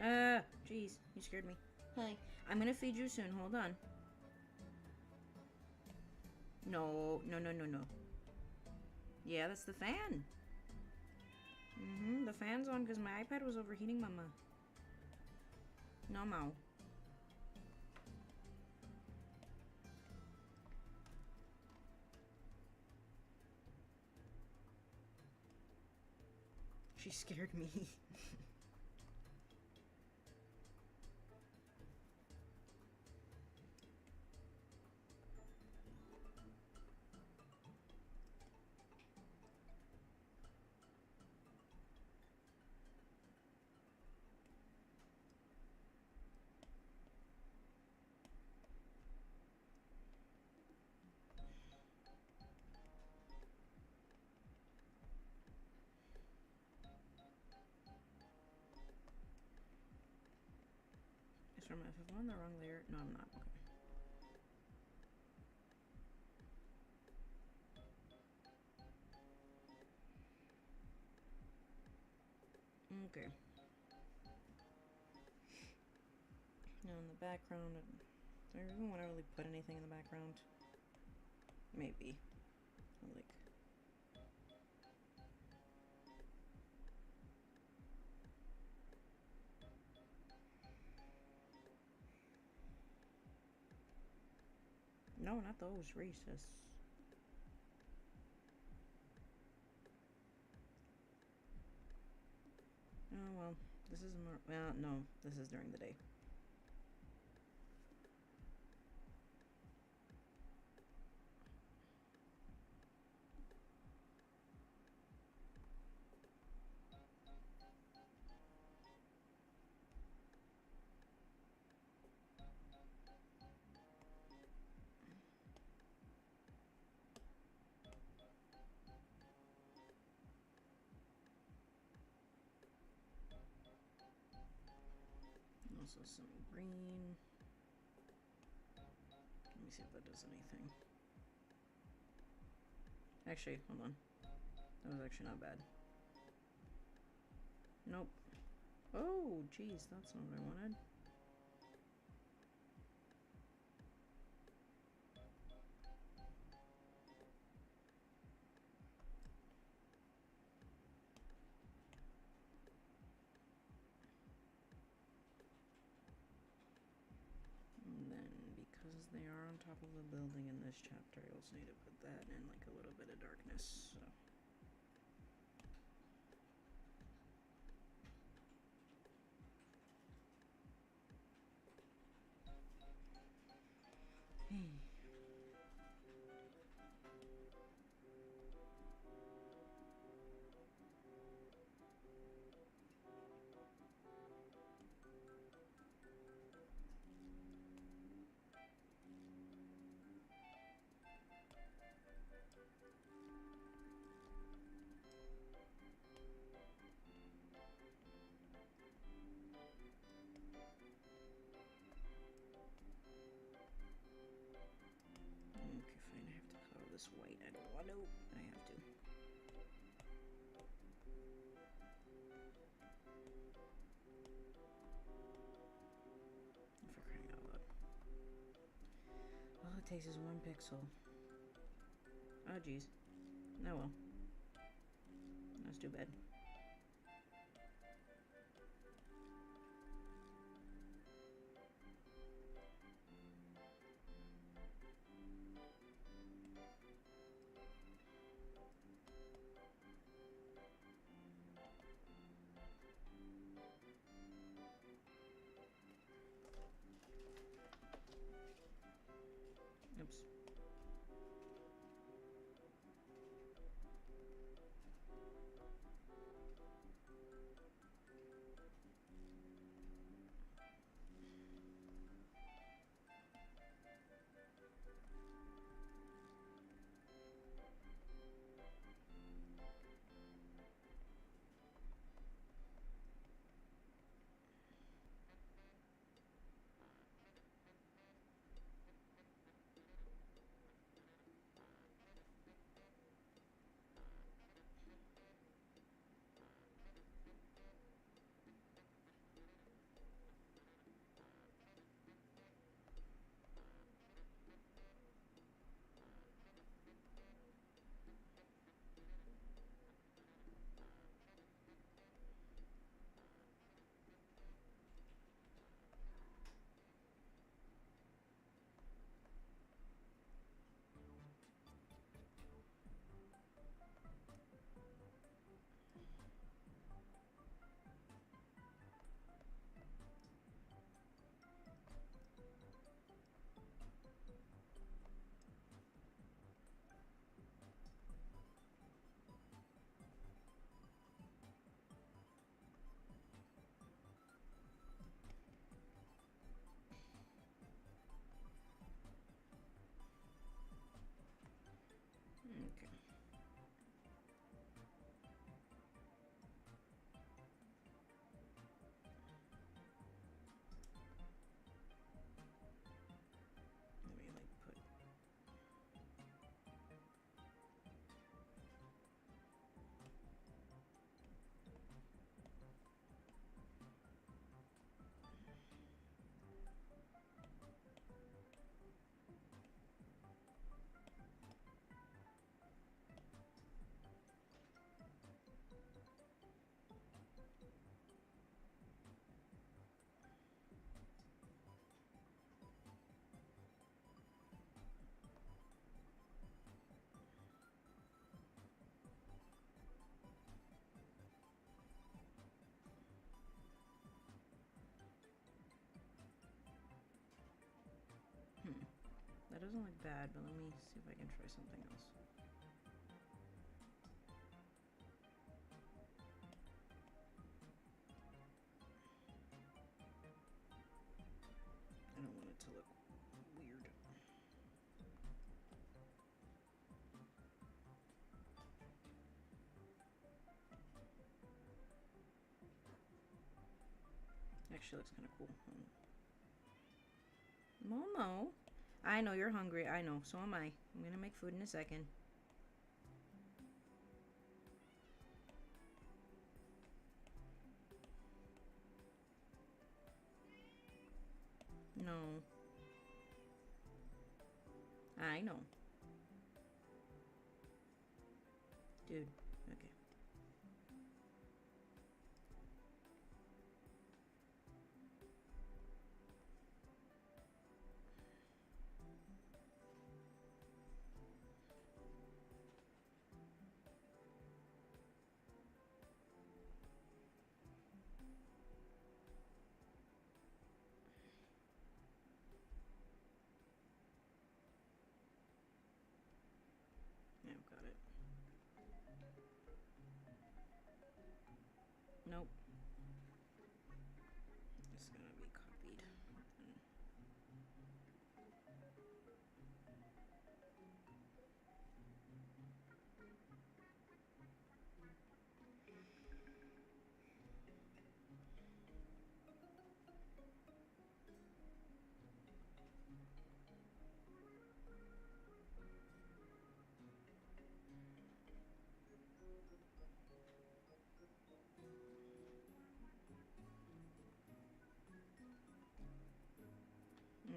Ah, jeez, you scared me. Hi, I'm gonna feed you soon. Hold on. No, no, no, no, no. Yeah, that's the fan. The fan's on because my iPad was overheating, Mama. No, Mo. She scared me. If I'm on the wrong layer, no, I'm not. Okay. Now in the background, do I even want to really put anything in the background? Maybe. Like. No, not those. Racist. Oh, well. This is more. Well, no. This is during the day. Also some green. Let me see if that does anything. Actually, hold on. That was actually not bad. Nope. Oh, geez, that's not what I wanted. And then, because they are on top of a building in this chapter, I also need to put that in like a little bit of darkness. So. Hey. Okay, fine. I have to color this white. I don't want to. I have to. For crying out loud. All it takes is 1 pixel. Oh, geez. Oh, well. That's too bad. Oops. Okay. Let me like put. That doesn't look bad, but let me see if I can try something else. I don't want it to look weird. Actually looks kind of cool. Momo, I know you're hungry. I know. So am I. I'm gonna make food in a second. No. I know. Dude. Okay. Yeah, I've got it. Nope. It's gonna be copied.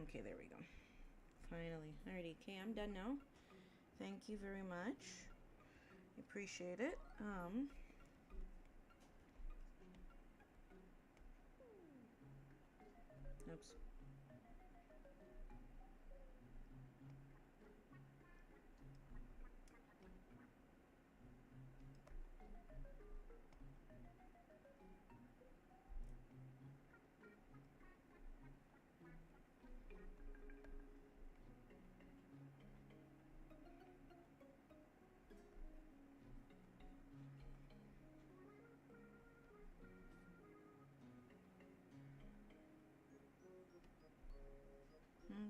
Okay, there we go. Finally. Alrighty, okay, I'm done now. Thank you very much. Appreciate it. Oops.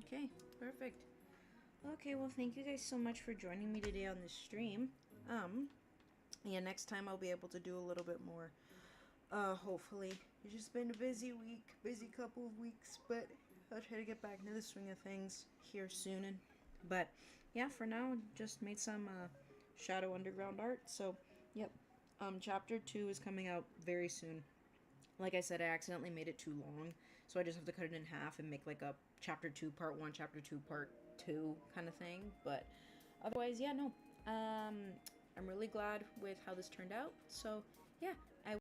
Okay, perfect. Okay, well, thank you guys so much for joining me today on this stream. Yeah, next time I'll be able to do a little bit more. Hopefully. It's just been a busy week, busy couple of weeks, but I'll try to get back into the swing of things here soon. But yeah, for now, just made some Shadow Underground art. So, yep. Chapter 2 is coming out very soon. Like I said, I accidentally made it too long, so I just have to cut it in half and make like a chapter 2 part 1, chapter 2 part 2 kind of thing. But otherwise, yeah, no. I'm really glad with how this turned out. So, yeah, I